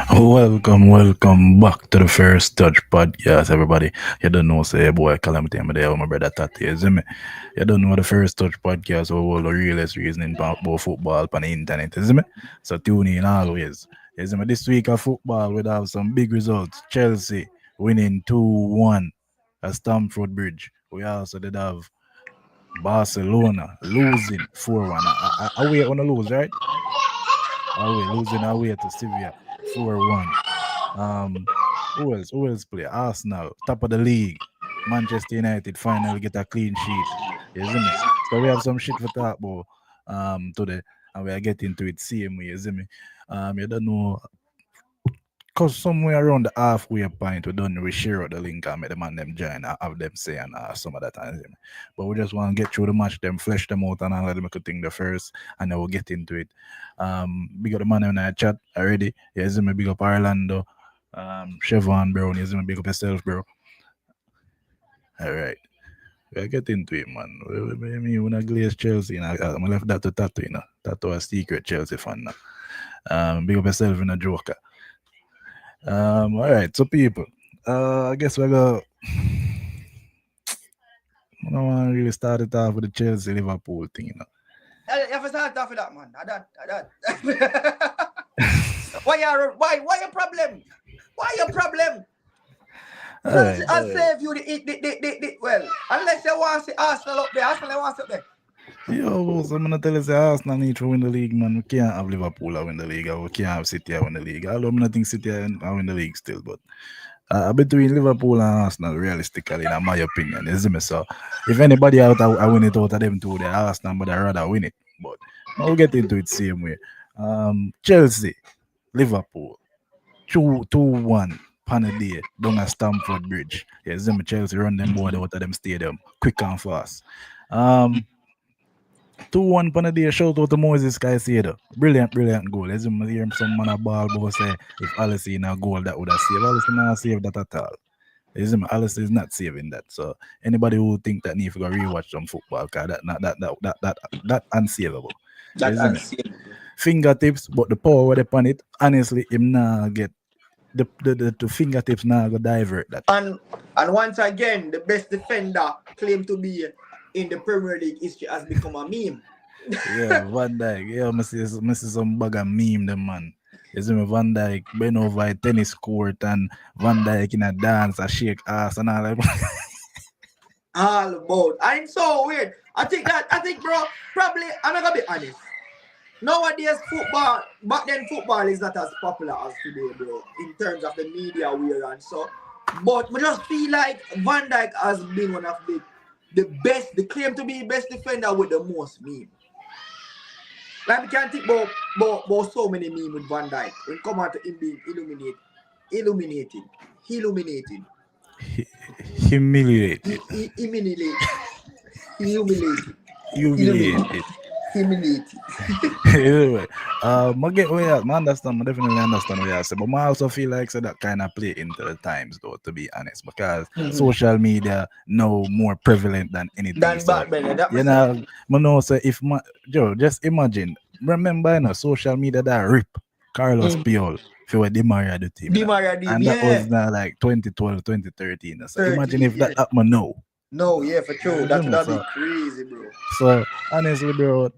Welcome back to the First Touch podcast, everybody. You don't know, say, boy, Calamity, I'm there with my brother Tati, you see me? You don't know the First Touch podcast, or all the realest reasoning about football on the internet, you see me? So tune in always. You see me? This week of football, we have some big results. Chelsea winning 2-1 at Stamford Bridge. We also did have Barcelona losing 4-1. Away on the lose, right? Away, losing away to Sevilla 4-1. Um, who else play? Arsenal, top of the league. Manchester United finally get a clean sheet. You see me? So we have some shit for talk about today, and we are getting to it same way. You see me? You don't know, cause somewhere around the halfway point, we done we share out the link and make the man them join and have them say and some of that time. But we just want to get through the match, them flesh them out and all of them could think the first, and then we'll get into it. Big up the man in the chat already. You see me? Big up Orlando. Chevron, bro. You see me? Big up yourself, bro. All right. We'll get into it, man. Me, when I glaze Chelsea, you know, I'm left that to Tattoo, you know. Tattoo a secret Chelsea fan now. Big up yourself in a joker. All right, so people, I guess we're gonna. I don't want to really start it off with the Chelsea Liverpool thing, you know. You have to start off with that, man. Why your problem? Why your problem? Right, I'll save you the well, unless you want to see Arsenal up there. Arsenal wants up there. Yo, so I'm gonna tell you, say Arsenal need to win the league, man. We can't have Liverpool win the league, or we can't have City win the league. Although I'm not think City win the league still, but between Liverpool and Arsenal, realistically, in my opinion, you see me? So if anybody out I win it out of them two, the Arsenal, but I rather win it. But we'll get into it same way. Chelsea, Liverpool, 2-1. Panaday down at Stamford Bridge. Yeah, see me Chelsea run them board out of them stadium quick and fast. 2-1 Panaday, shout out to Moses Caicedo. Brilliant goal. As you hear some man a ball but say if Alice in a goal that would have saved. Alice not saved that at all. Alice is not saving that. So anybody who think that need to go rewatch some football, cause that unsavable. That's unsavable. Fingertips, but the power where they upon it, honestly, him not get the fingertips now go divert that. And once again, the best defender claimed to be in the Premier League history has become a meme. Yeah, Van Dijk. Yeah, I see some bag of meme them man. You see me Van Dijk bend over a tennis court and Van Dijk in a dance, a shake ass and all that. All about. I'm so weird. I think, bro, probably I'm not gonna be honest. Nowadays, back then football is not as popular as today, bro, in terms of the media we're on. So, but I just feel like Van Dijk has been one of the best, the claim to be best defender with the most meme. Like we can't think about so many memes with Van Dijk when come out to him being humiliated. Anyway, I understand, I definitely understand what you say, but I also feel like so that kind of play into the times though, to be honest, because social media now more prevalent than anything. Than So, back then, that you know, I know, so if Joe, just imagine, remember, you know, social media that rip Carlos Piol for Di Maria the team. And that was now like 2012, 2013. So imagine if that happened now. No, yeah, for sure. That would be crazy, bro. So honestly, bro,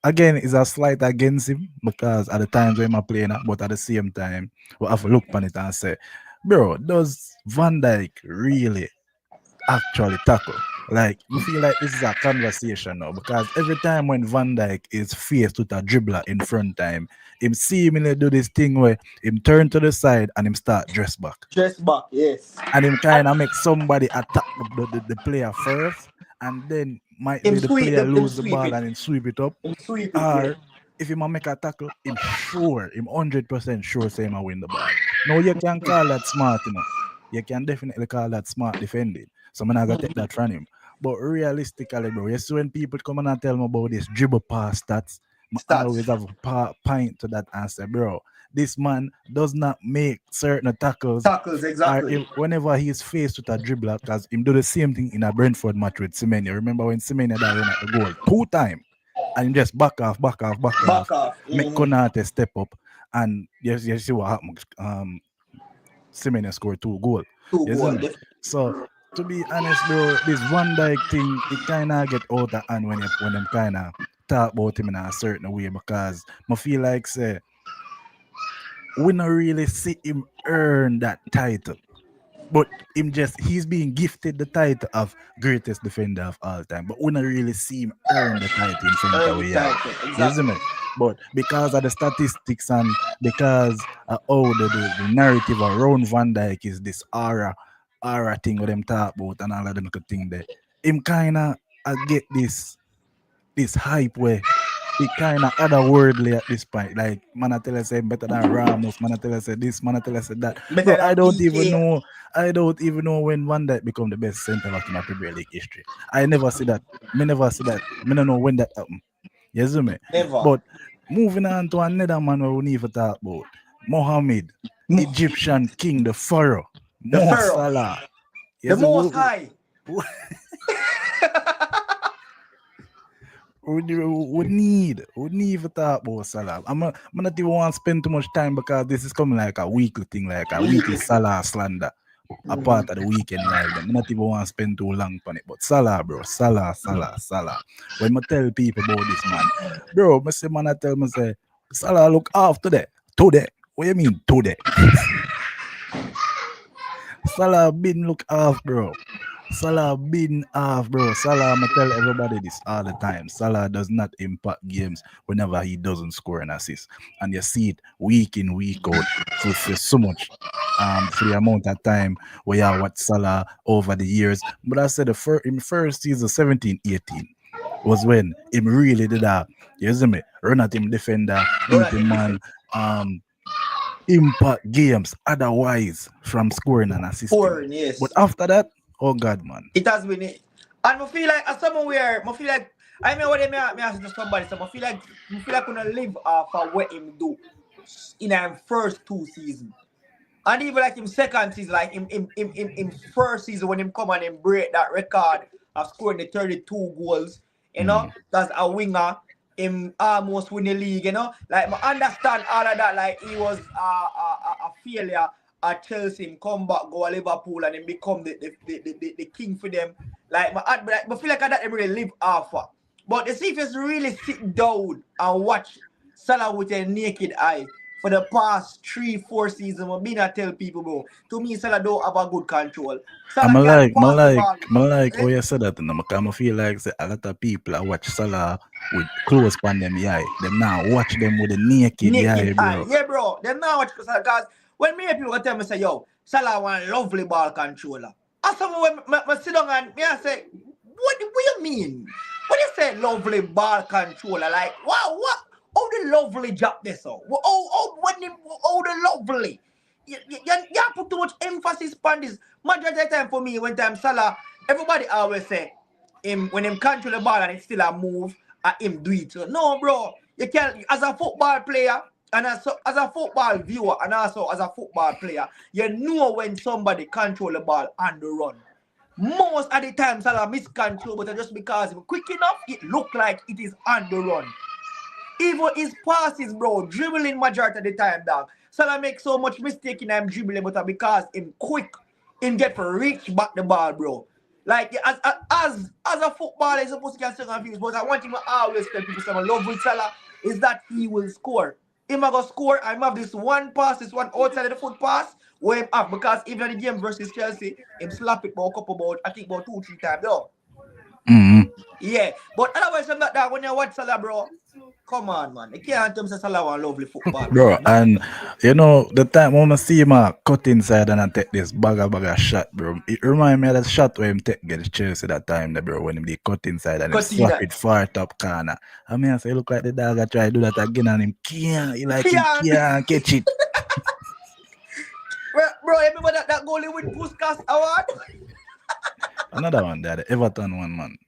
again is a slight against him because at the times when I'm playing, but at the same time, we have to look on it and say, bro, does Van Dijk really actually tackle? Like, we feel like this is a conversation now because every time when Van Dijk is faced with a dribbler in front time, him seemingly do this thing where him turn to the side and him start dress back. Dress back, yes. And him kind of make somebody attack the player first, and then might be the player lose the ball and him sweep it up. Or if him make a tackle, him 100% sure say him win the ball. Now you can call that smart, you know. You can definitely call that smart defending. So I'm not gonna take that from him. But realistically, bro, you see when people come and tell me about this dribble pass stats, I always have a pint to that answer, bro. This man does not make certain tackles. Tackles, exactly. Whenever he's faced with a dribbler, because him do the same thing in a Brentford match with Semenyo. Remember when Semenyo that run at the goal 2 times, and just back off, Back off. make Konate step up, and you see what happened. Semenyo scored 2 goals. Two You see goal. me? So to be honest, bro, this Van Dijk thing it kind of get out of hand when them kind of talk about him in a certain way because I feel like say we not really see him earn that title. But he's being gifted the title of greatest defender of all time. But we not really see him earn the title in front of Early we eye. title. You see Exactly. me? But because of the statistics and because the narrative around Van Dyke is this aura thing with them talk about and all of them good thing there, him kinda get this hype where it kind of otherworldly at this point. Like, man, I tell us say better than Ramos, man, I tell us say this, man, I tell us say that. Better Bro, than PK. I don't even know when Van Dijk become the best centre back in the Premier League history. I never see that. Me never see that. Me don't know when that happened. You see me? Never. But moving on to another man we need to talk about. Mohammed, Egyptian king, the Pharaoh, The Mo Pharaoh. Salah. You The see, most high. we need to talk about Salah. I'm not even want to spend too much time because this is coming like a weekly thing, like a weekly Salah slander. A part of the weekend live. I'm not even want to spend too long on it. But Salah, bro, Salah. When I tell people about this man, bro, I say man, I tell me say Salah look off today. Today. What you mean today? Salah been look off, bro. Salah been off, bro. Salah, I'ma tell everybody this all the time. Salah does not impact games whenever he doesn't score an assist. And you see it week in, week out for so much for the amount of time where you watch Salah over the years. But I said in first season 17-18 was when him really did that. You see me? Run at him defender, beat him man, impact games otherwise from scoring and assisting. Foreign, yes. But after that, oh God, man. It has been it. And I feel like as someone where I feel like I mean what me ask to somebody, so I feel like gonna live off of what him do in him first 2 seasons. And even like him second season, like him first season when him come and him break that record of scoring the 32 goals, you know, that's a winger. Him almost win the league, you know. Like I understand all of that. Like he was a failure at Chelsea, him come back, go to Liverpool, and then become the king for them. Like I feel like that him really live off. But the see if you really sit down and watch Salah with a naked eye for the past 3-4 seasons, I've been tell people, bro. To me, Salah don't have a good control. Salah I'm can't like, pass the ball. how you said that, and I feel like say, a lot of people I watch Salah with close pan them eye. Them now watch them with a naked eye, bro. Yeah, bro. Them now watch Salah because when me people tell me say, yo, Salah one lovely ball controller. As someone when I sit down and me I say, what you mean? What you say lovely ball controller? Like what? Oh, the lovely job this so. Oh, the lovely. You put too much emphasis on this. Majority of the time for me, when time Salah, everybody always say him when him control the ball and it still a move, him do it. So, no, bro, you can't. As a football player and as a football viewer and also as a football player, you know when somebody control the ball and the run. Most of the time, Salah miscontrol, but just because he's quick enough, it look like it is on the run. Even his passes, bro, dribbling majority of the time, dog. Salah make so much mistake in him dribbling, but because him quick, him get for reach back the ball, bro. Like as a footballer, he's supposed to get second views, but I want him to always tell people some love with Salah is that he will score. Him a go score, I have this one pass, this one outside of the foot pass, where him have because even in the game versus Chelsea, him slap it about a couple about I think about 2-3 times, though. Yeah, but otherwise I'm not that when you watch Salah, bro. Come on, man. You can't tell me Salah one lovely football. Bro, and you know, the time when I see him cut inside and I take this bag of shot, bro. It remind me of that shot where him take get Chelsea that time, bro, when him they cut inside and him slap it far top corner. I mean, I say, look like the dog I try to do that again and him can't catch it. Bro, you remember that goalie with Puskas award? Another one there, the Everton one, man.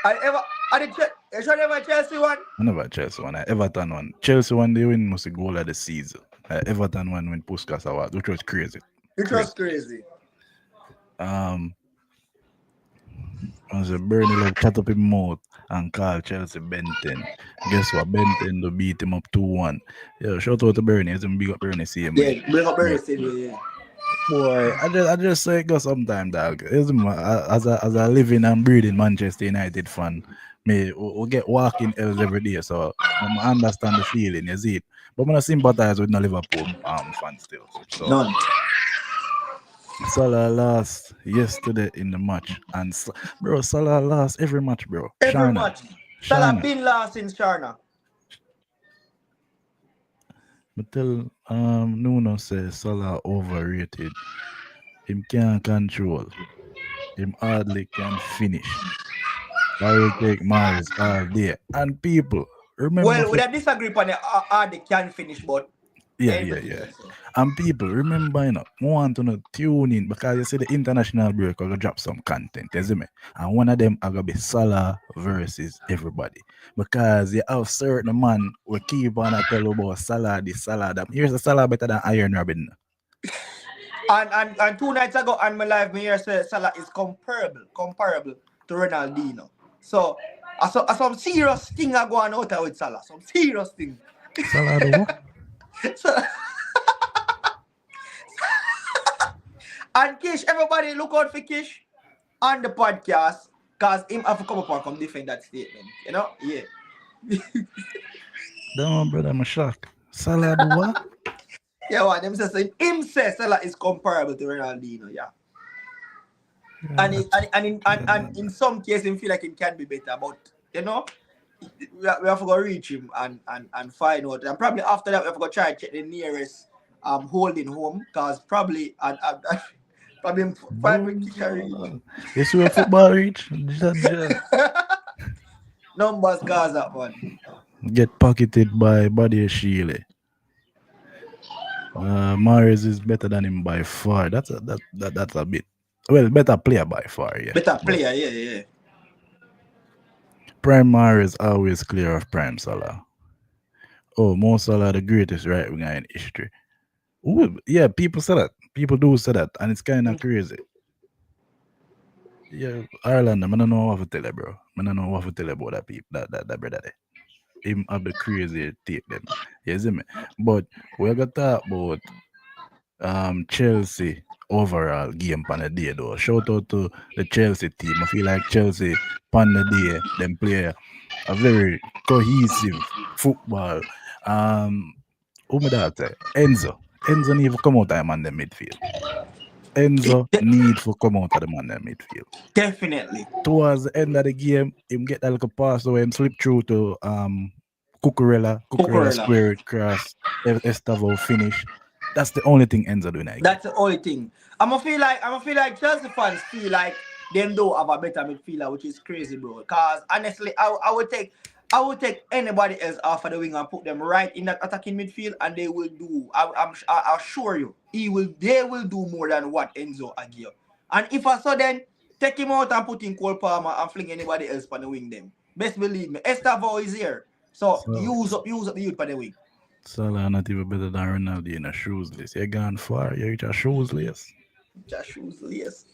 You sure never Chelsea one? I never Chelsea one. Everton one. Chelsea one, they win most goal of the season. Everton one win Puskas award, which was crazy. It was crazy. I was a Bernie love cut up his mouth and call Chelsea Benton. Guess what? Benton to beat him up 2-1. Yeah, shout out to Bernie. He's big up Bernie same way. Yeah, bring up But Barry said, yeah. boy, I just say it go sometime, dog. As a living and breathing Manchester United fan, me we get walking L's every day, so I understand the feeling, you see it. But I sympathize with no Liverpool fans still. So None. Salah lost yesterday in the match, and bro, Salah lost every match, bro. Every match. Salah Sharna. been lost in Sharna. But tell Nuno says Salah overrated. Him can't control. Him hardly can finish. I will take Mars all day. And people, remember Well, we for don't disagree on the how they can finish, but yeah, yeah, everything yeah. else. And people, remember, I want to know, tune in because you see the international break will drop some content, you see me? And one of them are gonna be Salah versus everybody. Because you have certain man we keep on a tell you about Salah, this Salah, that. Here's a Salah better than Iron Robin. And 2 nights ago on my live, me here say Salah is comparable to Ronaldinho. So, some serious thing are going out with Salah. Some serious thing. Salah the what? So, and Kish, everybody look out for Kish on the podcast, because him have to come up and come defend that statement. You know? Yeah. Damn, brother, I'm shocked. Salah the what? Yeah, what them say him say Salah is comparable to Ronaldinho, yeah. And in some cases, him feel like it can be better, but you know, we have to go reach him and find out. And probably after that, we have to go try and check the nearest holding home, because probably probably find carry You see where football reach? numbers cause that one. Get pocketed by Buddy Shealy. Mares is better than him by far. That's a bit better player by far, yeah. Better But player, yeah. Prime Mares always clear of Prime Salah. Oh, Mo Salah the greatest right winger in history. Ooh, yeah, people say that. People do say that, and it's kind of crazy. Yeah, Ireland, I don't know what to tell you, bro. I don't know what to tell you about that people, that brother there. Him have the crazy take them. You see me? But we're gonna talk about Chelsea overall game pan the day though. Shout out to the Chelsea team. I feel like Chelsea pan the day them play a very cohesive football. Who me that say? Enzo. Enzo need to come out of the man the midfield. Enzo need to come out of the man the midfield. Definitely. Towards the end of the game, him get that little pass away, him slip through to Cucurella square it cross, Estavo finish. That's the only thing Enzo doing that game. That's the only thing. I'ma feel like Chelsea fans feel like them don't have a better midfielder, which is crazy, bro. Because honestly, I would take anybody else off of the wing and put them right in that attacking midfield, and they will do. I assure you, they will do more than what Enzo give. And if I saw then take him out and put in Cole Palmer and fling anybody else on the wing, them best believe me, Estavo is here. So use up the youth for the wing. Salah not even better than Ronaldo in a shoes list. You gone far, you reach a shoes list. Just shoes, yes.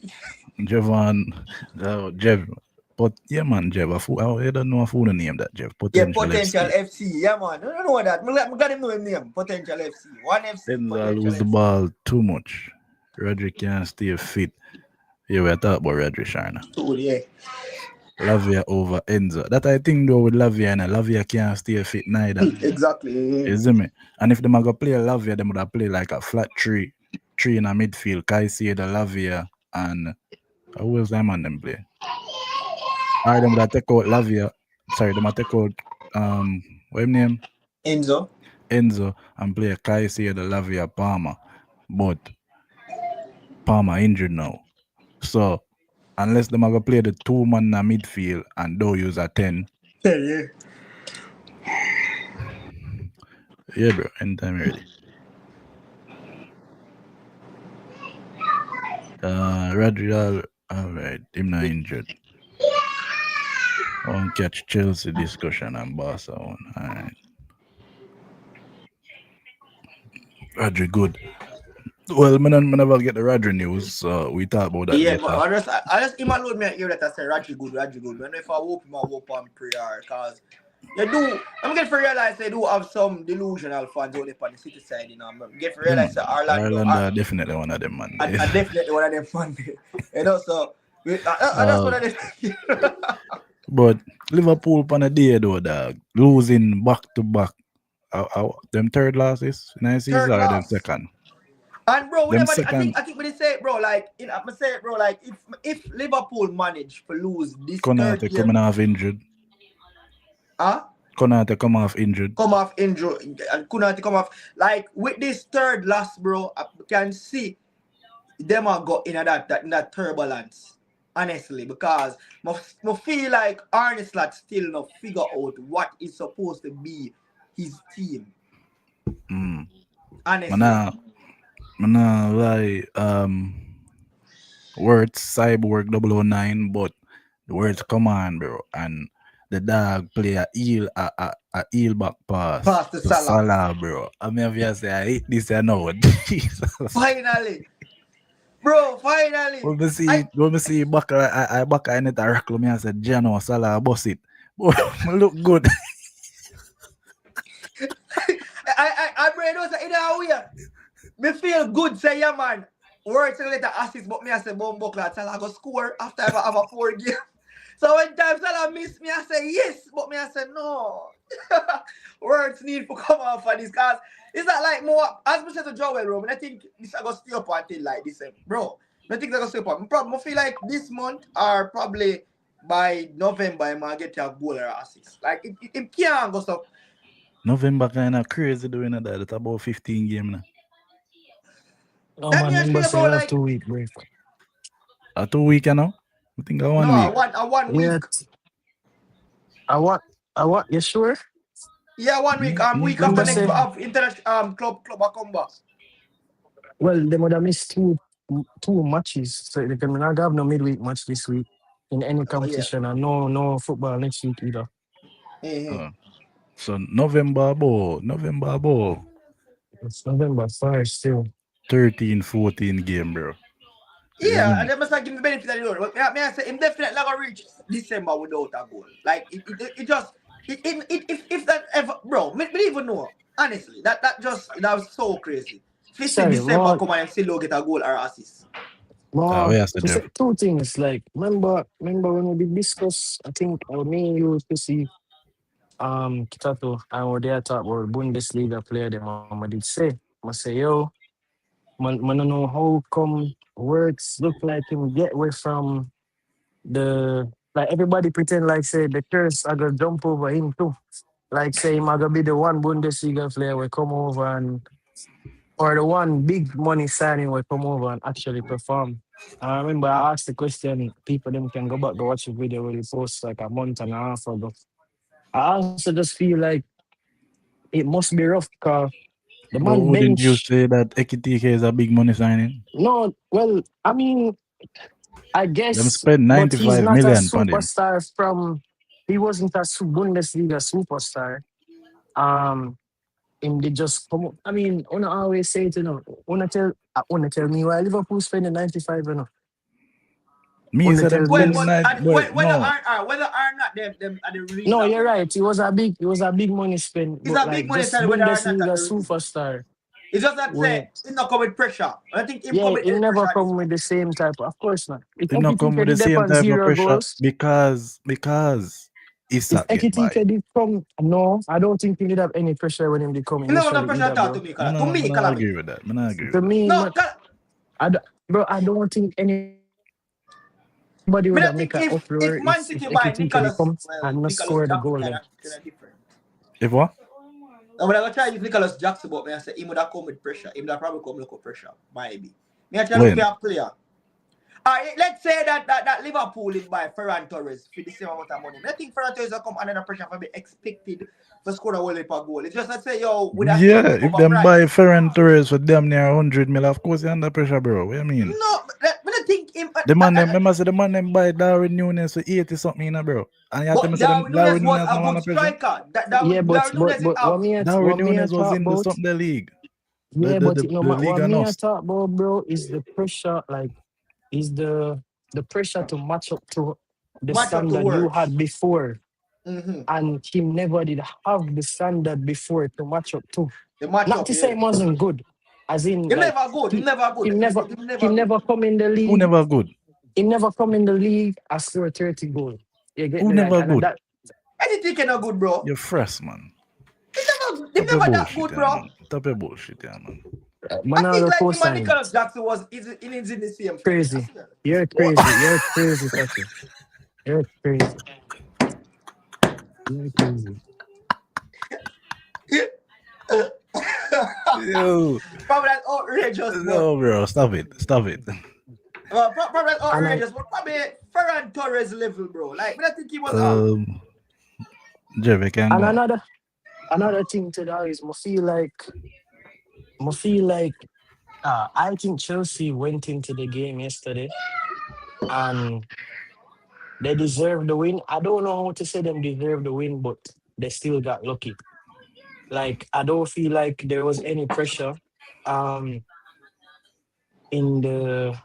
Jevan, Jev. But yeah, man, Jev. I don't know if you name that, Jev. Yeah, Potential Potential FC. FC. Yeah, man. I don't know that. I got him know him name. Potential FC. One FC. Enzo lose the ball too much. Rodri can't stay fit. Yeah, we talk about Rodri, Sharna. Oh, yeah. Lavia over Enzo. That I think though with Lavia, and Lavia can't stay fit neither. Exactly. You see me? And if them are gonna play Lavia, them would have play like a flat three in a midfield. Caicedo, Lavia, and who else them on them play? Or them would have take out Lavia. Sorry, them would take out what him name? Enzo and play Caicedo, Lavia, Palmer. But Palmer injured now. So unless them are gonna play the 2-man in the midfield and don't use a 10. Yeah. Yeah, bro. Anytime ready. Rodri, all right. Him not injured. I won't catch Chelsea discussion and Barca one. All right. Rodri good. Well, me never get the Rodri news, so we talk about that Yeah, but later. I just him alone me hear that I say Raji good. When if I hope him, I hope on prayer because you do. I'm getting to realize they do have some delusional fans only on the city side. You know, I'm getting to Yeah, realize man. that Orlando Ireland are, are definitely one of them, man. are definitely one of them fans. You know, so I just uh, one of them. but Liverpool on a day though, dog, losing back to back. Them third losses in the season Third or them loss. second? And bro, we Them never. I think second. I think when they say it, bro, like I'm gonna say it, bro, like if Liverpool manage to lose this third Konate game, coming off injured. huh? Konate come off injured. Come off injury and couldn't come off like with this third loss, bro. I can see them are got in that turbulence. Honestly, because I feel like Arne Slot still not figure out what is supposed to be his team. Mm. Honestly. Mana, mana like words cyborg 009, but the words come on, bro, and the dog play a heel back pass Pass to to Salah. Salah, bro. I mean, if you say I hate this, I know. Jesus. Finally. Bro, finally. When we see back, I back in it, I reckon me, I said, Jano, Salah, boss it. Boy, look good. I brain was in a way. Me feel good, say yeah man. Words to let the assist, but me I say Bumbo Clat Salah go score after I have a 4 game. So when time Salah miss me, I say yes, but me I say no. Words need to come out for this cause it's not like more as we said to Joel Roman. I think this I go stay up until like this, bro. I think I go stay up. I feel like this month or probably by November I might get a goal or assist. Like it can't go stop. November kind of crazy doing that. It's about 15 game now. No That man, means remember feel say you bro have like 2 week break. A 2 week, you know? I think a no, 1 week. a 1 week. Yet I want you sure? Yeah, 1 week. Week after Remember next we say have international club a come back. well they would have missed two matches. So they can not have no midweek match this week in any Oh yeah. competition and no football next week either. Mm-hmm. Uh, so November ball, It's November 1st still. 13, 14 game, bro. You see Yeah, and me? they must have give the benefit of the doubt. But me I say him definitely not gonna reach December without a goal. Like it just if that ever bro, me even know. Honestly, that was so crazy. 15 Sorry, December more come and still don't get a goal or assist. more Where I said, to say Jeff? two things like remember when we did discuss I think me and you to see Kitato and we there talk about Bundesliga player them I did say I say yo man don't know how come words look like him get away from the like everybody pretend like say the curse I gonna jump over him too. Like say him I gonna be the one Bundesliga player will come over and or the one big money signing will come over and actually perform. I remember I asked the question, people them can go back to watch the video where he post like a month and a half ago. I also just feel like it must be rough because the But man wouldn't you bench. say that Ekitike is a big money signing? No, well, I mean, I Them guess, spend but he's 95 not a million on him. superstar from. He wasn't a Bundesliga superstar. Um, him they just come. I mean, wanna always say it, wanna tell me why Liverpool spending 95, Me Wanna said them tell Well, me. spending but night, but no. whether or not them are the reason No, of you're them right. spending. It was a big money spent, It's but a big like money just sign whether or not Bundesliga that the reason. superstar. It's just that Where say it not come with pressure. I think him come yeah, with it any never pressure this come with month. the same type. Of course not. If It not come Ekitike with the did same on type of zero pressure goals, because if Isak get by. Ekitike did come, no, I don't think he did have any pressure when him did come You know no initially pressure either, at all bro. to me, I Kala. To know, I me, not Calamity. agree with that. I not agree To with that. me, No, bro, I don't think anybody would have make an me uproar not think if if Man Ekitike City did buy come Nicholas, and not well, score the Nicholas goal Jackson then. kind of different. If what? I'm gonna try use Nicholas Jackson, but me I say he would have come with pressure. He would have probably come look with pressure, maybe. Me actually look for When? a player. Let's say that Liverpool is by Ferran Torres for the same amount of money. I think Ferran Torres will come under pressure for be expected to score a whole per goal. It's just let's say yo with a Yeah, same if them buy overpriced. Ferran Torres for damn near 100 mil, of course you're under pressure, bro. What you mean? No, but I think him. The man them, remember say the man them buy Darwin Nunes for 80 something, bro. And you tell me But say them Darwin Nunes Darwin was Nunes a no good under pressure? striker. Yeah, Darwin Nunes is but have. Darwin what me I Nunes was talk in the about? something the league. Yeah, but you know, The league what and me I us. talk about, bro, is the pressure, like, is the pressure to match up to the Match up to standard you words. had before. Mm-hmm. And him never did have the standard before to match up to. The match Not up, to say yeah. him wasn't good, as in Him like never good. Him he never good. he never Him he never good. never come in the Who league. never good? He never come in the league as score 30 goal. You get Who me, like, never and good? that Anything cannot good, bro. You're fresh, man. Him Stop your never that bullshit, good, yeah, bro. man. Stop your bullshit, yeah, man. I man think are like him and co-sign Nicholas it. Jackson was is in the same field. I Crazy. swear. You're What? crazy. You're crazy, Tati. You're crazy. You're crazy. Yo, Probably that's outrageous, but no, bro, stop it. Stop it. probably that's And I outrageous, but probably Ferran Torres level, bro. Like, but I think he was all right. Um, Jeff, you can and go. another thing to that is I feel like I think Chelsea went into the game yesterday and they deserved the win. I don't know how to say them deserved the win, but they still got lucky. Like, I don't feel like there was any pressure um in the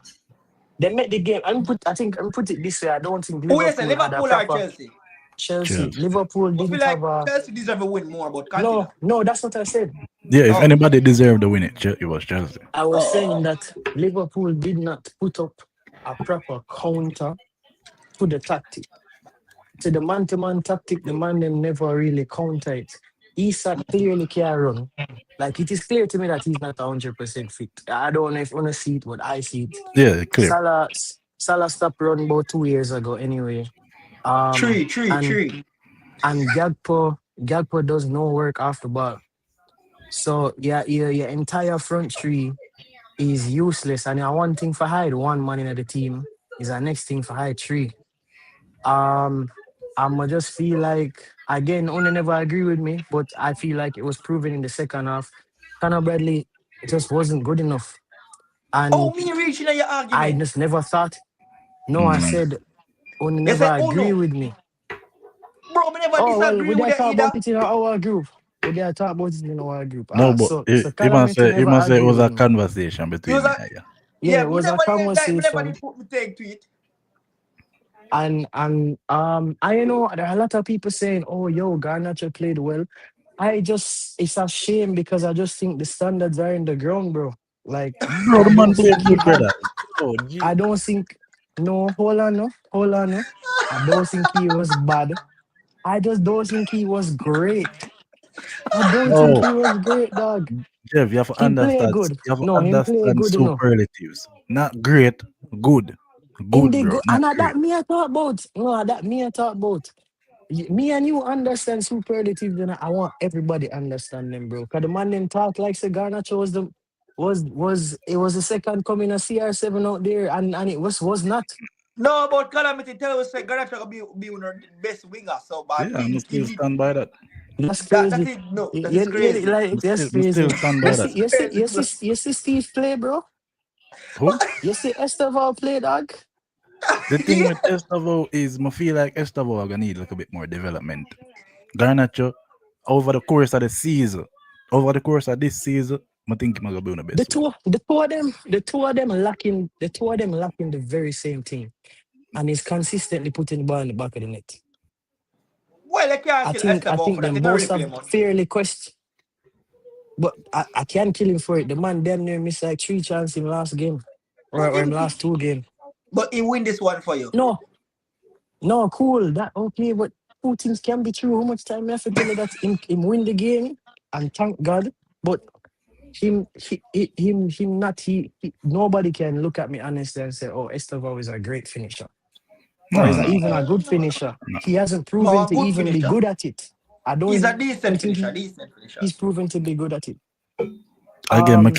they made the game. I think I'm put it this way. I don't think Who is it? Liverpool had a Liverpool or proper Chelsea? Chelsea. Chelsea. Liverpool I feel didn't have like a Chelsea deserve to win more, but continue. no, that's what I said. Yeah, if Oh. anybody deserved to win it, it was Chelsea. I was saying Oh. that Liverpool did not put up a proper counter to the tactic. To the man-to-man tactic, the man them never really counter it. Isak clearly can run. Like, it is clear to me that he's not 100% fit. I don't know if you want to see it, but I see it. Yeah, clear. Salah stopped running about 2 years ago anyway. Um Three, three, and three. and Gakpo does no work off the ball. So yeah, your entire front three is useless. And one thing for hide one man in the team is the next thing for hide three. Um, I'ma just feel like again, Ona never agree with me, but I feel like it was proven in the second half. Conor Bradley just wasn't good enough, Oh, and me reaching at your I argument. just never thought. No, I Mm. said Ona You never say, oh agree no. with me. Bro, me never Oh well, disagree we with did you talk either. about it in our group. We did talk about it in our group. No, but So he must Calamity say never it agree was with a me. conversation It between was me a and you. Yeah, yeah, it me was a never like me never conversation. did put me take to it. And I know there are a lot of people saying, "Oh, yo, Garnacho played well." It's a shame because I just think the standards are in the ground, bro. Like, Bro, the I man don't played think he good, had. brother. Oh, gee. I don't think. No, hold on, no. I don't think he was bad. I just don't think he was great. I don't think No, he was great, dog. Jeff, you have to Him play understand. good. You have to No, him play understand good enough. superlatives. Not great, good, In good, the bro. good, Not and that great. me I talk about. No, that me I talk about. Me and you understand superlatives, and I want everybody understand them, bro. Cause the man them talk like say Garnacho was the was it was the second coming of CR7 out there, and it was not. No, but Calamity tell us that Garnacho be one of the best winger, so but Yeah, I'm he still did stand by that. That's that crazy. is no, that is crazy. Like that's I still crazy. stand by You see, that. you see, you see, you see Steve play, bro. Who? You see Esteval play, dog. The thing with Estavo is, I feel like Estavo are gonna need like a bit more development. Garnacho, over the course of the season, over the course of this season, I think he's gonna be on the best one. The two of them lacking the very same thing, and he's consistently putting the ball in the back of the net. Well, I can't I kill think I Esteban think for that. them They don't really both play have much. fairly question, but I can't kill him for it. The man damn near missed like three chances in last game, But or in last two game. he win this one for you. No, no, cool. That okay, but two things can be true. How much time I have to tell you that him win the game and thank God, but him not nobody can look at me honestly and say, oh, Estevao is a great finisher or No, is no, even no, a good finisher. no. He hasn't No, proven a to good even be finisher. good at it. I He's a don't decent think finisher. Decent finisher. he's proven to be good at it. Again, Um, I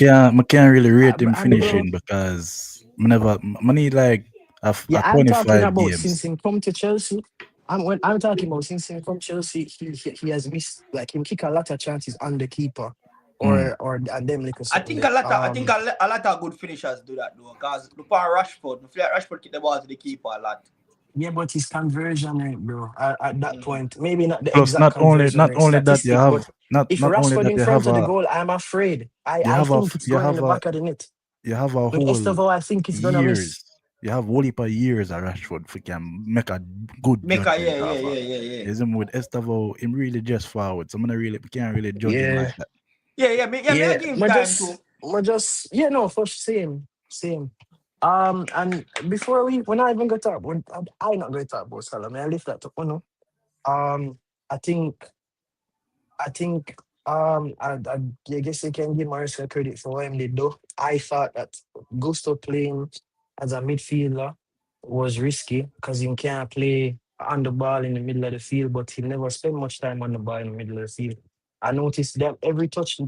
can't really rate him and bro, finishing because I need like yeah, a I'm talking 25 about games. since he come to Chelsea. I'm talking about since he come to Chelsea, he has missed like him kick a lot of chances on the keeper Mm. or and them like I something think there. a lot of good finishers do that though. Because look at Rashford. I feel like Rashford kick the ball to the keeper a lot. Yeah, but his conversion rate, bro. At that point, maybe not the Plus, exact conversion not rate only that you statistic, have but not if not only Rashford that in front of the goal, I'm afraid. I think it's you going in have the back of the net. a With whole Estevao, I think it's gonna years. miss. You have whole heap of years of Rashford if you can make a good Make a judgment of her. yeah. Is him with Estevao, him really just forward. So I'm not really we can't really judge him Yeah, like that. Me I yeah. give him time too. Yeah, no, for same. And before we're not even gonna talk. I not gonna talk about Salah. Man, I lift that up. You know. Um, I think I think I guess you can give Marcel credit for what he did though. I thought that Gusto playing as a midfielder was risky because he can't play on the ball in the middle of the field, but he never spent much time on the ball in the middle of the field. I noticed that every touch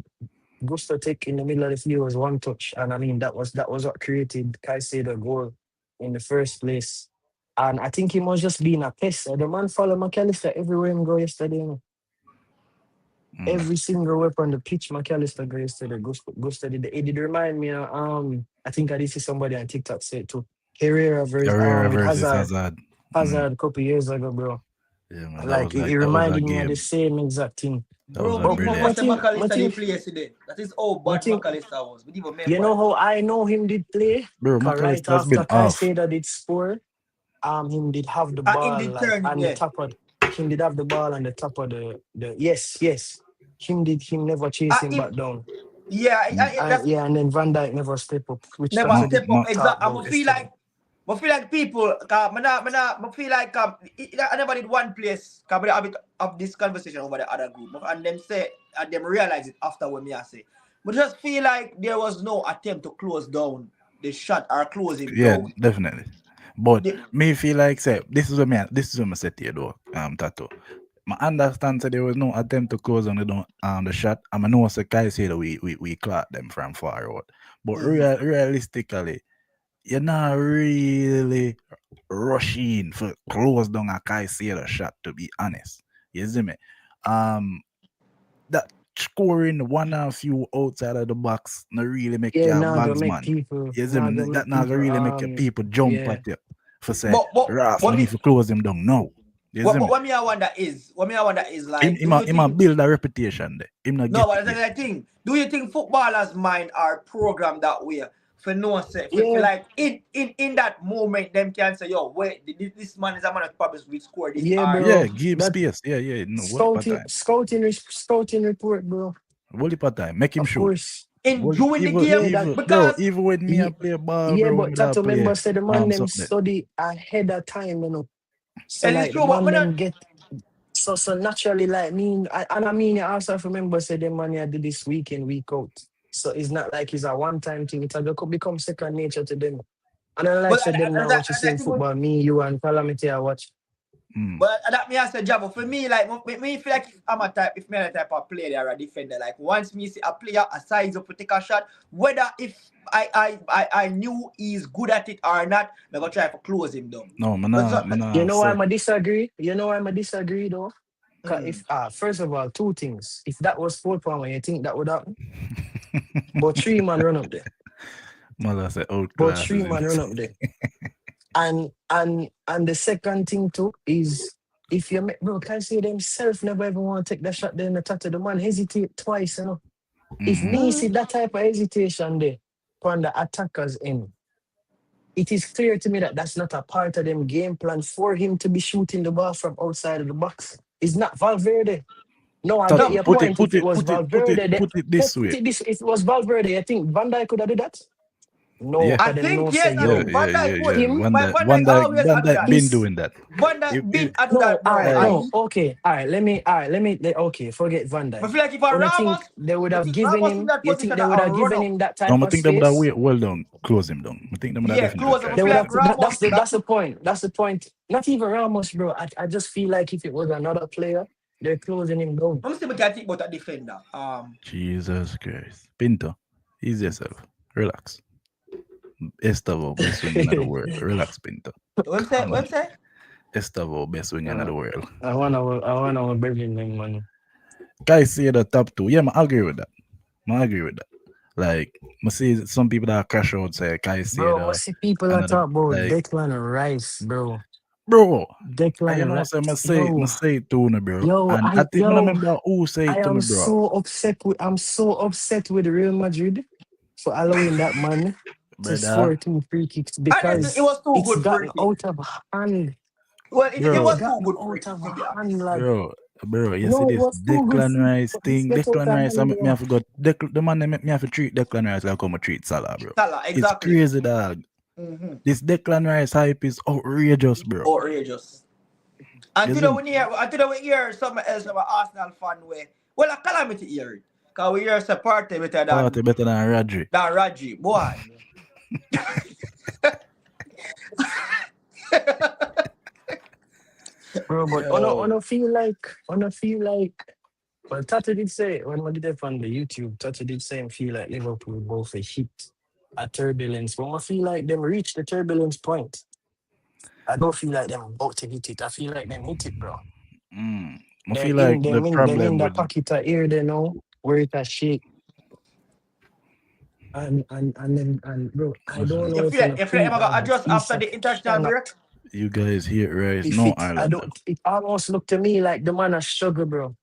Gusto take in the middle of the field was one touch, and I mean that was what created Caicedo goal in the first place. And I think he must just being a pest. The man follow McAllister everywhere him go yesterday. You know. Mm. Every single weapon on the pitch, McAllister goes to the Gusto did. It did remind me of, I think I did see somebody on TikTok say it too. Herrera versus Carrera with versus Hazard. Hazard. Mm. Hazard a couple years ago, bro. Yeah, man, Like it that was a reminded me of the game. same exact thing. That was Bro, a we But didn't even my know brilliant. say thing, my McAllister they thing, play yesterday. That is how my bad thing. McAllister was. We didn't even You remember know him. how I know him did play? Bro, 'Cause right McAllister has after been off. Caicedo did score, him did have the Him ball did like turn it, on the yeah. top of him did have the ball on the top of the yes. Him never chase him Him, back down. yeah, And that's yeah, and then Van Dyke never step up, which never that's Ma, a step big up ma, talk exact. about yesterday. I feel like people, I feel like I never did one place. Cause we have it of this conversation over the other group, and them say and them realize it after when me I say. But just feel like there was no attempt to close down the shot or close him yeah, down. definitely. But The, me feel like say this is what I said to you though, Tato. I understand that there was no attempt to close on the shot. I know say Kai say that we caught them from far out. But realistically, you're not really rushing for close down a Kai say the shot to be honest. You see me? Um that scoring one and few outside of the box not really make Yeah, you a now gonna bags make man. people, You see now me? gonna That make not gonna people, really make your people jump yeah, at you for say, but Ras, what we need me to close him down now. You see me? what me I wonder is Him, like, him, do a, you him a think build a reputation there. Him not no? get But it that's yet. the thing. Do you think footballers' mind are programmed that way? For no say, for yeah, like in that moment, them can say, "Yo, wait, this man is a man of purpose. We score this yeah, or Yeah, bro. give That space. Yeah. No, what part scouting, time? scouting report, bro. What part time? Make him Of shoot. course, in during the game yeah, that, Bro, because even when me a yeah, play ball, yeah. bro, when But me da Tato play member said the man them something. study ahead of time, you know. So and it's like the true, but man when I, them get so naturally like and I mean you also have to remember say the man you do this week in week out. So it's not like it's a one time thing. It's a could become second nature to them. And I like but said them now watch the same that, football. Me, you and Calamity I watch. Mm. but that me as a job. But for me, like me feel like if me a type of player or a defender, like once me see a player a size up to take a shot, whether if I knew he's good at it or not, I'm gonna try to close him down. No, But so, man, You know why say. I'm a disagree? You know why I'm a disagree though? 'Cause mm. if first of all, two things. If that was 4 pound, you think that would happen? But 3 man run up there. Mother say But outclasses three him. man run up there. And the second thing too is if you make bro can see themselves never ever want to take the shot then the tattoo the man hesitate twice, you know. If Mm-hmm. me see that type of hesitation there on the attackers end, it is clear to me that that's not a part of them game plan for him to be shooting the ball from outside of the box. It's not Valverde. No, I get Tato, No, your point. If it was Valverde, put it this put way. it this. If it was Valverde, I think Van Dijk could have did that. No, Yeah, I because them think no say yes. I yeah, think yo Van Dijk could. him Van Dijk always Van do Dijk that. been this. doing that. Van If, Dijk if, been do No, that, all bro. right, like, And no, okay, okay, forget Van I Dijk. feel like if I When I think Ramos, they would you have think given Ramos in him, that you think position they would have or run given up? him that no, type I of think they would have space? well done, close him down. I think they would have Yeah, definitely close up. tried I They to feel would close like have. him down. That's Ramos. the that's the point. That's the point. Not even Ramos, bro. I just feel like if it was another player, they're closing him down. I'm still can think about a defender. Jesus Christ. Pinto, ease yourself. Relax. Estavo, best winger in the world. Relax, Pinto. Calm What down. say? Estavo, best winger in Uh, the world. I wanna bring them man. Guys say the top two. Yeah, I agree with that. I agree with that. Like, I see some people that crash out say Kai say Bro, the must see people that another talk about like Declan Rice, bro. bro. You Declan know, Rice. say I say it to me, bro. Yo, And I think I yo, remember who say I it to me, am bro. so upset with Real Madrid for allowing that man to Brother, score 2 free kicks I just think it because was too it's good for gotten it. out of hand. Well, it It's bro, was too gotten good for out it, of to be hand, honest. lad. bro. You see No, it this was too good Declan for Rice but this thing. get out Declan of Rice, I hand, me bro. have got the man make me have to treat Declan Rice like how I treat Salah, bro. Salah, It's exactly. crazy, dog. Mm-hmm. This Declan Rice hype is outrageous, bro. Outrageous. You Until see that me? we hear something else from an Arsenal fan way. Well, a calamity here. Because we hear support better Party better than Rodri. than Raji. Boy. Bro, but Yo, on a feel like well, Tata did say when we did it on the YouTube, Tata did say and feel like Liverpool both a hit a turbulence. But I feel like them reach the turbulence point. I don't feel like them about to hit it. I feel like them hit it, bro. I feel like the Them in problem the with pocket of air they know where it a shake and bro, I don't know if You enough feel like feel I'm going to that, but adjust he's after a the international cannot break? you guys here, right? if No it I Islander. don't it almost look to me like the man a struggle, bro.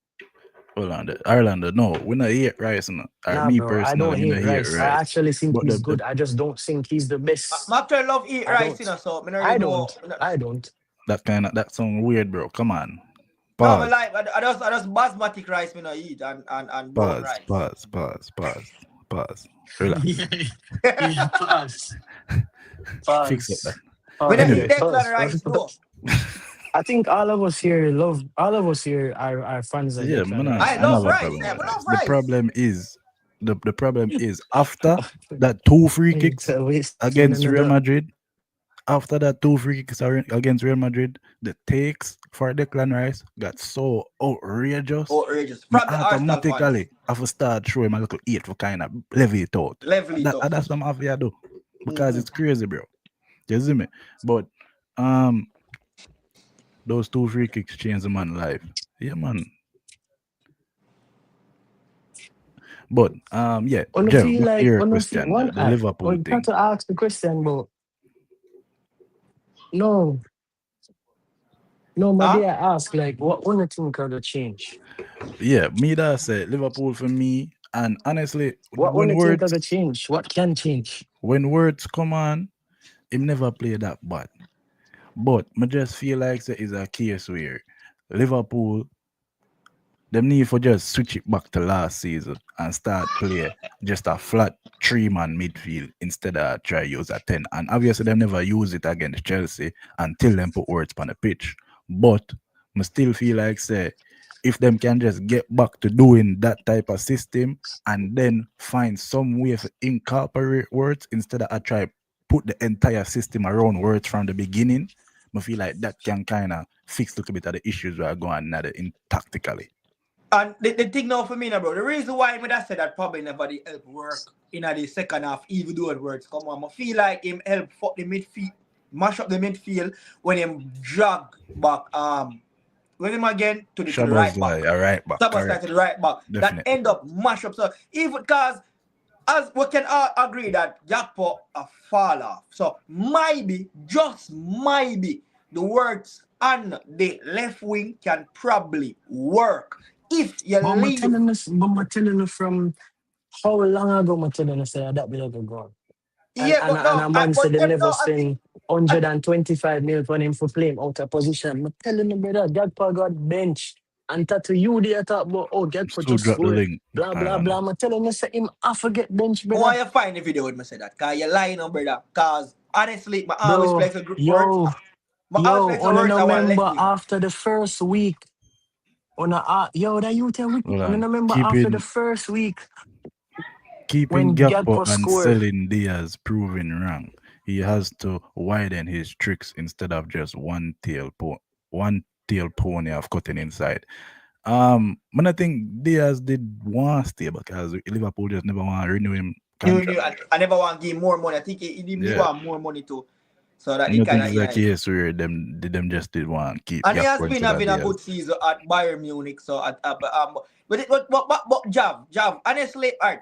Hold on, Islander. No, we not hate Rice, no. Or Nah, me bro, I personally, don't me not hate hate Rice. I Rice. actually think But he's the good. I just don't think he's the best. I actually love eat I rice, don't. you know, so I don't really I know. don't. I don't. that sound weird, bro. Come on. No, I Pause. like, I just basmati rice me no eat and brown Pause. rice. Pause. Pause. Pause. Pause. Relax. Yeah, yeah, pause. Fix up that. Pause. We Pause. don't Yeah, eat Anyway. Declan pause. rice, no. I think all of us here love. All of us here are fans of Yeah, Declan man, I Rice, I man. love have a So rice. problem I with love Rice. The rice. problem is the problem is after that two free kicks it's a waste one against Real another. Madrid, after that two free kicks against Real Madrid, the takes for Declan Rice got so outrageous. Outrageous. Me From the Arsenal fans. automatically have to start showing my little eight for kind of level it out. Level it up. That's what I'm have to do. Because Mm-hmm. it's crazy, bro. You see me? But um those two free kicks changed the man's life. Yeah, man. But yeah, On the Jeff, feel back to like your on the feel question, one the I Liverpool well, got thing. to ask the question, but no, no, my Huh? dear, ask like what one you think of the change? Yeah, me that said Liverpool for me. And honestly, What one you think of the change? What can change? when words come on, him never play that bad. But I just feel like there is a case where Liverpool them need for just switch it back to last season and start play just a flat three-man midfield instead of try use a 10. And obviously them never use it against Chelsea until them put words on the pitch. But I still feel like say if them can just get back to doing that type of system and then find some way to incorporate words instead of I try put the entire system around words from the beginning, I feel like that can kind of fix a little bit of the issues that are going on in tactically. And the thing now for me now, bro, the reason why I said that probably never the help work in the second half, even though it works come on. I feel like him help fuck the midfield, mash up the midfield when him drag back when him again to the right back. Like a right back. Sabas to the right back. That Definitely. end up mash up. So even because as we can all agree that Jackpot a fall off. So maybe, just maybe, the works on the left wing can probably work if you But I'm leave. telling us, but I'm telling you from how long ago I'm telling us that will ever go. Yeah, but And no, a man said them never no, I think spend 125 mil for him for playing out of position. I'm telling you, brother, Gagpa got bench. And to you they talk about oh Gagpa Still just drop the scored. link. Blah I blah don't know. blah. I'm telling you, say him I forget bench, why brother. you find the video with me say that? Cause you're lying on brother. Cause honestly, I always Bro, flex a group words. yo, I always yo, flex the on words a I want left member wing. after the first week. On a yo, that you tell wicked. Hold On on. a member after the first week Keeping when Gakpo Gagpa and scored. selling Diaz proving wrong. He has to widen his tricks instead of just one tail pony of cutting inside. Man, I think Diaz did want to stay because Liverpool just never want to renew him contract. I never want to give more money. I think he Yeah. want more money too. So that I he don't kind think of it's a case where them just did want to keep and he has Gakpo been instead of having a Diaz. good season at Bayern Munich. So but Jav, honestly, alright.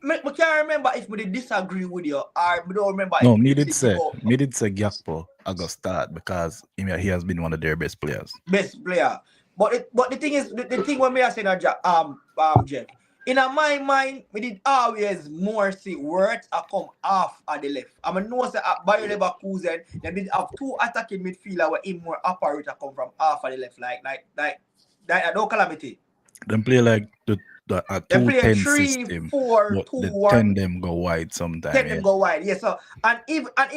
I can't remember if we did disagree with you or I don't remember No, if we did say me did say Gakpo I got start because he has been one of their best players. best player. But the thing is, the thing when me I say that Jeff, in my mind, we did always more see words are come off at the left. I mean, no say at Bayer Leverkusen, they did have two attacking midfielder where in more operator come from off at the left, like no calamity. Them play like the They play 2-10 3, system, 4, but 2, the 10 1. them go wide sometime. Let Yeah. them go wide, yes. So and even at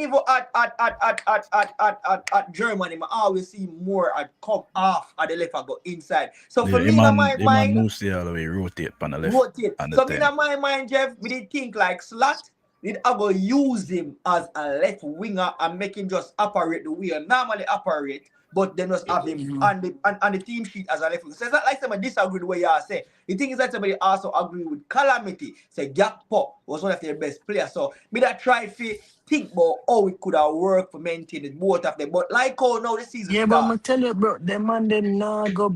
Germany, I always see more at come off at the left and go inside. So for Yeah, me, in my mind, Musiala way rotate on the left rotate. and the So 10. in my mind, Jeff, we did think like Slot. Did I go use him as a left winger and make him just operate the way I normally operate, but then just have him on the team sheet as a left winger. So it's not like somebody disagree with the way you are saying. The thing is that somebody also agree with Calamity. Say Gakpo was one of their best players. So me that try to think about how it could have worked for maintaining both of them. But like how now the season Yeah, but starts. I'm tell you, bro, them man them nah go.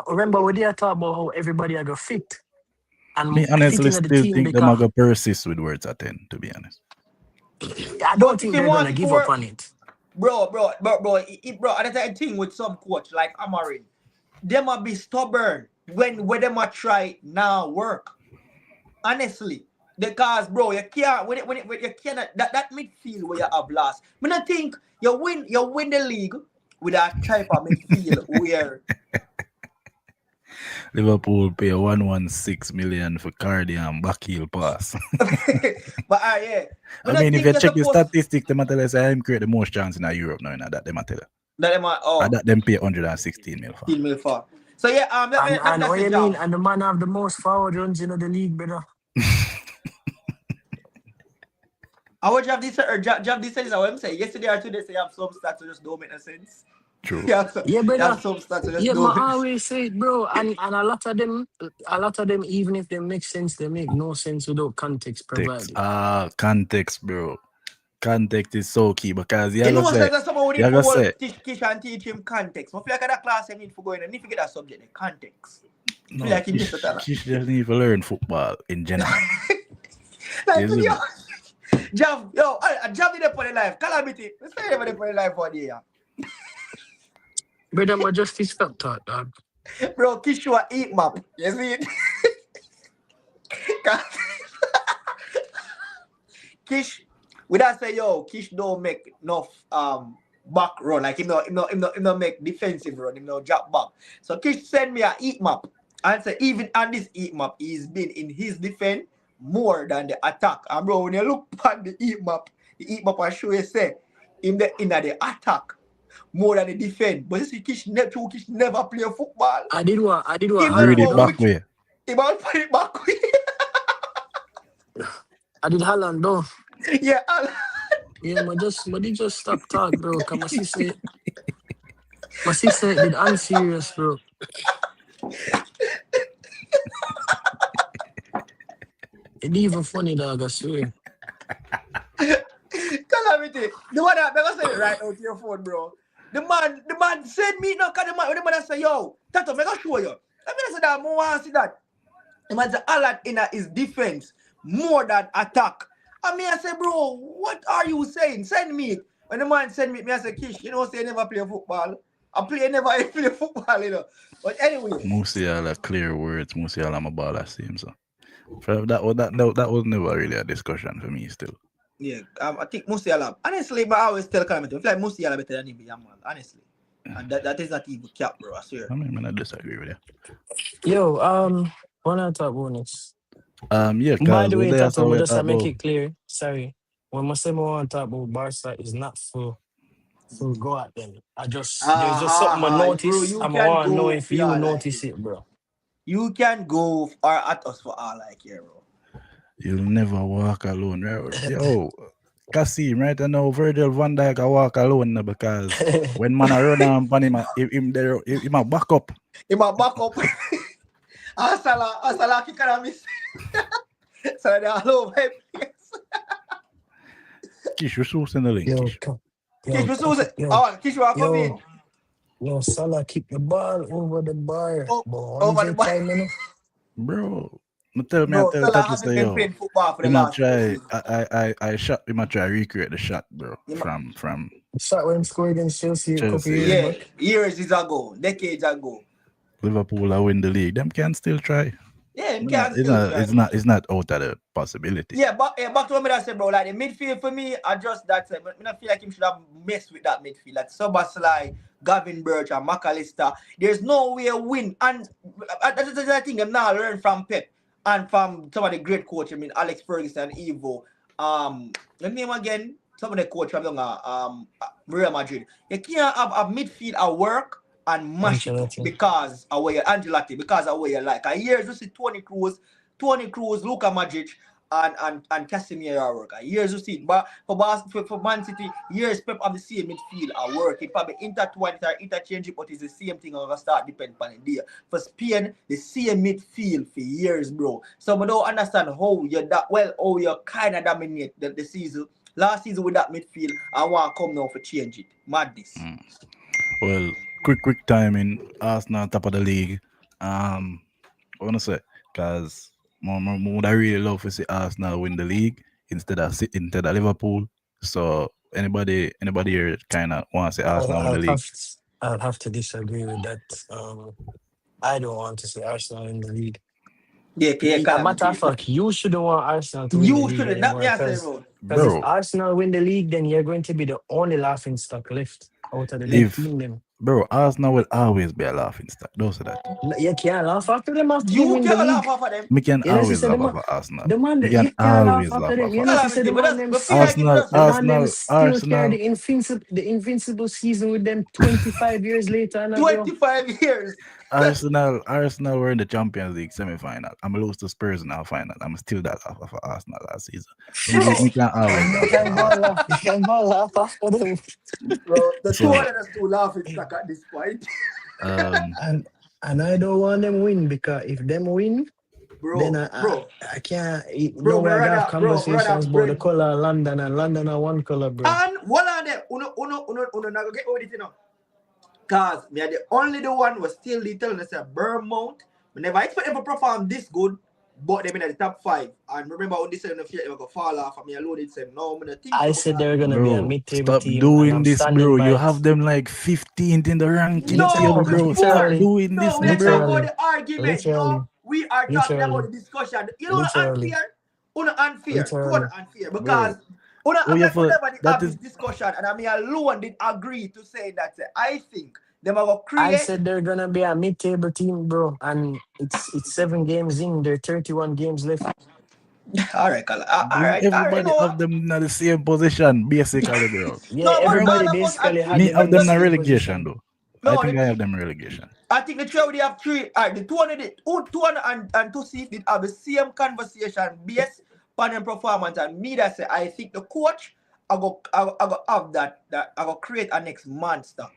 Remember when they talk about how everybody are go fit and Me honestly fitting of the still team think them are because gonna persist with words at 10, to be honest. I But don't if think you they're want gonna it to give up work, on it. bro, and that's a thing with some coach like Amorim. They might be stubborn when they might try now work. Honestly, because bro, you can't when you cannot that midfield where you have lost. I mean, I think you win the league with that type of midfield where Liverpool pay 116 million for Cardi and backheel pass. but yeah. I I mean, if think you you're check the supposed statistics, they might tell us I am create the most chance in Europe now. That they might tell you. that they might That them pay 116 mil for. steal me for. So yeah, And that's what a you mean? job. And the man have the most forward runs in the league, brother. I would have this or job this is what I'm saying. Yesterday or today, say you have some stats that just don't make no sense. True. Yeah, Yeah, you brother. have some stats that just Yeah, don't man, make always say it, bro. And a lot of them, even if they make sense, they make no sense without context provided. Context, bro. Context is so key because You know what that someone would you need gotta for say, teach and teach him context. I feel like that class I need for going and if you get that subject, the context. I feel no, like he missed that. Kish just need to learn football in general. Like Yes, yo, Jav, Jav did for the life. Calamity. Let's say never for the life for the year. Brother, my justice stop thought, dog. Bro, Kishua eat map. You see it? Kish, we don't say yo, Kish don't make enough back run. Like him no make defensive run, him no drop back. So Kish send me a heat map and say even on this heat map, he's been in his defense more than the attack. And bro, when you look at the heat map I show you say in the attack more than the defense. But you see Kish never play football. I did what read it Haaland back do. way. He might put it back way. I did Haaland though. Yeah, Yeah, but they just stop talk, bro. Cause my sister did unserious, bro. It even funny, dog. I swear. Calamity. The one that never say it right out your phone, bro. The man send me no, cause the man say, yo, Tato, me go show you. Let me say that, I want to see that. The man say Alan in his defense more than attack. And me I say, bro, what are you saying? Send me. When the man send me I say, Kish, you know, say never play football. Never play football, you know. But anyway. Musiala, clear words. Musiala, I'm a baller, same so. That was never really a discussion for me still. Yeah, I think Musiala. Honestly, but I always tell Calamity, I feel like Musiala better than him, man. Honestly. And that is not even cap, bro. I swear. I mean, I disagree with you. Yo, one I talk about next. Yeah, By because the way, that's Tato, how we just to talk make about. it clear, sorry. When I say I want to talk about Barca is not for go at them. There's just something I Bro, notice. you I can want to know go if for you all notice like it, bro. you can go or at us for all like here, bro. You'll never walk alone, right? Yo, Kasim, right now, Virgil van Dijk I walk alone now because when man a run on him, him there, him a back up. He might back up. Asala kick and miss. So they all over my place. Kish, resource in the link, Yo, Kish. Kish was Susan. Oh, Kish will come in. Yo, Salah keep the ball over the bar. But Over the only bar. time, you know. Bro, Bro, tell Salah Tattoo hasn't say been yo. playing football for the You might last 2 try. seasons. I shot. You might try recreate the shot, bro. He ma- From Shot when he scored against Chelsea a couple Chelsea. years Yeah. Yeah, back. years ago, decades ago. Liverpool are win the league. Them can still try. Yeah, him No, can still try. it's not out of the possibility. Yeah, but back to what I said, bro. Like the midfield for me, I just that I don't feel like him should have messed with that midfield. Like Soboslai, Gavin Birch, and McAllister. There's no way a win. And that's the thing I'm now learn from Pep and from some of the great coach. I mean Alex Ferguson, Evo. Let me name again. Some of the coach from Real Madrid. You can't have a midfield at work and mash it up Ancelotti. because of where you Angelotti, because of where you like. And years you see Tony Cruz, Luka Modric, and Casemiro are work. Years you see it. But for Man City, years Pep have the same midfield at work. It probably intertwined or interchange it, but it's the same thing. I'm gonna start depend on it there. For Spain, the same midfield for years, bro. So I don't understand how you kind of dominate the season. Last season with that midfield, I want to come now for change it. Madness. Well, quick timing. Arsenal top of the league. I wanna say because would I really love to see Arsenal win the league instead of Liverpool. So anybody here kind of wants to see I'll, Arsenal win the I'll league. have I'll have to disagree with that. I don't want to see Arsenal in the league. Yeah, A matter of calamity. fact, you shouldn't want Arsenal to win the You league shouldn't. That me anymore I say, because bro. if Bro, Arsenal win the league, then you're going to be the only laughing stock left out of the big if team. Them Arsenal will always be a laughing stock. Don't say that. you can't laugh after them after they You win the can't laugh league. off of them. We can You know, she always said laugh off of Arsenal. the man We you can can't laugh always after laugh them. off You of know, she Calamity, said the but man that's them but feel like him just the man them still carry Arsenal. the invincible season with them 25 years later. And 25 years. Arsenal were in the Champions League semi-final. I'm lose to Spurs in our final. I'm still that laugh of Arsenal last season. We can always you laugh can of go Arsenal. laugh. You can go laugh after them. Bro, the two So of them still laughing stuck at this point. um And I don't want them win because if them win, then Bro, I can't. No bro, way I can have me rather conversations about the Brent. color of London and London are one color, bro. And one of them, uno, not get over it, you know. Cause me are the only the one was still telling us that Bournemouth. We never expect them to perform this good, but they've been at the top 5. And remember when they said in the future they were gonna fall off, and me alone it said no, I'm gonna think I so said because they're gonna be a bro, mid-table stop team, and doing I'm this, bro. standing by You it. have them like 15th in the ranking no, table, bro. Stop Literally, doing this, no, we my are talking bro. about literally, the argument. literally, No, we are talking about literally, the discussion. You know what literally, unfair? Unfair. To literally. unfair Bro. because I Oh yeah, for never did that have is this discussion, and I mean alone did agree to say that I think they are gonna I create. said they're gonna be a mid-table team, bro, and it's 7 games in. There are 31 games left. All right, all right. You everybody know have them in the same position, basically, bro. Yeah, no, but everybody all of us basically had agree. Me them have in the them in The same relegation position. though. I no, think I have them in relegation. I think the three already have 3. All right, the 200 and 2 seats did have the same conversation based on their performance, and me that say I think the coach I go have that I go create a next monster.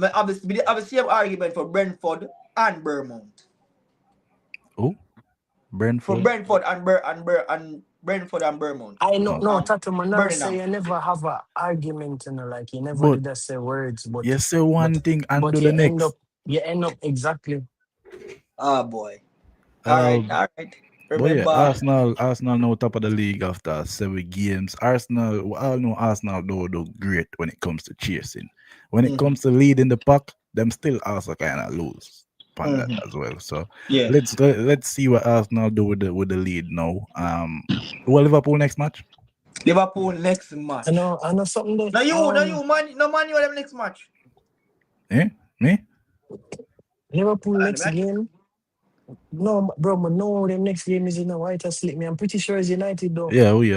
I have the same argument for Brentford and Bournemouth. Oh, For Brentford. Brentford and Brentford and Bournemouth. I know, no, Okay. Tato, man, not say Birmingham. you never have a argument, like you never But did that say words, you say one thing and but do the next. you end up exactly. Oh boy. All Uh, right. but yeah, Remember. Arsenal now top of the league after 7 games. Arsenal, we all know Arsenal do great when it comes to chasing. When it comes to leading the pack, them still also kind of lose upon that as well. So Yeah. let's see what Arsenal do with the lead now. Who are Liverpool next match? Liverpool next match. I know something there. No, you, man, you them next match. Eh? Me? Liverpool next game. No, bro, but no, them next game is in a white slip me. I'm pretty sure it's United though. Yeah, we.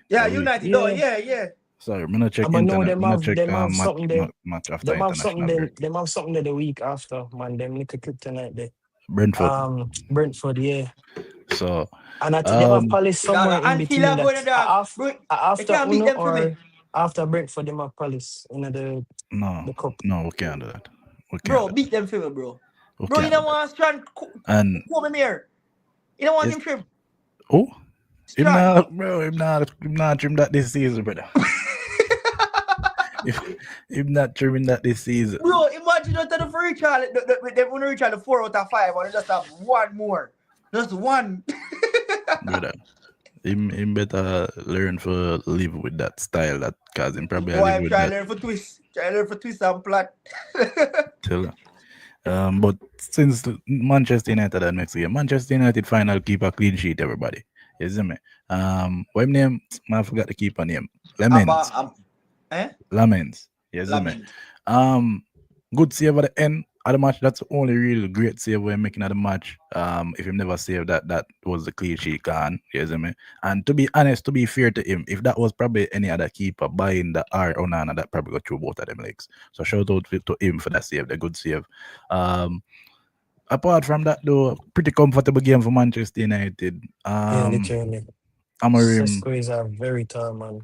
Yeah, United. Yeah. Yeah. Sorry, I'm gonna check I know internet. them I'm gonna have check them have something there. match after Them have something international then break. them have something there the week after, man. Them little kryptonite there. Brentford. Brentford, yeah. So And I think them have Palace somewhere in and between Fila that. going dog. Bro, After can't beat Uno them for me. or after Brentford, them have Palace in the cup. No, we can't do that. Bro, beat them for me, bro. We Bro, you can't don't do want Strand And come here. You don't want him trim. oh, him Strand. not trim that this season, brother. Him not trimming that this season. Bro, imagine that the free child, they want to reach the 4 out of 5 and they just have one more. Just one. Brother. Him better learn to live with that style that cause him probably live Boy, with try that learn for twist. Try learn for twist and plot. till. But since Manchester United and next year, Manchester United final keep a clean sheet, everybody. You see me? What name? I forgot the keeper name. Lamens. Lamens. You see me? Lament. Good save at the end of the match. That's the only real great save we're making at the match. If him never saved that was the clean sheet gone. You see me? And to be honest, to be fair to him, if that was probably any other keeper buying the R Onana, that probably got through both of them legs. So shout out to him for that save, the good save. Apart from that though, pretty comfortable game for Manchester United. Yeah, literally. Amorim. Sesko is a very tall man.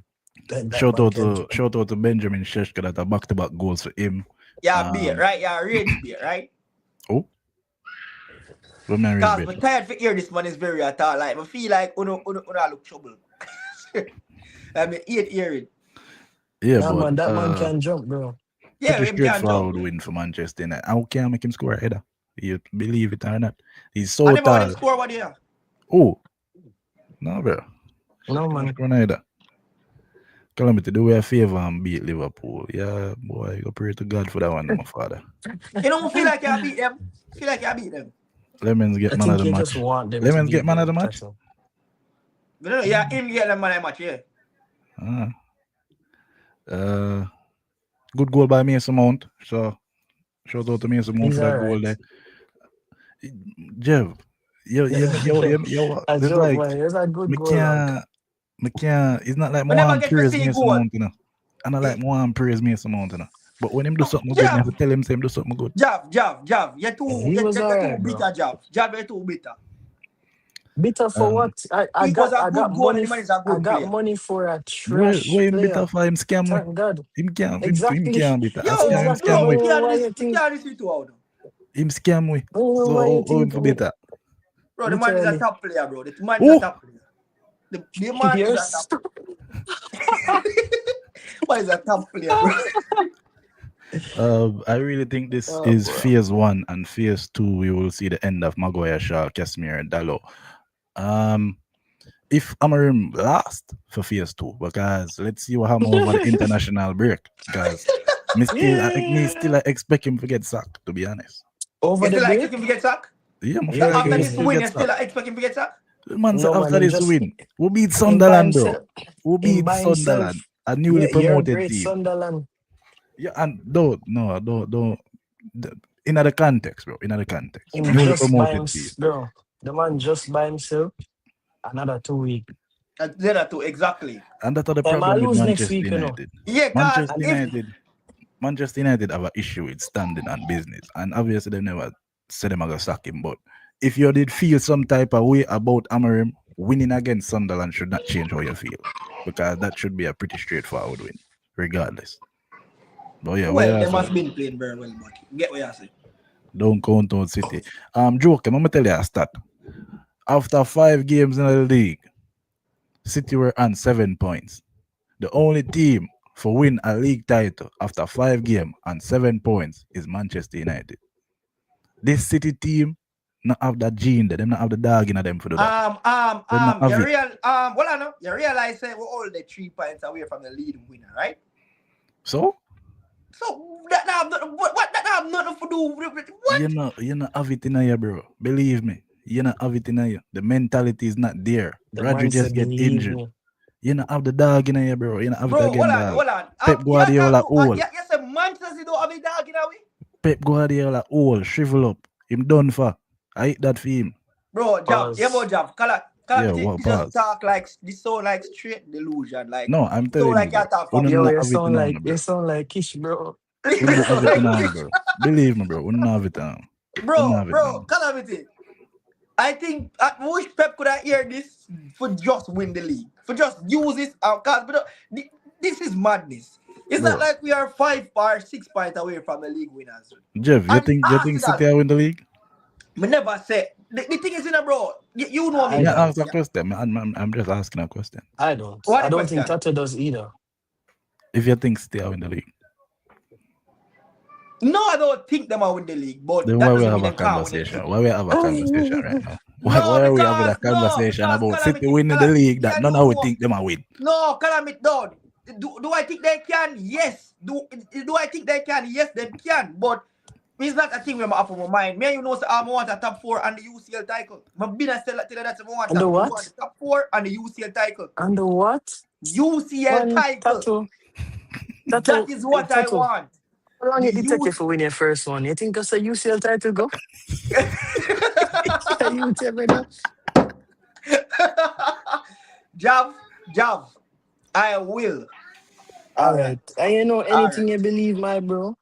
That Shout man out can to shout out to Benjamin Sheshko that are back-to-back goals for him. Yeah, beer, right? Yeah, rage beer, right? Oh, what man Because read I'm better? tired for hear this man is very at all. Like, I feel like uno look trouble. I mean, hearing. Yeah, Nah, but man, that man can jump, bro. Yeah, pretty him can straightforward jump. win for Manchester United. How can I make him score either? You believe it or not? He's I so never want tall. to score what here. Oh, no, bro. No, man. Score neither. Calamity, do me a favor and beat Liverpool. Yeah, boy, you go pray to God for that one, my father. You don't feel like you beat them. Feel like you beat them. Lemons get I man of think the you match. just want them Lemons to get beat man of the them, match. that's all. But no, yeah, him get them man of match, yeah. Good goal by Mason Mount. So shout out to Mason Mount He's for that goal alright. there. Jeff, yo, I it's joke, like man. It's a good me goal, like. can't. It's not like We never one get to praise see Mason goal. Mount, you know. And I like one praise Mason Mount, you know. But when him do something good, I have to tell him say him do something good. Jav. You're He was too alright, bro. bitter, Jav. Jav, you're too bitter. Bitter for what? I It was a got good goal and money. the man is a I good got player. money for a Where trash him player. bitter for him scam me? Thank God. Him can't Exactly. bitter. Yo, Him Exactly. scam bro, we. we Why you think? can't listen to how. Him scam we. So Why you how him think? for bitter? Bro, the man is a Literally. top player, bro. The man is a top player. The man is a Yes. top player. Man is a top player, bro. I really think this Oh, is bro. phase 1 and phase 2. We will see the end of Maguire, Shaw, Casemiro, and Dalot. If Amorim last for phase 2, because let's see what happens over the international break. Because me still I expect him to get sacked. To be honest. Over You the still break? expect him to get sacked? Yeah, I Yeah, feel like After he this crazy. still win, get you still sacked. expect him to get sacked? Man, No, after man, him this just win, we beat him by Sunderland, bro. himself. We Him beat by himself. Sunderland, a newly You're promoted great, team. Sunderland. Yeah, and don't. In other context, bro. In other context, Him newly just by promoted team. himself, bro. The man just by himself. Another 2 weeks. And then I too, exactly. And that's the I might problem with lose next Manchester week, you know. United. Yeah, cause Manchester United have an issue with standing on business, and obviously they never said them gonna sack him. But if you did feel some type of way about Amorim, winning against Sunderland should not change how you feel, because that should be a pretty straightforward win, regardless. But yeah, well, they must been playing very well, but get what you say. don't count out City. Joke, I'm gonna tell you a stat. After 5 games in the league, City were on 7 points. The only team for win a league title after 5 games and 7 points is Manchester United. This City team not have that gene there. Them not have the dog in them for do that. You realize that we're all the 3 points away from the leading winner, right? So that have nothing to do with what? You not have it in here, bro. Believe me. You not have it in here. The mentality is not there. Rodri just get injured. You not have the dog in here, bro. You not have it again, dog. Hold on. Pep Guardiola old. Yes, Manchester don't have a dog in here. Pep Guardiola old, shrivel up. Him done for. I hate that for him. Bro, Jav. What just talk like this sound like straight delusion. Like no, I'm telling like you. You sound like Kish, bro. We don't have it now, bro. Believe me, bro. We don't have it now. Bro, calamity. I think I wish Pep could have heard this for just win the league. For just use this outcast. But this is madness. It's not like we are 5 or 6 points away from the league winners. Jeff, you think City will win the league? Me never say. The thing is, bro, you know me. Yeah, ask a question. I'm just asking a question. I don't think Tata does either. If you think City will win the league. No, I don't think them will win the league. But then why we have a conversation? Why we have a conversation right now? No, Why are we having a because conversation about City Calamity, winning the league me that and none you of we know. think them are win? No, Calamity, no. Do I think they can? Yes. Do I think they can? Yes, they can. But it's not a thing where I'm up on my mind. Me and you know, so I want a top 4 and the UCL title. I've been a seller till that's what I want. And the I want what? the top 4 and the UCL title. And the what? UCL Man, title. Tattoo. That is what I Tattoo. want. How long The it did take you for win your first one? You think that's a UCL title go? You tell me that. Jav, I will. All All right. right. And you know All right. anything you believe, my bro,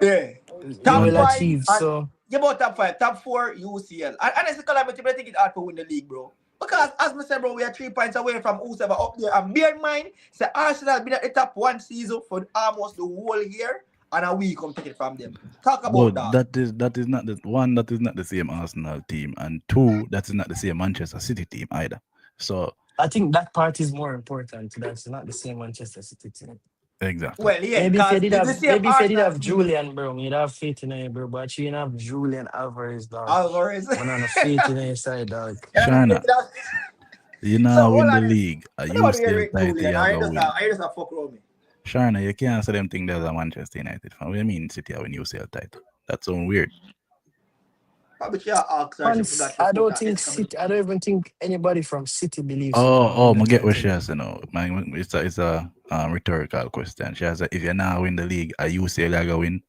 Yeah. you Top will 100%. 5 achieve. and So yeah, about top 5, top 4 UCL. And honestly, Calamity, I think it's hard to win the league, bro. Because as I said, bro, we are 3 points away from whoever up there. And bear in mind, say Arsenal been at the top 1 season for almost the whole year, and a week come take it from them. Talk about But that. that is not the one. That is not the same Arsenal team, and two, that is not the same Manchester City team either. So I think that part is more important. That's not the same Manchester City team. exactly. Well, yeah, because the same Maybe if you did Arsenal have team, Julian, bro, you'd have faith in it, bro. But you didn't have Julian Alvarez, dog. Alvarez. Man, on a faith in your side, dog. Shana, you So now hold win the on. league, a I don't want to hear UCL Rick title, Julian. you go win. I just a fuck around me. Shana, you can't say them thing there's a Manchester United fan. What do you mean City have a UCL title? That's so weird. Probably she asked her, she Once forgot to I put don't her think exclamation. City. I don't even think anybody from City believes City Oh, gonna win I the get what title. she has to know. Man, it's a rhetorical question. She has if you now win the league, a UCL you go win.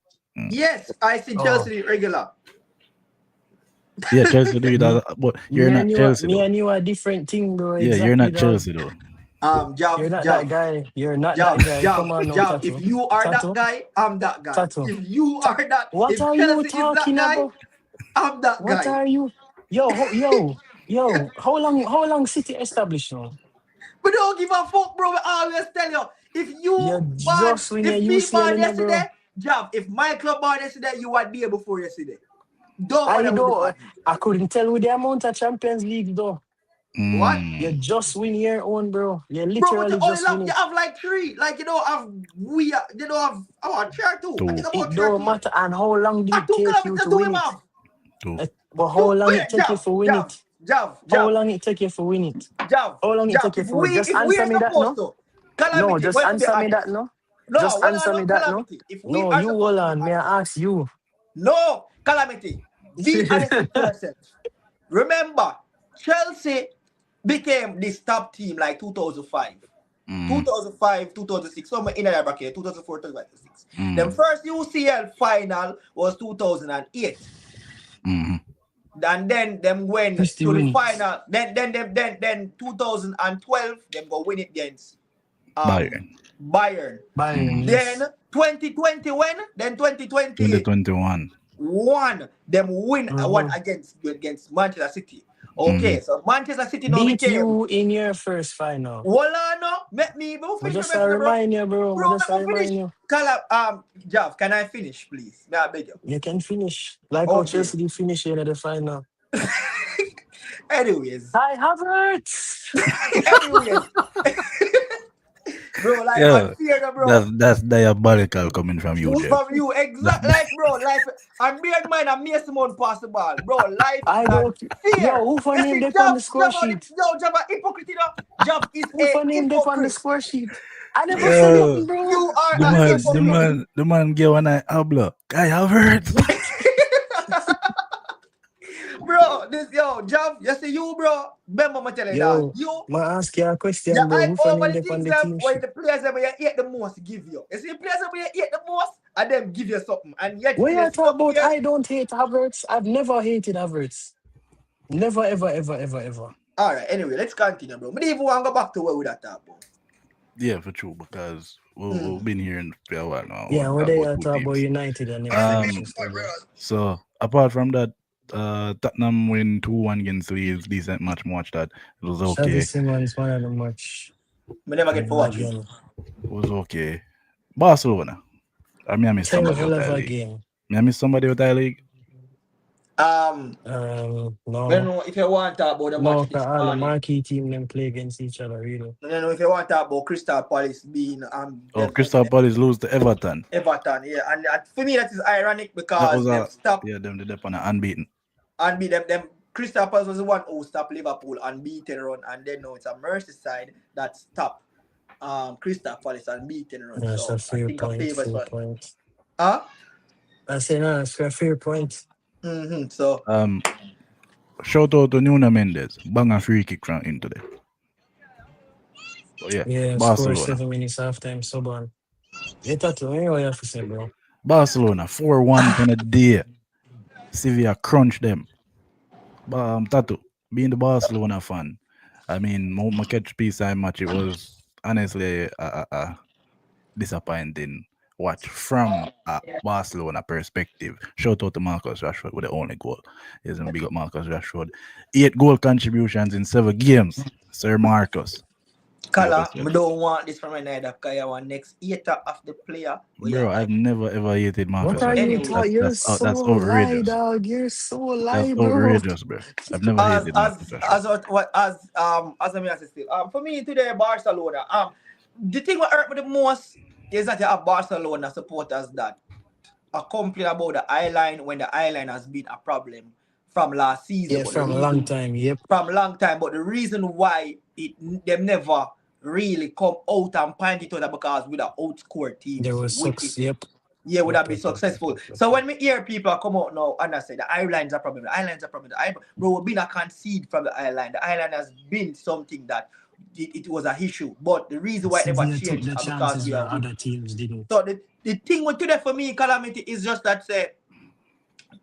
Yes, I see Oh, Chelsea regular. Yeah, Chelsea do it, me, but you're not Chelsea me though. and you are different thing, bro. Yeah, you're Exactly, not dog. Chelsea though. You're Jav, not that Jav, guy. You're not Jav, that guy. Jav, Come on, no Jav. If tattoo, you are that tattoo, guy, I'm that guy. tattoo. If you are that, What if are you Chelsea is that talking guy, about? I'm that What guy. are you? Yo. How long City established now? But don't give a fuck, bro. I always tell you, if you You born, just win your if me UCL born in a bro. yesterday, Jav, if my club born yesterday, you were there before yesterday. Don't I bother with the don't. body. I couldn't tell with the amount of Champions League though. What? You Mm. just win your own, bro. You Bro, but you literally only just have win you it. have like 3. Like you don't have chair 2. I think Two, about It chair don't 2. matter. And how long did I it 2 take you kilometers to to win him it? off. two. But how To long it wait, take you Jav, for win Jav, it? Jav, How Jav, long it take you for win it? Jav, How long it Jav. take you for win? Just If we answer are me that, supposed no? to No, calamity, just well to be answer me that, honest. no? No, Just well answer no me that, no? calamity. If we No, are you hold supposed to be on. May honest. I ask you? No, calamity. Be honest with yourself. Remember, Chelsea became this top team like 2005. Mm. 2005, 2006, somewhere in that bracket, 2004, 2006. The Mm. first UCL final was 2008. Mm. And then them went 50 to the wins. final. Then 2012, them go win it against Bayern. Bayern. Bayern, Mm. Then yes. 2020 when? Then 2020 2021. one them win one Mm-hmm. against Manchester City. Mm. Okay, so Manchester City now Beat became you in your first final. Voila no. Let me bro But finish just my I message, bro. remind you, bro. But Bro, just let I me remind finish. you. Jav, can I finish, please? May I beg you? You can finish. Like how Okay. Chelsea did finish in the final. Anyways. Kai Havertz! Anyways. Bro, like Yeah, unfair, no, bro. that's diabolical coming from you, Jeff. From you, That, exact like bro, life and bear in mind, I'm mere Simone possible, bro. Life is I not don't. Yo, fair. who for You name see, they on the score Jav, sheet? Jav, a hypocrite, you know. Jav is Who a for name they on the hypocrite. score sheet? I never said yeah, nothing, bro. You are I a never said nothing. hypocrite. the man gave one eye habla. I have heard. Bro, Jav, you see you, bro. Remember me tell you that. Yo, I ask you a You question, bro. hype Who for over name the they on things the them team where sheet? the players that you hate the most give you. You see the players that you hate the most, and them give you something. And yet What in you the talk some about? years, I don't hate Havertz. I've never hated Havertz. Never, ever. alright, anyway, let's continue, bro. But if we want to go back to where we that talk about. Yeah, for true, because we've been here for a while now. Yeah, We'll what talk they about are two talk about teams. United and never finish yesterday. So apart from that, Tottenham win 2-1 against Leeds. Decent match. Watch that. It was Xavi okay. Simons, man of the match. We never get for watch it. Again. It was okay. Barcelona. I mean, I miss somebody Terrible with of that a league. game. I miss somebody with that league. I No. don't know if you want to talk about the No, match because this all the morning. marquee team them play against each other, really. I don't know if you want to talk about Crystal Palace being them Crystal Palace lose to Everton. Everton, yeah. And for me that is ironic That because was them stop them did up on an unbeaten. and be them Crystal Palace was the one who stopped Liverpool unbeaten run, and then now it's a Merseyside that stopped Crystal Palace unbeaten run. That's a So I fair think a point. favors Fair for point. huh? I say no, it's a fair point. So Shout out to Nuno Mendes. Bang a free kick from into there. But yeah, Yeah, score Barcelona. 7 minutes halftime. So on. You thought to me what you have to say, bro? Barcelona 4-1 on a day. Sevilla crunch them. Tattoo, being the Barcelona fan, I mean, my catch piece I match, it was honestly a disappointing watch from a Barcelona perspective. Shout out to Marcus Rashford with the only goal. He's a big up Marcus Rashford. 8 goal contributions in 7 games. Sir Marcus. Big up Kala, yourself. I don't want this from my neither because I want next hater of the player where you Bro, I've like. never ever hated What Marcus are you Rashford. Anyway, talking? You're so That's lie, outrageous. dog. You're so That's lie, bro. outrageous, bro. I've never hated Marcus Rashford. as I mean as I still for me today Barcelona the thing what hurt me the most is that you have Barcelona supporters that are complaining about the eye line when the eye line has been a problem from last season, Yeah, but the from a long reason time. Yep. from long time, but the reason why them never really come out and point it out because we have outscored There teams, was which sucks. is Yep. yeah, would Yep, have been yep, yep, yep, successful. yep, yep, So yep. when we hear people come out now and I say the eye line's a problem, the eye line's a problem, bro, we've been a concede from the eye line. The eye line has been something that it was a issue, but the reason why it never Sevilla took changed the is because chances we where are win. other teams didn't. So the thing with today for me, calamity is just that say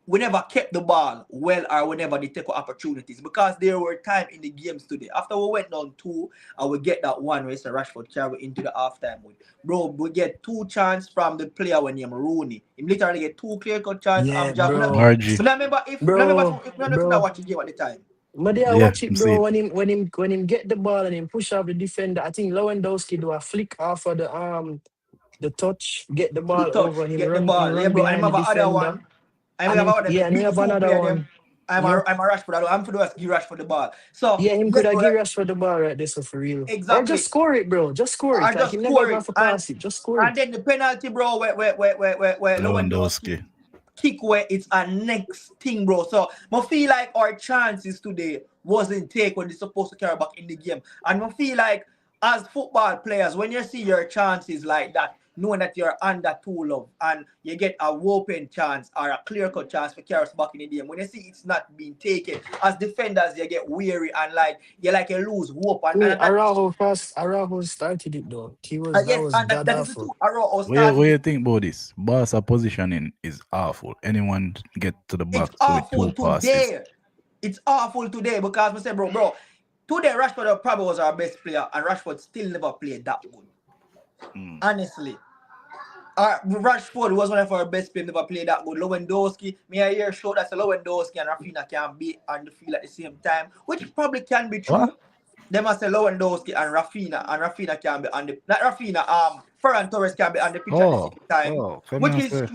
we never kept the ball well or whenever they take opportunities because there were times in the games today. After we went down 2 and we get that one where Rashford carry into the halftime with. Bro, we get 2 chances from the player when named Rooney. He literally get 2 clear-cut chances. Yeah, Jav, bro. RG. remember if Bro, I bro. watch the game at the time. But yeah, Yeah, watch it, I'm seeing. bro. When him get the ball and him push off the defender, I think Lewandowski do a flick off of the touch, get the The ball over touch, him, get the him ball. Yeah, run bro. And behind the remember other defender, one. I and remember him other the yeah, and he big have two another player them. one. Yep. I'm a Rashford. I'm for the give Rashford the ball. So Yeah, him could yes, have bro. give us for the ball right there, so for real. Or just Exactly. score it, bro. Just score I it. Like just him never score even it. have to pass it. Just score And it. then the penalty, bro, where Lewandowski Lewandowski. kick where it's a next thing, bro. So I feel like our chances today wasn't take when they're supposed to carry back in the game. And I feel like as football players, when you see your chances like that, knowing that you're under too low and you get a open chance or a clear-cut chance for carry us back in the game, when you see it's not being taken, as defenders, you get weary and like you lose hope. Wait, And that Araujo started it though. That yes, was and god that is the awful. truth. Arrow What started you it. think about this? Barca positioning is awful. Anyone get to the It's box with awful 2 passes. today. It's awful today because I say, bro, today Rashford probably was our best player, and Rashford still never played that good. Honestly, Rashford was one of our best players, never played that good. Lewandowski, me a year show that Lewandowski and Rafinha can be on the field at the same time, which probably can be What? true. They must say Lewandowski and Rafinha can be on the not Rafinha, Ferran Torres can be on the pitch at the Oh, same time, oh, come which here, is sir.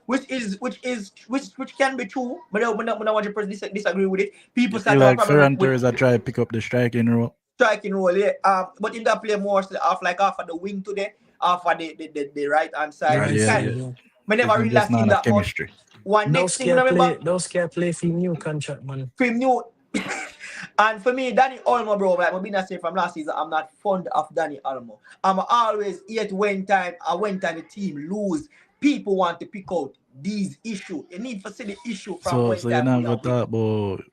which can be true, but I don't 100% disagree with it. People You start feel to have a like problem Ferran with Torres are trying to pick up the striking role? striking role, yeah. But in that play more off of the wing today, off of the right hand The side, Well, right which yeah, can side, yeah. yeah. I never Isn't really just not seen enough that much. chemistry. One next Those thing, can remember, play those can play for new contract, man. Film new. And for me, Danny Olmo, bro, like I've been saying from last season, I'm not fond of Danny Olmo. I'm always yet when time the team lose, people want to pick out these issues. You need to see the issue from when So you're time not we gonna are winning. talk about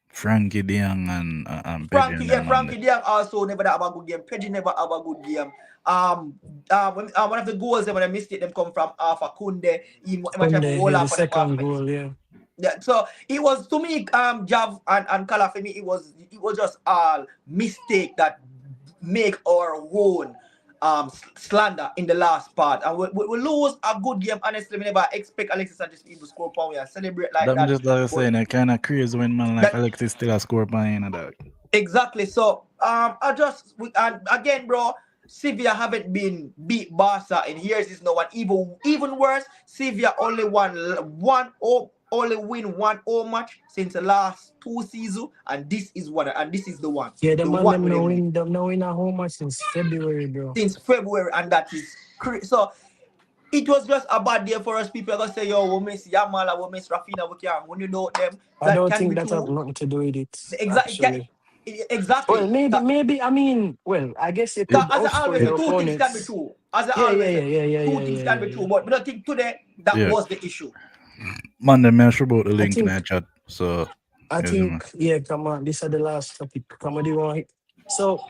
Frankie Diang and Pedri and them man Frankie there. Diang also never have a good game. Pedri never have a good game. One of the goals when I missed it, them come from Alpha Kunde. He might have a Sunday, whole yeah, the lot for them second half. goal, yeah. Yeah, so it was to me, Jav and Kala for me, it was just all mistake that make our own slander in the last part, and we lose a good game. Honestly, we never expect Alexis Sanchez to even score pound and celebrate like That that. just like But saying it kind of crazy when man like that Alexis still a score point and that. exactly. So and again, bro. Sevilla haven't been beat Barca in years. Is no one even worse. Sevilla only only win 1-0 match since the last 2 seasons, and this is one, and this is Yeah, the the man one them with now them win a home match since February, bro. since February, and that is so. it was just a bad day for us. People are gonna say, yo, we miss Yamal, we miss Rafinha, we can't. When you know them, I that don't can think be that have true. nothing to do with it, Exactly. actually. Well, Exactly. maybe. I mean, well, I guess you It, could As I outscore always say, it your two things can be opponents. true. As I Yeah, yeah, always yeah, say, yeah, yeah, two yeah, things yeah, can be yeah, true. yeah. But I think today that yeah. was the issue. Man, the man should about the I link in the think, chat. So, I yes, man. think, yeah. Come on, these are the last topic. Come on, do you want it? So,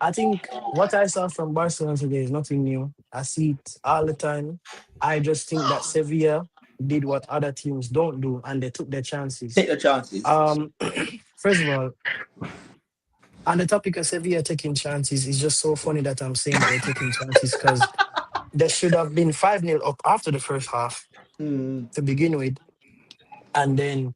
I think what I saw from Barcelona today is nothing new. I see it all the time. I just think that Sevilla did what other teams don't do, and they took their chances. Take the chances. Um, First of all, on the topic of Sevilla taking chances, it's just so funny that I'm saying that they're taking chances because they should have been 5-0 up after the first half Mm. to begin with. And then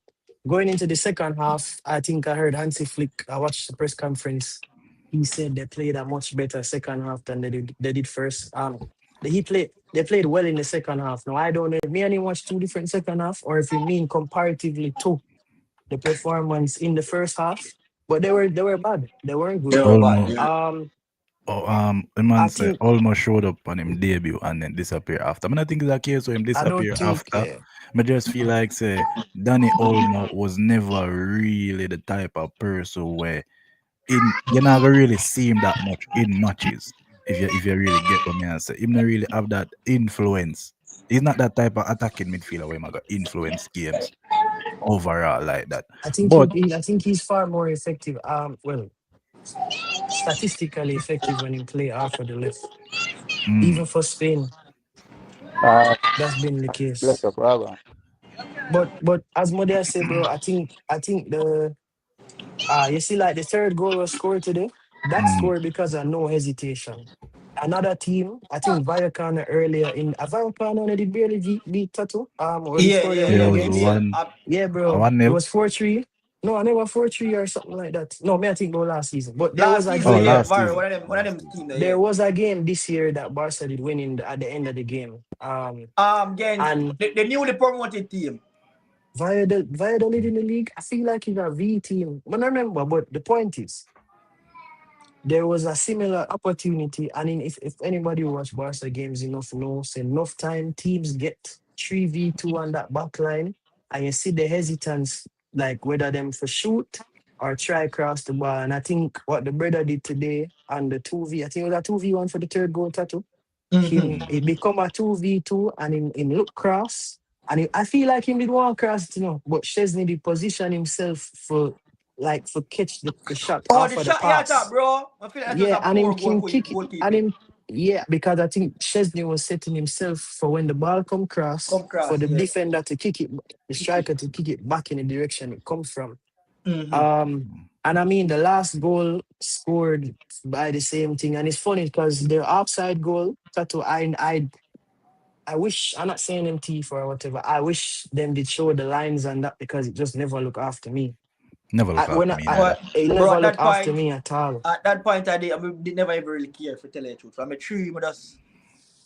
going into the second half, I think I heard Hansi Flick, I watched the press conference. He said they played a much better second half than they did first. They played well in the second half. Now I don't know if me and him watched two different second half or if you mean comparatively to the performance in the first half. But they were bad. They weren't They good. were bad. Almost. Yeah. Oh, the man I said think almost showed up on him debut and then disappear after. I mean, I think it's a case of him I don't disappear think after. I just feel like say Danny Olmo was never really the type of person where you're not gonna really see him that much in matches. If you really get what me and say, him not really have that influence. He's not that type of attacking midfielder where him got influence games overall like that. I think But I think he's far more effective. Well, statistically effective when he play half of the left. mm, Even for Spain, Uh, that's been the bless case. up, brother. But as Modea said, bro, I think the you see like the third goal was scored today. That mm, scored because of no hesitation. Another team, I think Viacana earlier in Viacana only did barely beat Tattoo. When he Yeah, scored yeah, the yeah, winner it yeah. was He against. did. one Yeah, bro. one It nil. was 4-3. No, I never 4-3 or something like that. No, me I think about last season. But there was Last a season, Oh, game. yeah, last Mario, season. one of Last them season. team there, There yeah. was a game this year that Barca did win at the end of the game. Against And the newly promoted team. Valladolid in the league, I feel like it's a V team. But I remember, but the point is, there was a similar opportunity. And if anybody who watch Barca games enough knows, enough time teams get 3v2 on that back line, and you see the hesitance, like whether them for shoot or try cross the ball. And I think what the brother did today on the 2v, I think it was a 2v1 for the third goal tattoo. Him Mm-hmm. it become a 2v2 and him look cross. And I feel like him did one cross, but Chesney did position himself for catch the shot Oh, off the of the shot yeah, top, pass. bro. I feel like that was Yeah, a and him poor can kick it and goalkeeping. him yeah, because I think Chesney was setting himself for when the ball come cross Come for cross, the yeah. defender to kick it, the striker to kick it back in the direction it comes from. Mm-hmm. Um, and I mean the last goal scored by the same thing, and it's funny because the offside goal, Tattoo, I wish I'm not saying them teeth or whatever. I wish them did show the lines and that because it just never look after me. Never look When after me I neither. But it bro, never look after me at all. at that point did never ever really care for tell you the truth. I'm a tree, but just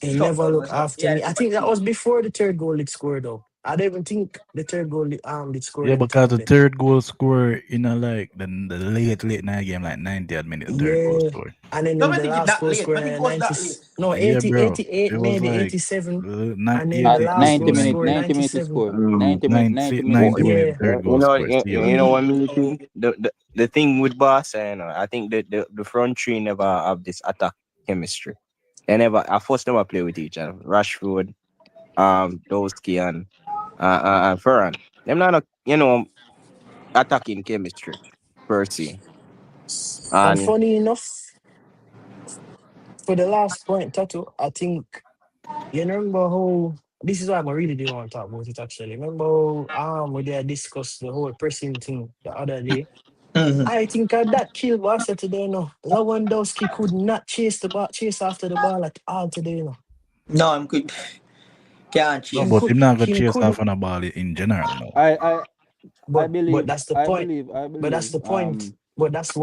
It shut never down look myself. after Yeah, me. it's I number think that three. was before the third goal it scored though. I don't even think the third goal did score Yeah, anything because on the them. third goal score in a like the late night game, like 90th minute, the third goal Yeah. score. And then No, I the think it's last that goal late. I scored think in it was 90, that late. no, Yeah, 80, bro. 88, It was maybe like 87. And then the 80, last 90 goal 90 minute, scored 90 minute to 97. score. 90 minute, 90, 90 minute to 90 score. minute, Yeah. third You goal know, score, still. you know what me think. The thing with Barca, I think the front three never have this attack chemistry. They never. I first never play with each other. Rashford, Dowski and Ferran. Them not attacking chemistry per se. And And funny enough, for the last point, Tattoo, I think you remember how this is why I really didn't want to talk about it actually. Remember how we did discuss the whole pressing thing the other day? Mm-hmm. I think that killed Barca today, no. Lewandowski could not chase after the ball at all today, no. No, I'm good. Can't No, Him chase. but could him not gonna him chase off couldn't on a ball in general now. I, I, I but believe, that's the I point. believe, I But that's believe. the point. But that's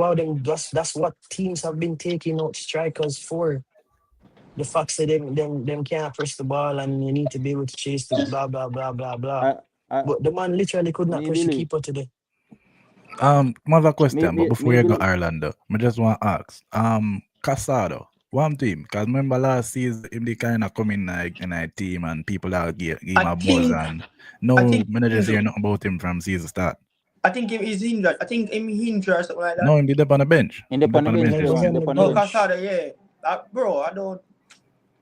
what teams have been taking out strikers for. The fact that them can't press the ball and you need to be able to chase the blah blah blah blah blah. I, I, But the man literally could not me press the believe, keeper today. I have a question, but before me you go believe. Ireland, though, I just want to ask, Casado. one team. Because remember last season, him they kind of come in like in a team and people are give him I a buzz think and I no think managers hear injured. nothing about him from season start. I think him is injured. I think him injured or something like No, that. him did up on the bench. In the Him did up on the bench, bench Yeah, this he's man. on season. The the bench. Oh, bench. Casada, yeah. Bro, I don't.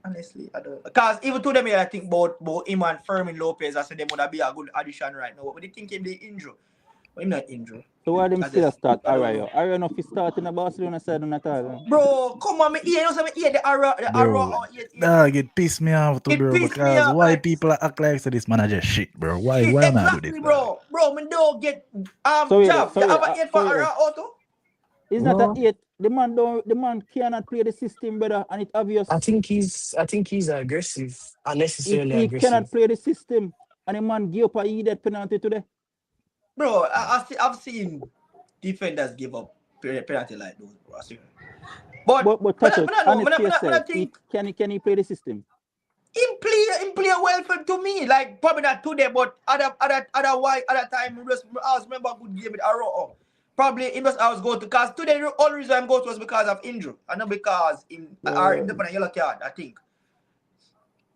Honestly, I don't. Because even to them, I think both him and Fermin Lopez, I said them would be a good addition right now. But they think him they injured. But him not injured. So why them I still just, start I don't know. Arroyo? Arroyo not fi start in the Barcelona side on at all. Bro, come on, me ear, you know something? Ear the arrow, Bro, oh, ear. dog, it pissed me off too, It bro, pissed me because off why like people act like so this manager shit, bro? Why shit. why not do this, Exactly, dog? bro. Me don't get Sorry, Jav. You have an 8 for arrow auto? It's not a No, 8. The man cannot play the system, brother, and it's obvious. I think he's aggressive, unnecessarily He aggressive. cannot play the system, and the man give up a idiot penalty today. Bro, I've seen defenders give up penalty like those, bro. I see. But Tato, I honestly, think can he play the system? him play well to me. Like probably not today, but other time I was remember a good game with Arrow. Probably I was going to cause today the only reason I'm going to was because of injury and not because him the yellow card, I think.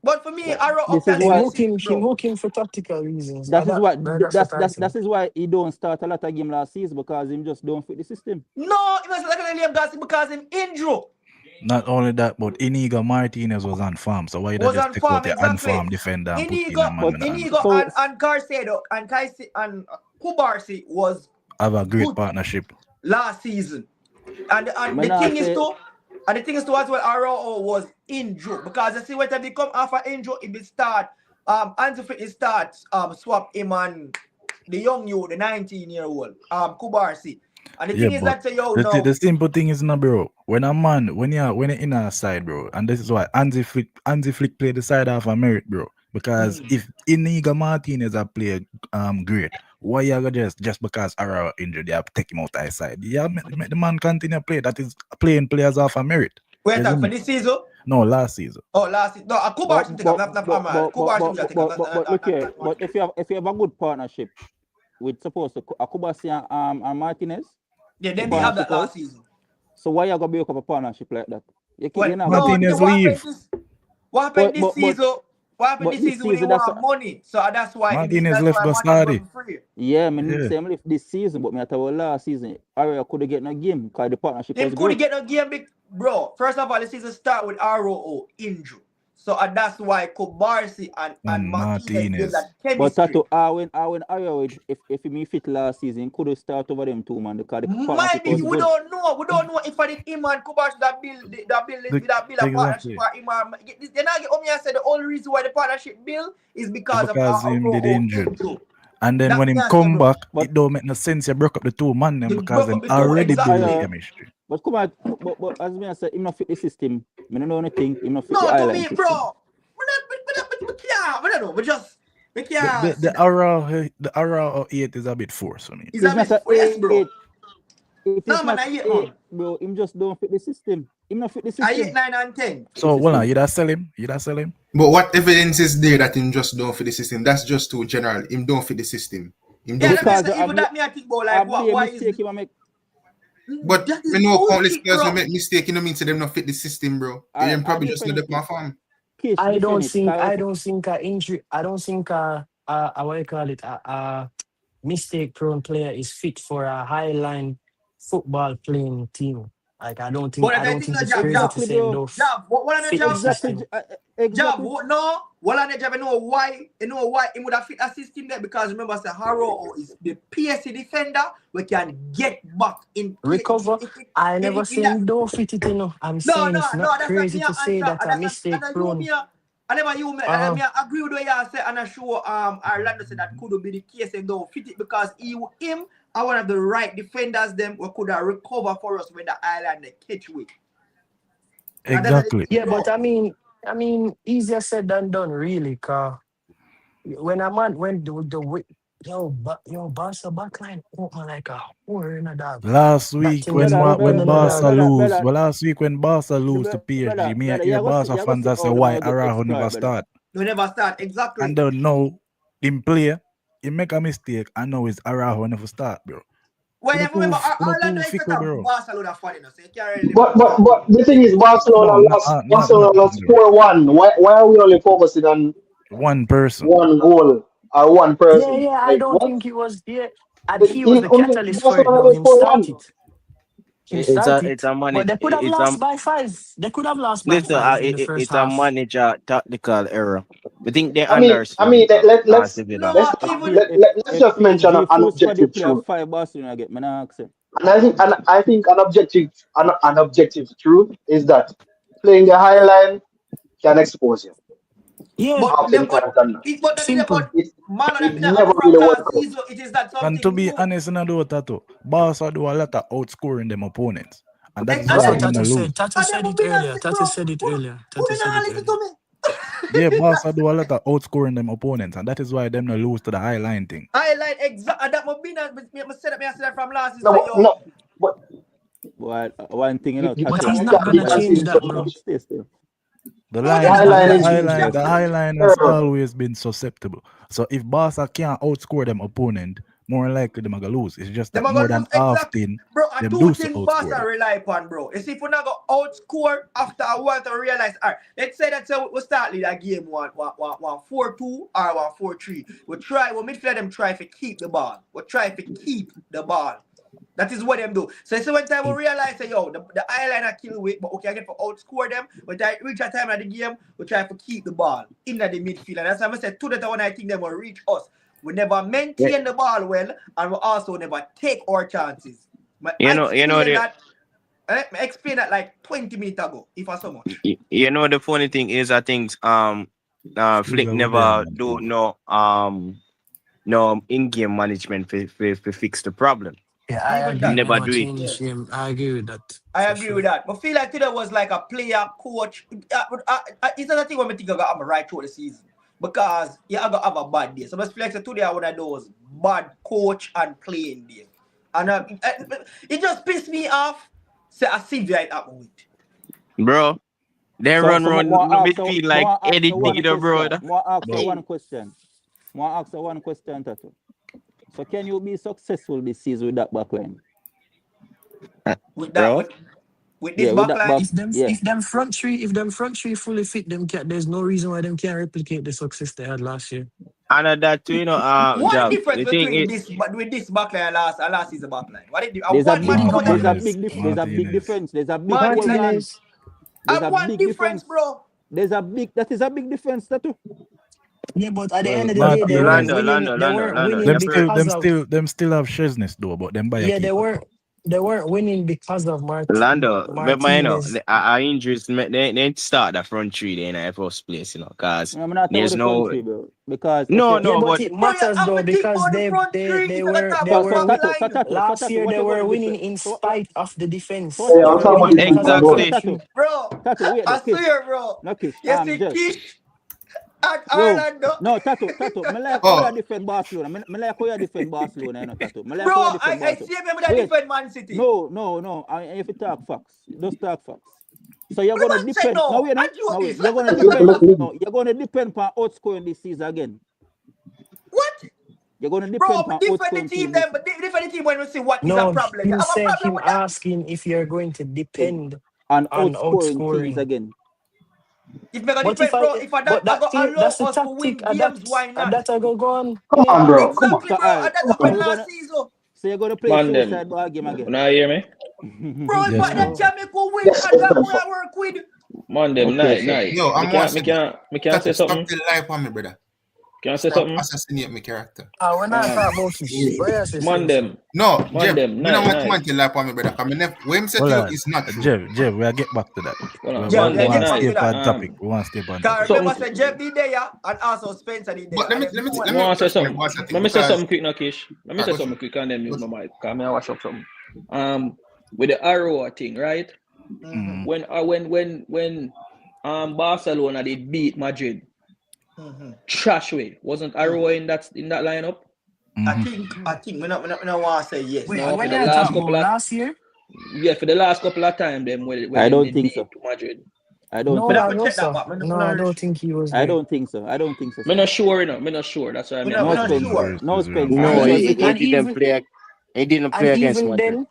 But for me, Arrow This can is why- Him hooking for tactical reasons. That is why That's that is why he don't start a lot of game last season, because him just don't fit the system. No, it was like Liam Gassi because him injury. Not only that, but Inigo Martinez was on farm, so why you Was just on take farm, out the exactly. unfarmed defender and put in Inigo a man with the Inigo unfarmed? and Carcedo and Kaisi and Kubarsi was Have a great good partnership. last season. And Man, the I thing is say- too, and the thing is too as well, Arroyo was injured because you see when they come after injury, it will start Ansu Fati starts swap him and the young you, the 19-year-old Kubarsi. And the thing is but that yo the, no. the simple thing is now, bro. When you're in a side, bro, and this is why Anzi Flick play the side half a merit, bro. Because if Inigo Martinez a play great, why you gonna just because Arrow injured, you have to take him out the side? Yeah, make the man continue play. That is playing players off a merit. Wait You see for me? this season? No, last season. Oh, last season. No, Kubarsi take up, not Amar. Kubarsi take up. But look here, but if you have a good partnership with supposed to Akubasi and Martinez, Yeah, then they have that last season. so why you gonna break up a partnership like that? Martinez leave. What happened this season? What happened this season? When they want money, so that's why Martinez left go study. Yeah, same lift this season, but me at our last season, Arroyo could get no game because the partnership was They good. could get no game, bro. First of all, the season start with ROO injury, so that's why Kubarsi and Martinez gave that chemistry. But Tato, when Arroyo, if me fit last season, could have start over them two, man. Because the partnership was we good. don't know if I did him and Kubarsi that build a partnership for him. They're not get me. I said the only reason why the partnership build is because of him did injured. And then That's when him the answer, come bro. back, it don't make no sense. You broke up the two man them They because broke them up the two, already exactly. build the chemistry. But come on, but as me I said, him not fit the system. I don't know anything. Him not fit the No, to island me, system. bro. We don't know. We just we can't. The Arrow 8 is a bit forced for me. It's a bit forced, bro. If it's No, man, not I hate, 8, man. bro, him just don't fit the system. Him not fit the system. I hate 9 and 10. So, well, you that sell him? But what evidence is there that him just don't fit the system? That's just too general. Him don't fit the system. Him Yeah, don't that fit. means even that me I think about like why is mistake him make? But that is we know bullshit, countless players bro. will make mistake. You know, mean to them not fit the system, bro. They them probably just not the farm. I don't think a injury. I don't think a what you call it a mistake prone player is fit for a high line football playing team. Like I don't think it's crazy to say no. What are the job? Exactly. No. What are the job? You know why he would have fit a system there because remember, say Harrow is the PSC defender. We can get back in recover. I never saying don't fit it. I'm saying it's not crazy to say that a mistake prone. I never I agree with what you said, and I show Orlando said that could be the case and don't fit it because him are one of the right defenders them who could have recover for us when the island catch with. Exactly. Yeah, but I mean, easier said than done, really. Cause when a man Barca backline open like a whore in a dog. Last week when Barca lose to PSG, me hear Barca fans that say why Araujo never start. We never start, exactly. And then now him play, he make a mistake, and now it's Araujo never start, bro. Well, if remember, Uno Orlando too is fickle, not a bro. Barcelona fan, so you can't really But compare. the thing is, No, Barcelona not lost bro. 4-1. Why are we only focusing on One person. one goal or one Yeah, person? yeah, I Like don't what? think he was there. And he was In the only catalyst for it, Barcelona though. lost Him 4-1. start it. Him It's start a it. it's a But manage they could have it's lost a by 5. They could have lost by listen, 5 in the first it's a half. manager tactical error. I think they I mean, understood let's Sevilla. No, let's even let's If just mention PSG an full squad they objective play a truth. 5 Barcelona get, me not accept. And I think an objective truth is that playing the high line can expose you. Yeah, but Absolutely cannot. simple. man, It that never from really last worked out. season, it is that And to something be new. honest, in do that too. Barca do a lot of outscoring them opponents. And that is That's why what Right. them not Tatu lose. said. Tatu And said them it been a earlier. Tatu bro. said it earlier. Who Tatu did said not it listen to earlier. me? Yeah, Barca do a lot of outscoring them opponents. And that is why them not lose to the high line thing. I like exactly that. Me said that from last season. No, Say, yo, but But one thing, you But Tati, he's can't not be gonna change conceding so that, bro. much. stay still. The no, The them line, high not line gonna is change that. the high line has terrible. always been susceptible. So if Barca can't outscore them opponent, more likely them are gonna lose. It's just Them that are more gonna than lose exact, often bro. I them two do so things outscore Barca them. rely upon, bro. You see, if we not go outscore after a while to realize, all right, let's say that we start that game 4-2 or 1-4-3. We midfield them try to keep the ball. We try to keep the ball. That is what them do. So it's when time we realize that the eyeliner kill weight, but okay, I get to outscore them. But I reach a time of the game, we try to keep the ball in the midfield. And that's why I said to that one I think they will reach us. We never maintain the ball well, and we also never take our chances. I explained that like 20 minutes ago, if I so much. You know the funny thing is I think Flick Sugar with never them, do man. no in-game management for fix the problem. Yeah, I Even He agree. that. They never never do it. changed him. I agree with that. I For agree sure. with that. But feel like today was like a player, coach. It's another thing when I think I got right through the season. Because I got have a bad day. So I feel like today I one of those bad coach and playing days. And it just pissed me off. So I see that happen with. Bro, they So run more midfield like anything, bro. More ask Hey. one question. More ask one question, Tato. So can you be successful this season with that backline? With Bro? that, with this with that backline. If them front three fully fit, there's no reason why them can't replicate the success they had last year. And that too, What Jab, difference the thing between is, with this backline and last season backline? What did There's a one big, man come out there's a and big, there's a big Martinez. difference. There's a big Martinez. hold on. There's a one big difference, bro. That is a big difference, Tato. Yeah, but at the Well, end of the day, they weren't Martinez. winning. They weren't winning Them because of. still have Chesness though, but them buy a Yeah, they keeper. weren't winning because of Lando, but Martinez. our injuries, they start the front three there in the first place, because I'm not there's the no. country, bro. Because No, Yeah, but but it Bro, you matters have though to think because about the front three. they If you're were talking they about were back line. last year they were winning in So, spite of the defense. So, They Yeah, I'm weren't talking about winning the because keeper, of the bro. front three. Bro, Tato, wait, I Kish. swear, bro. No, Kish. You see Just. Kish at Yo, Ireland, no, Tato. Me like how you defend Barcelona. Me like how you defend Barcelona, you know, Tato. Me like bro, how you defend I Barcelona. see him with that defend Man City. No. If you talk facts, just talk facts. So you're gonna Ruben said depend. no. No, wait, I do wait. this. You're gonna depend. No, you're gonna depend on outscoring this season again. What? You're gonna Bro, depend on different outscoring team team. them, but different team when we see what is a No, problem. him I have a said problem him with that. asking if you're going to depend And on outscoring teams outscoring. again. If we go But depend, bro, if that allow that's the us to win tactic. games, why not? That I go on. Come on, bro. Come on. Exactly, bro. And that Come happened on. last season. So you're gonna play Man, them. suicide ball game again. When I hear me, Bro, if Yes, that bro. Jamaica win, Yes, and that yes, boy I work with. man, them, Okay, night. Yo, I'm Me can't say Stop something. the life on me, brother. Can I say Stop something? assassinate my character. We're not talking about Kish. What else is Man, them. No, Man, Jeff, them, me don't want night. to life on me, brother. When him say to Hold you, on. it's not true. Jeff, we'll get back to that. Hold on. We Man, them, get want to back stay to that. on topic. We want to stay on Because topic. remember, say Jeff did there, and also Spencer did there. But let me Want to say something? boss, I think, Let me say because- something quick, now, Kish. Let me say something quick, and then mute my mic. Cause me I wash up something. With the arrow thing, right? Mm. When Barcelona did beat Madrid, trash way. Wasn't Arrow in that lineup? I think we not want to say yes. Wait, No, when for you the last talking couple about of last year? yeah, for the last couple of time, them when I don't they think beat so. to Madrid. I don't No, think have I to know check that so. back. No, I don't think he was there. I don't think so. Me not sure, you know. Me not sure. That's what I mean. We're not Spencer. sure. No, Spencer. No, And he even- didn't play. He didn't play And against even Madrid. then,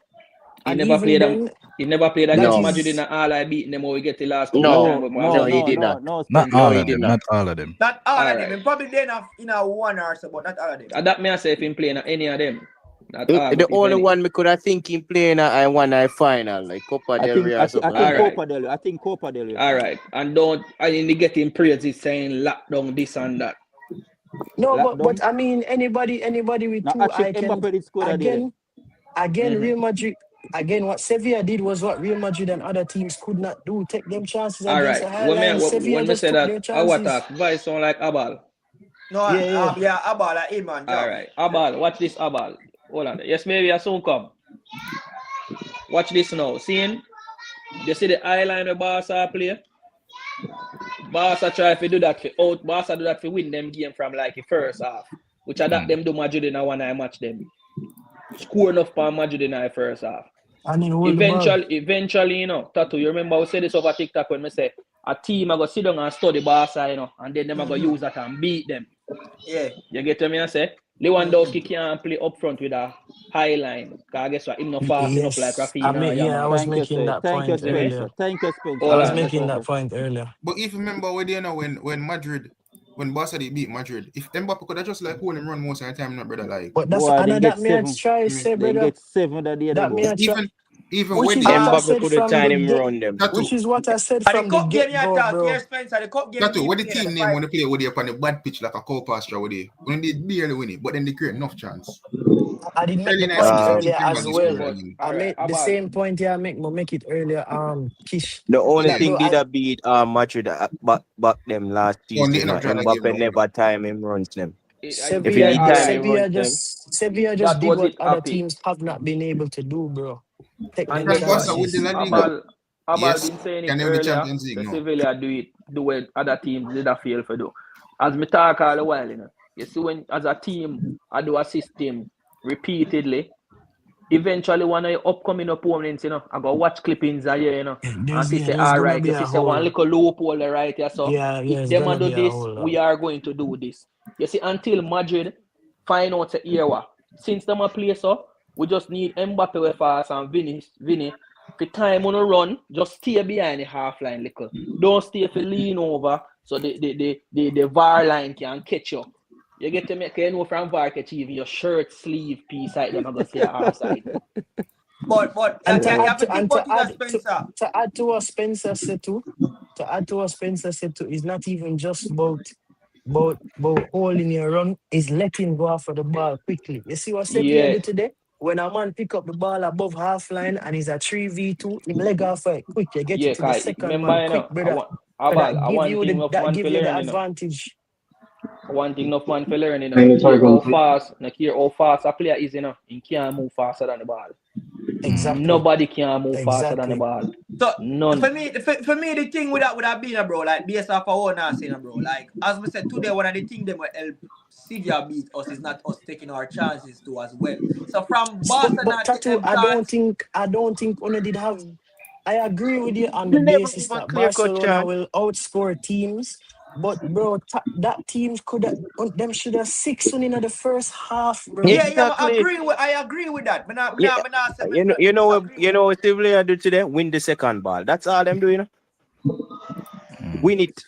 He and never even played then, he never played that against No, Madrid in is all I beaten them or we get the last couple of no, times. no, he did not. No, Not Spencer. No, all he of did them. not. Not all of them. Not all of Alright. them. And probably then have one or so, but not all of them. And that may I say if him playing at any of them. Not all, The but if only any. one we could have think him playing at one night final, like Copa del Rey or something I like think that. Alright. Copa del Rey. I think Copa del Rey. Alright. And they getting praises saying lockdown this and that. no, Lockdown. but I mean anybody with Now, two actually, I can Mbappe did score that day. again Real Madrid again what Sevilla did was what Real Madrid and other teams could not do. Take them chances against Alright. the high line. Sevilla When me just say took their that our chances. attack voice sound like Abal. No, Yeah. Abba like him and Job. Alright. Abal, watch this Abal. Hold on. Yes, maybe I soon come. Watch this now. Seeing? You see the eye line of Barca play? Barca try to do that for out. Barca do that for win them game from like the first half. Which are that them do Madrid in a one eye match them. Score enough for Madrid in the first half. And then hold the ball. Eventually, you know, Tattoo, you remember I said this over TikTok when I say a team I go sit down and study Barca, you know, and then them I go use that and beat them. Yeah. You get what I say? Lewandowski can't play up front with a high line. Because I guess what, him not fast enough like Rafinha. I was making that point earlier. Thank you, Spencer. I was making that point earlier. But if you remember when Barca did beat Madrid, if Mbappe could have just like hold him run most of the time, not brother like. But that's Boy, another they get that me had 7. try say, They brother. get 7 that day. That me had try. Even Which when is the what I Mbappe said could have from time the him get. run them. Which is what I said And the from the cup game you get-go, talk bro. here, Spencer. The cup game. That's what the team name when they play with you on the bad pitch like a cow pasture with you. When they barely win it, but then they create enough chance. I did make Really the nice point to see earlier Premier as League well. score again. I made the same point here. I make it earlier. Kish. The only That, thing bro, did beat Madrid back them last season. Ending up trying to give Mbappe them. never time him runs them. Sevilla, If you need time him Sevilla runs them. Sevilla just That did was what it, other Happy. teams have not been able to do, bro. Take And them guess what? Barca with the chances. La Liga. Abal Yes. been saying it Can they win the earlier. Champions League The now? Sevilla do what other teams did not fail for do. As me talk all the while, you know. You see when as a team I do a system repeatedly, eventually one of your upcoming opponents, you know, I go watch clippings a year, you know. And see say, There's all gonna right, be you a see say one hole. little loophole right here. So It's if them gonna do be a this, hole. we are going to do this. You see, until Madrid find out the era. Since them a play so, we just need Mbappe with fast and Vinny. For time on a run, just stay behind the half line little. Don't stay for lean over so the VAR line can catch you. You get to make you know from VAR catch even your shirt sleeve piece like them I go say outside. But And you to have add to think about it, Spencer. to add to what Spencer said too, it's not even just about holding your run, is letting go after the ball quickly. You see what Sevilla do today? When a man pick up the ball above half line and he's a 3v2, him leg off it quick. You get it to the second remember, man you quick, know, brother. I want thing of man Give for you the learning. advantage. One thing enough man for learning. Sorry, How go fast a player is, you know, he can't move faster than the ball. Exactly. Nobody can move faster than the ball. So None. for me, the thing would have been, bro, like based off our own saying, bro, like as we said today, one of the things that will help Sevilla beat us is not us taking our chances too as well. So from Barca But not taking Tattoo, them chance. I don't think Ona did have. I agree with you on You the never basis give a that clear-cut Barcelona chance. will outscore teams. But bro, that teams could have them should have 6-1 in the first half, bro. Yeah, Exactly. I agree with that. But not say You know what Sevilla do today? Win the second ball. That's all them doing. Win it.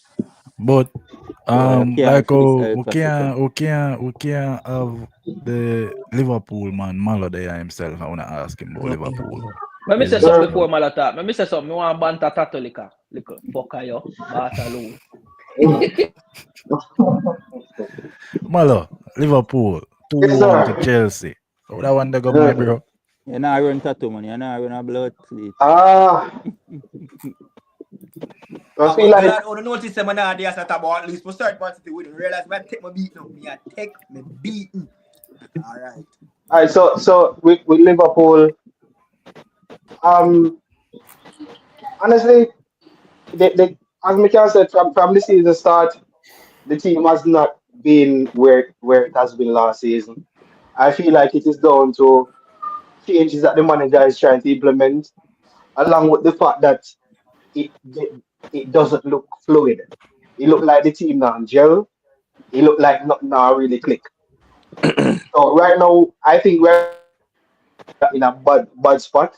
But Yeah, like for this we can't have the Liverpool man Malo there himself. I wanna ask him about Liverpool. Let me say something before Malata. Let me say something. I want Banta Tatolika. Look, fucker yo. Barcelona. Malo, Liverpool, 2-1 Yes, sir. to Chelsea. How that one they go, my bro? You're not run tattoo, man. You're not run a blood. I feel like I don't notice them and they are about at least for start Man City winning. Realize I take my beat now. Me I take my beating. All right. So with Liverpool, honestly, they as Mikel said from the season start, the team has not been where it has been last season. I feel like it is down to changes that the manager is trying to implement, along with the fact that it doesn't look fluid. It looked like the team now gel. It looked like not now really click. So right now, I think we're in a bad spot.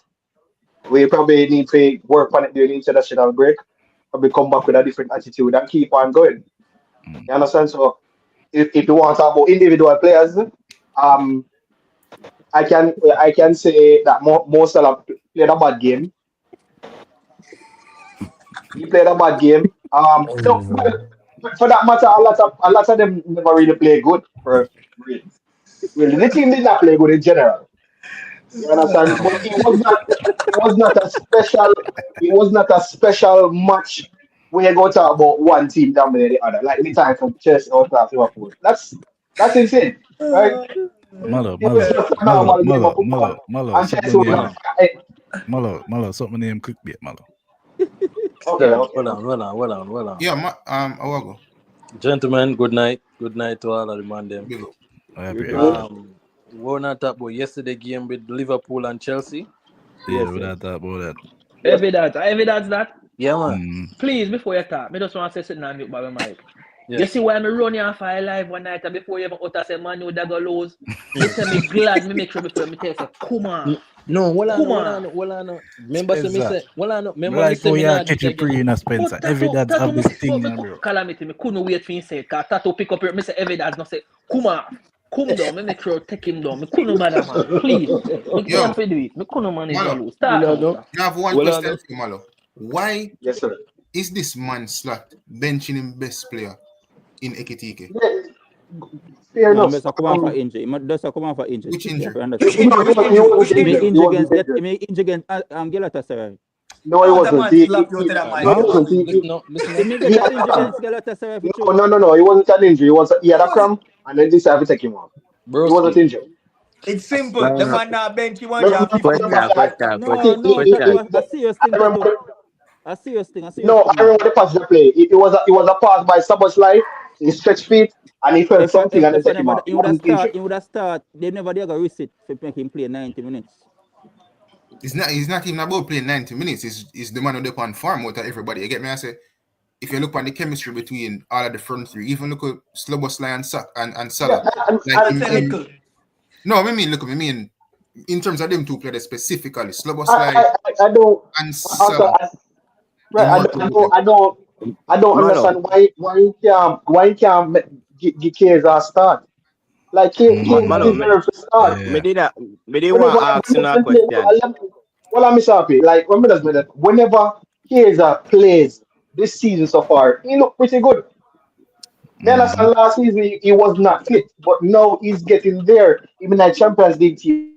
We probably need to work on it during the international break. Probably come back with a different attitude and keep on going. You understand? So if you want to talk about individual players, I can say that Mo Salah played a bad game. He played a bad game. No, for that matter, a lot of them never really play good. For real. Really, the team did not play good in general. You understand? But it was not. It was not a special. It was not a special match where you go talk about one team dominating the other. Like the time from Chelsea or Liverpool. That's insane, right? Malo, It was just a normal game of football. And Chelsea was not. Malo, something name clickbait, Malo. Okay. Well on. Yeah, Awago. Gentlemen, good night. Good night to all of the man them. Big up. We were not talk about yesterday game with Liverpool and Chelsea. Yeah, we not talk about that. Evidence that. Yeah, man. Please, before you talk, me just want to say something on mute by my mic. Yes. You see why I'm running off I live one night and before you even utter say man you that go lose. You tell me glad me make sure before me tell you say come on. No, well on. Remember say me say remember like how you catch a pre in a Spencer. Evidence of this thing, bro. Calamity, me couldn't wait for him say cause Tato pick up me say evidence no say come on. Come down, me make sure take him down. Me couldn't bother man. Please. Me can't do it. Me couldn't manage to lose. Start. You have one question for you, Malo. Why Yes, sir. is this man Slot benching him best player in Ekitike? Fair enough. Just come on for injury. Just come on for injury. Which injury? Me injury against Galatasaray. No, it wasn't. No. It wasn't an injury. He had a cramp, and then this have to take him off. He wasn't injured. It's simple. The man now bench you want Question. I see your thing. No, I remember the pass they play. It was a pass by Szoboszlai. He stretched feet and he felt something and they took him out. He would have started. They never did a risk it to make him play 90 minutes. It's not even about playing 90 minutes. It's the man who depend far more than everybody. You get me? I say, if you look at the chemistry between all of the front three, even look at Szoboszlai and Salah. No, I mean, in terms of them two players specifically, Szoboszlai and Salah. I don't understand why he can't give Keza a start. Like he deserves to start. Me did want to ask you a question. Well, I'm happy. Like whenever Keza plays this season so far, he looked pretty good. Then last season he was not fit, but now he's getting there. Even at Champions League team,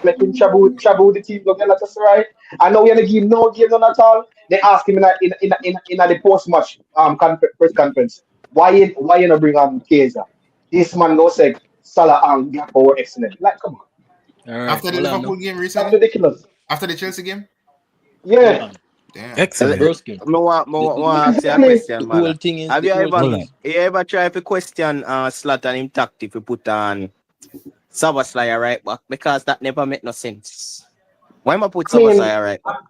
let him travel with the team of Galatasaray. I know we had give no game none at all. They asked him in the post match press conference, why you not bring on Keza? This man no say Salah and Gakpo were excellent. Like come on. Right. After the Liverpool game recently? That's ridiculous. After the Chelsea game? Yeah. Damn. Excellent. I ask you a question, man. Have you ever tried to question Slot and him tactic to put on Szoboszlai right back? Because that never make no sense. Why am I put Szoboszlai right back?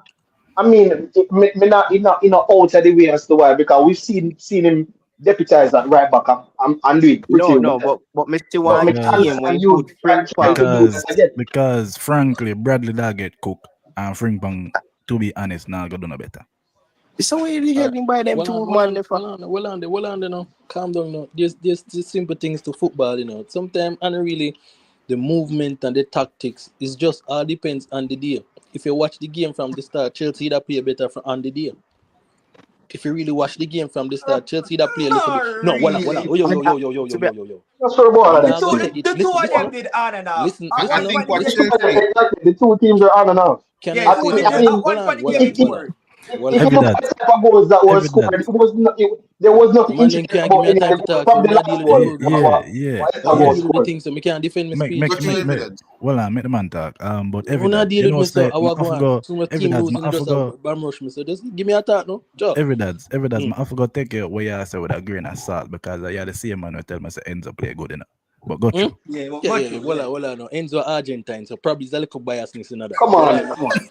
I mean, me not out of the way as to why, because we've seen him deputize at right back and do it pretty well. But me still want him when you because frankly, Bradley that get cooked and Frimpong, to be honest, now go do no better. So we really getting by them two man. Well on, you know. Calm down now. There's simple things to football, you know. Sometimes and really the movement and the tactics is just all depends on the day. If you watch the game from the start, Chelsea that play better on the day. If you really watch the game from the start, Chelsea that play a little bit. No, yo. That's for the two of them did on and off. Listen. The two teams are on and off. If you look at the type of goals that were scored, there was nothing interesting about any of them. Probably last Yeah. Things so we can't defend my speech. Make the man talk. But evidence, you know, say so just give me a talk, no? Evidence, I forgot take it where you say with a grain of salt because I had the same man who tell me say ends up play good enough. But go through. Yeah, well, Yeah, got yeah. you, Well, no. Enzo Argentine, so probably it's a little biasness in that. Come on, Levinas.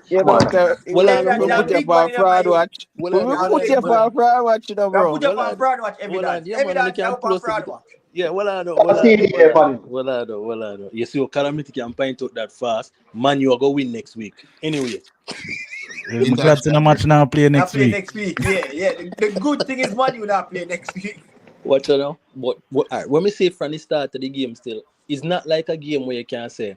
You Come know, on. Hey, we that put you big for man, a fraud man. watch. We That put big you for man. a fraud watch, you know, That bro. put you on fraud watch evidence. Yeah, man, we Evidence can now for close fraud it. watch. Yeah, Let's see the air, buddy. Well, I know. You see, Calamity can point out that fast. Man, you are going to win next week. Anyway. I'm glad to the match now play Not next play week. next week. Yeah. The good thing is Man U not play next week. Watch out now. But all right, when we say from the start of the game still, it's not like a game where you can say,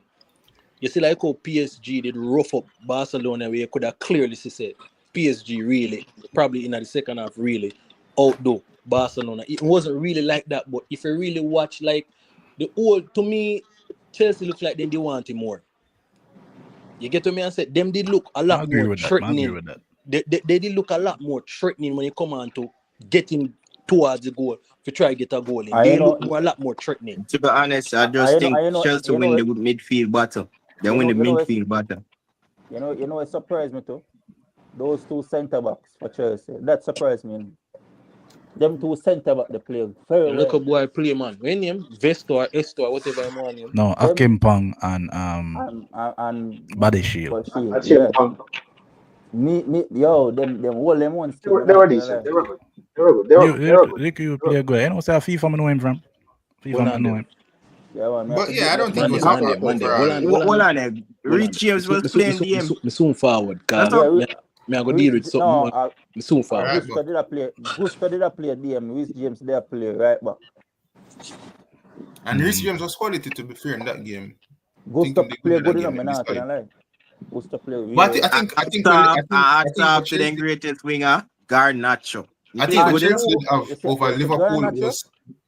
you see like how PSG did rough up Barcelona where you could have clearly said PSG really, probably in the second half really, outdo Barcelona. It wasn't really like that, but if you really watch like the old, to me, Chelsea looks like they wanted more. You get to me and say, them did look a I lot agree more with that. I threatening. agree with that. They did look a lot more threatening when you come on to getting towards the goal to try to get a goal in. They look a lot more threatening. To be honest, I just think Chelsea win the midfield battle. They win the midfield battle. You know, it surprised me too. Those two centre backs for Chelsea. That surprised me. Them two centre back they play very well. Look a boy play, man. When name Vestor, Estor, whatever you want him. No, Akimpong and Body Shield. Yeah. Yo, them all them ones. They were decent. They were good. You play good. You know, say FIFA I know him from. FIFA I know him. But yeah, I don't think it was Monday. Hold on there. Rich James was playing the game. Me soon forward. Me I go deal with something. Me soon forward. Gusto did a play DM. Rich James they play right back. And Rich James was quality to be fair in that game. Gusto play good enough, man. I like. Gusto play. But I think After the greatest winger, Garnacho. I think what Chelsea have over Liverpool was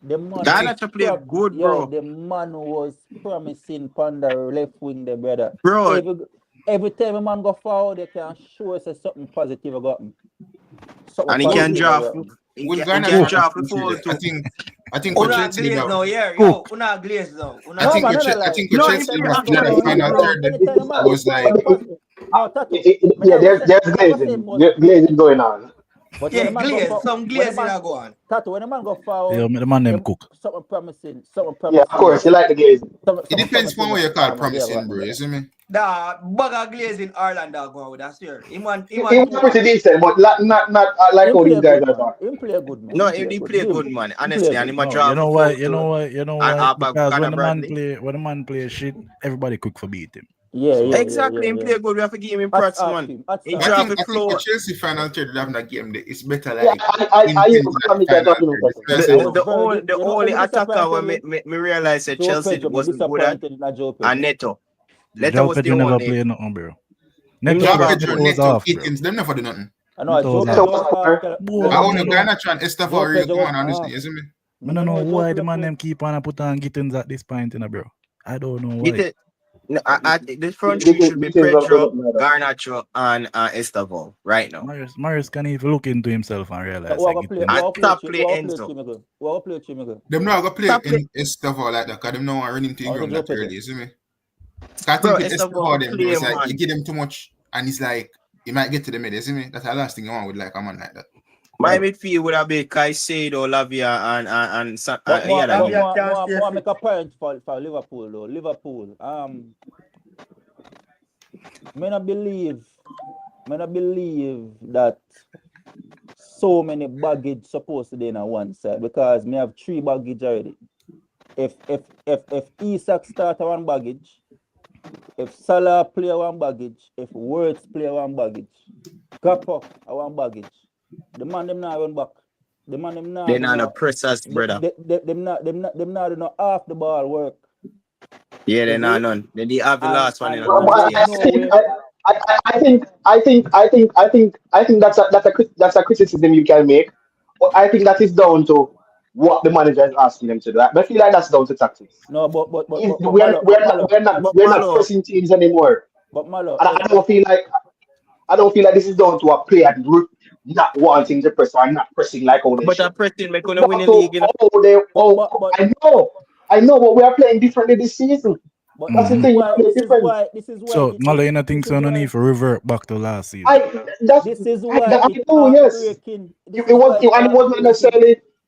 Garnacho played good, bro. The man was promising on the left wing, the brother. Bro, every time a man go forward, they can show us something positive about him. And he can draft. He can draft the ball too. I think what Una Chelsea glaze now, yeah. Una glaze now. I think what Chelsea have done the final third was like there's glazing going on. But yeah, glaze, some glazing are going. Tato, when the man go forward, Yeah, the man them cook. something promising. Yeah, of course, you like the glazing. It depends on what you call promising, bro. You see me? The bag of glazing Ireland are going with us here. He was pretty decent, but not like all these guys are talking. He play good, man. No, he play good, man. Honestly, and he might draft. You know why? Because when the man play shit, everybody cook for beat him. Yeah, exactly. He play good. We have to give him props, man. He draft the floor. I think the Chelsea final third having that game, it's better like. The only attacker where me realize that Chelsea wasn't good at and Neto. Neto was the never only. play nothing, bro. Neto, them never do nothing. I know. I own a Garnacho and Estevao really come on, honestly, isn't me? I don't know why the man them keep on put on Gittins at this point, bro. I don't know why. The front three should be Pedro, Garnacho, and Estevao right now. Marius can even look into himself and realize. And stop play Enzo. Them not gonna play in Estevao like that, because them not run into him that early, you see me? I think with Estevao, it's like you give them too much, and it's like you might get to the middle, you see me? That's the last thing you want with like a man like that. My midfield would have been Caicedo, Lavia, and I make a point for Liverpool though. Liverpool. I not believe that so many baggage supposed to be on one side, because me have 3 baggage already. If Isak start one baggage, if Salah play one baggage, if Wirtz play one baggage, Gakpo one baggage. The man them not run back. The man them not. They're not a pressers, brother. Them not do half the ball work. Yeah, they're not none. They have the last one in I think that's a criticism you can make. But I think that is down to what the manager is asking them to do. I feel like that's down to tactics. No, but we're not pressing teams anymore. But Malo, I don't feel like this is down to a player not wanting to press or not pressing like how they But should. I'm pressing, we're going to win the league. You know? I know, but we are playing differently this season. But that's the thing. This is why. So, Malo, you don't think so? No need for revert back to last season. This is why. Yes. It wasn't necessarily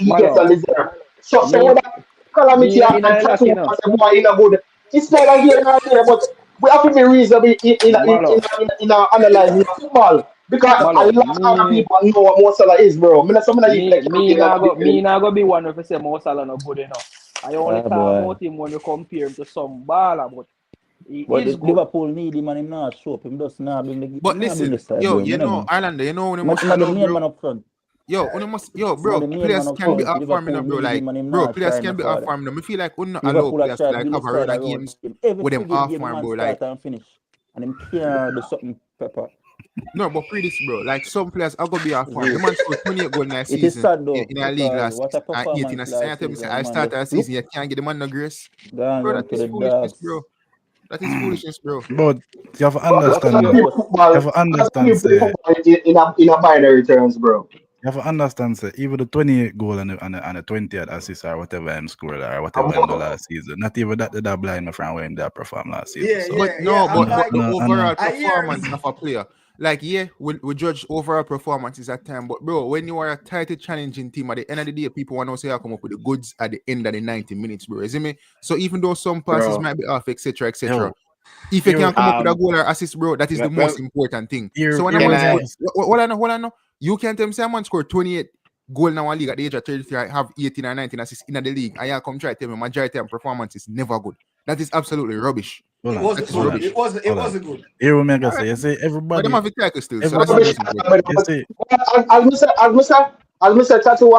he gets Malo, on his there. So me, when that calamity in and a luck, tattoo you as know. a boy in a good. It's neither here nor there, but we have to be reasonable Malo, in analyzing football. Because a Malo, lot of other me, people know what Mo Salah is, bro. Me not even me, like me you not know, go, me not go be one if I say Mo Salah not good enough. I only talk boy. about him when you compare him to some baller, but he But is good. Liverpool need him and him not show up. Him just not bring the But not bring listen, the side, yo, bro. you I don't know, know. Islander, you know when you Him must the know, main bro. man up front. Yo, when you must, yo, Him bro, the main players man up can be front. off farming, Liverpool bro. need Like, him and him bro, not players trying can be for off that. farming. I feel like we not allow Liverpool are players to trying to like build have the a side run of around games him. Every with them single off game, the farm, man bro. start Like, and finish. And him can't do something proper. no, but pre this, bro. Like some players are gonna be off farm. The See, man scored 28 goals in that it is season sad though, in our league because last what a season, 18 performance assists. And I last tell me, say, season, I man. start The our look season, you can't get the man no grace, gone bro. run That to is the foolishness, dogs. bro. That is foolishness, bro. But you have to But What's as your understand. we play boss? You football, have to as we understand. play Say football in a binary terms, bro. you have to understand. Say even the 28 goal and the 20th assist or whatever I'm scored or whatever I'm the last season. Not even that blind my friend when that perform last season. Yeah, So But yeah, no, yeah. I'm but like, the overall I hear performance of a player, like we judge overall performances at time. But bro, when you are a tight challenging team at the end of the day, people want to say I come up with the goods at the end of the 90 minutes, bro. You see me? So even though some passes Bro. might be off, etc., etc., yo, if you here can come up with a Um, goal or assist, bro, that is the well, most important thing. here So when a here can man we I? score, have hold on, you can't tell me say a man scored 28 goal now one league at the age of 33, I have 18 or 19 assists in the league, and you come try to tell me majority of performance is never good. That is absolutely rubbish. hold it on, wasn't That is hold good. on, rubbish. It hold on. wasn't good. Here we make All us say. right. You see But them everybody, have a tackle still, so that's the everybody. Rubbish. most important. But You see, as Mr. Tattoo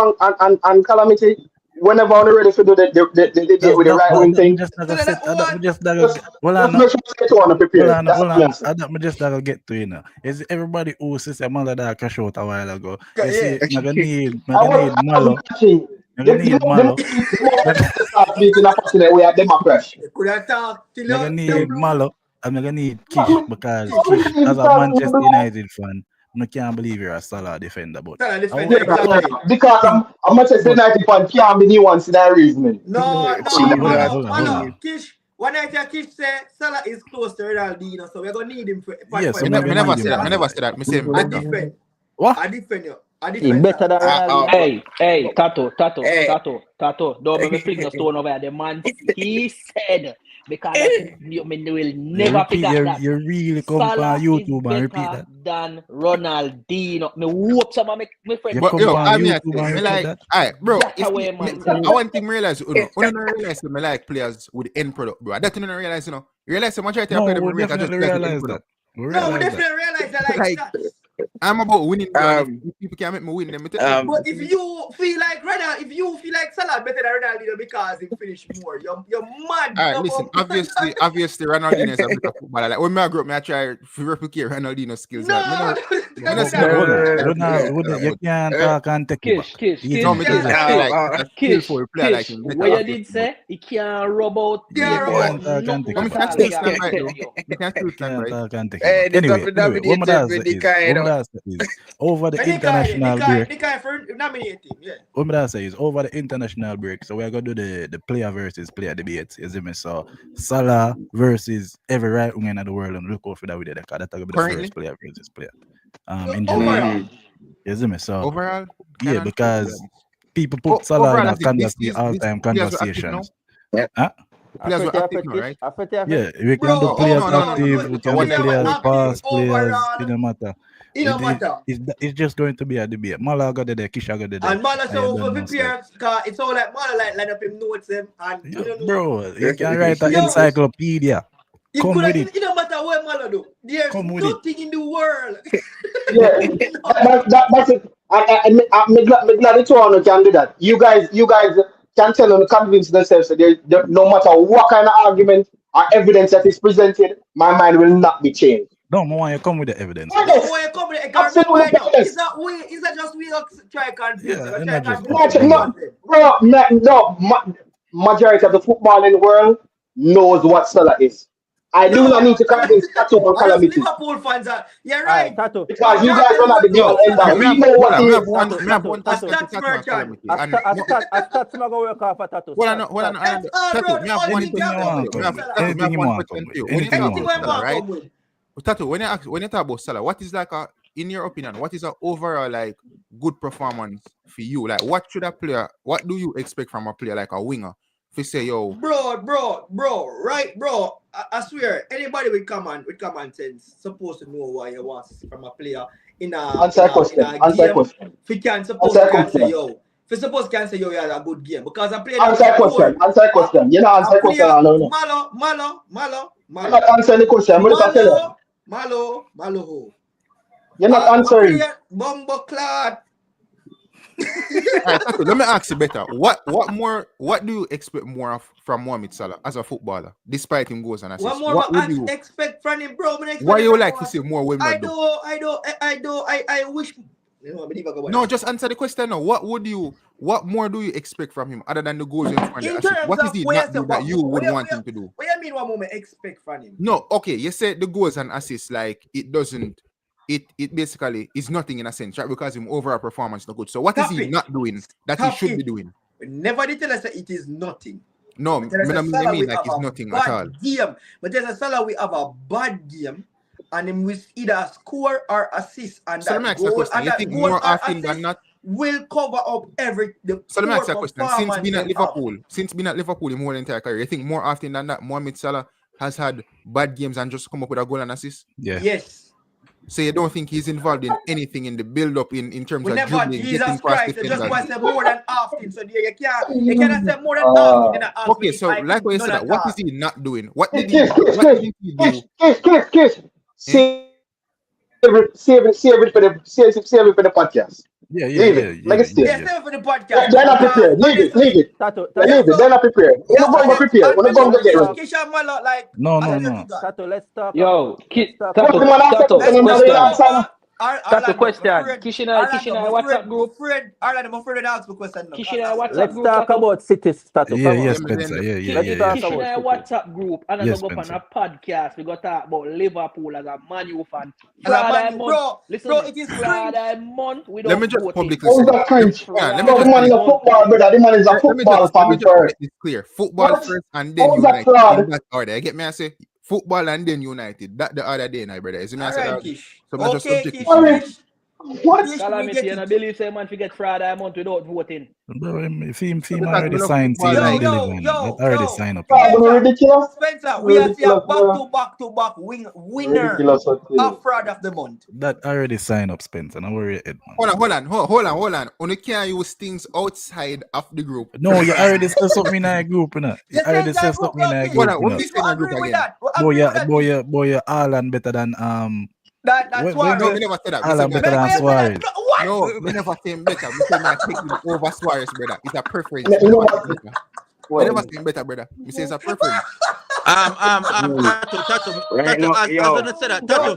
and Calamity, whenever I'm ready to do the debate with the right wing that me thing, just not So gonna sit. that That me one, just not gonna just get. Hold just on, make sure you get one prepared. That's hold all I'm on. saying. That me just not gonna get to you now. Is everybody who says a mother that cash out a while ago? You yeah. see, me gonna need I wasn't catching. Me gonna need Malo. The moment they start speaking a passionate way, they might crash. You could have talked till Me gonna you need blue. Malo. And me gonna need What Kish me because what me Kish, need as a because Manchester United fan, I can't believe you're a Salah defender. But Tell a I defender, want to come exactly. because think, I'm Manchester but United fan can't be nuanced in that reasoning. No, see, hold on, Malo, Kish. One night Kish say Salah is close to Ronaldinho, so we're gonna need him for yeah, so Me me never gonna need say him that. for Me never say that. Me say him I better. defend. what? I defend you. I He defend better Salah. than Ronaldo. Hey, Tato. Hey, Don't make me fling the stone over there. The man, he said, because that, you will never forget that. You really come Salah on is YouTube and repeat better that. than Ronaldinho. Me hope someone make my friend You But come yo, on I mean, YouTube and me repeat like, that. alright, bro. that If away, me, man. I want to realize, you don't realize me like players with the end product, bro. That you don't realize, you know. You realize the majority of No, players we rate are just definitely players with end realize that. product. We No, we realize that. definitely realize that like Like, stats. I'm about winning, bro. And if people can make me win, then me take them. But if you feel like Salah better than Ronaldo because he finished more, you're mad. Alright, listen. Obviously, Ronaldinho is a better footballer. Like when I grew up, I try to replicate Ronaldinho's skills. Like, me No, not say Hold on. Ronaldo, You can't talk and take it back. Kish. no, me just feel like a skillful player like him. What you did say, he can't rub out You Yeah, paper, rub but out. nothing But me at can all. still Can stand rub right though. out you. Me can still You stand can't right. talk and take hey, it the back. Anyway, what my dad say is, over the international break. The guy for nominate him, yeah. What my dad say is over the international break. So we're gonna do the player versus player debate. You see me? So Salah versus every right winger in the world, and look out for that with it. Because that's gonna be the Currently? first player versus player. In general. Overall. You see me? So Overall, yeah, Canon, because people put Salah overall, in a as in this all-time players are active now. conversations. Huh? Players were active now, right? Yeah, we can do Bro, players no. active, we can do One players active past, players, overall. it don't matter. It don't matter. It's just going to be a debate. Mala got there, Kisha got there. And Mala and so you don't over know, prepare, cause it's all like Mala like line up him notes him and Yeah, you don't know. bro, you can write an Yo. encyclopedia. You Come could with have, it. it don't matter what Mala do. There's Come with it. nothing in the world. Yeah, that's it. I'm glad it's one can do that. You guys can tell and convince themselves that no matter what kind of argument or evidence that is presented, my mind will not be changed. No, more you come with the evidence. No, Yes, when you come with it, absolutely remember now, yes. it's not just we try confuse Yeah, them. and Try not just confuse come No, with bro, majority of the football in the world knows what Salah is. I do not need to convince Tattoo and I just Calamity Liverpool fans are. You're Alright, right. Tattoo. because you guys are not the Liverpool be all end all. Me We have know what one, he me is. have one A question to stats Tattoo and merchant. Calamity. A And stats not gonna work off for Tattoo. hold on, That's all, Tattoo, bro. me have All one you anything can you come want with come is with. Salah. me have Anything you one want question come to you. with. When you Anything you talk Anything want about when come Salah, with. man right? come with. Tattoo, when you talk about Salah, what is like in your opinion, what is a overall like good performance for you? Like what do you expect from a player like a winger? If you say yo, Bro, right, bro. I swear, anybody with common sense supposed to know what you want from a player in Answer a question. game. If you can say, yo, For suppose can say you had a good game because I played Answer question. You know, answer question. Malo. You're not answering the question. What I tell you? Malo. You're not answering. Bumbo Clad. All right, Tato, let me ask you better. What do you expect more of from Mohamed Salah as a footballer, despite him goals and assists? What would you expect from him, bro? Why you like to see more women? I wish. No, just answer the question now. What more do you expect from him other than the goals and the assists? What is he not doing that you would want him to do? What do you mean what moment expect from him? No, okay, you said the goals and assists, like it doesn't. It basically is nothing in a sense, right? Because him overall performance not good. So what is he not doing that he should be doing? Never did tell us that it is nothing. No, I mean like it's nothing at all. Game, but there's a Salah we have a bad game, and him with either score or assist, and so that goal, and you think more often than not will cover up every. So let me ask you a question. Since being at Liverpool in more than entire career, you think more often than not Mohamed Salah has had bad games and just come up with a goal and assist? Yeah. Yes. So you don't think he's involved in anything in the build-up in terms of dribbling, Jesus Christ, you just want to say more than often. So you cannot say more than often. Okay, so like what you said, what is he not doing? What did he do? Kiss. Save it for the podcast. Yeah. Leave it. Like it's save it for the podcast. They're not prepared. Leave it. Leave it. They're not prepared. When the prepare. When the bomb get ready. No. Tato, let's talk. Yo, Tato, question. Kishina, WhatsApp group. Kishina, WhatsApp Let's group. talk about cities, Tato. Yeah, Spencer. Yeah. Kishina, WhatsApp group. And Yes, go up on Spencer. a podcast. We got to talk about Liverpool as a Man U fan. Bro, it is Friday month. We Let don't me just vote publicly How's say. that cringe? Let The man is a football, brother. The man is a football fan first. It's clear. Football What? first and then How's that United. fraud? In that order. You get me? I say football and then United. That the other day, brother. Is it me? I say that? So I'm just subjective. What? Calamity, and I believe say man forget Friday month without voting. Bro, if him already signed team and delivering. That already signed up. Ridiculous. Spencer, we are seeing back-to-back winner Ridiculous. of fraud of the month. That already signed up, Spencer. Now worry it, man. Hold on. Only can't use things outside of the group. No, you already said something in a group, innit? You already said something in a group. What is in a group again? Boy, Haaland better than That's why. No, we never said that. Haaland better than Suarez. What? No, we never say him better. We say man take him over Suarez, brother. It's a preference. We never say him better, brother. We say it's a preference. Tato, right now, I was gonna say that. Tato,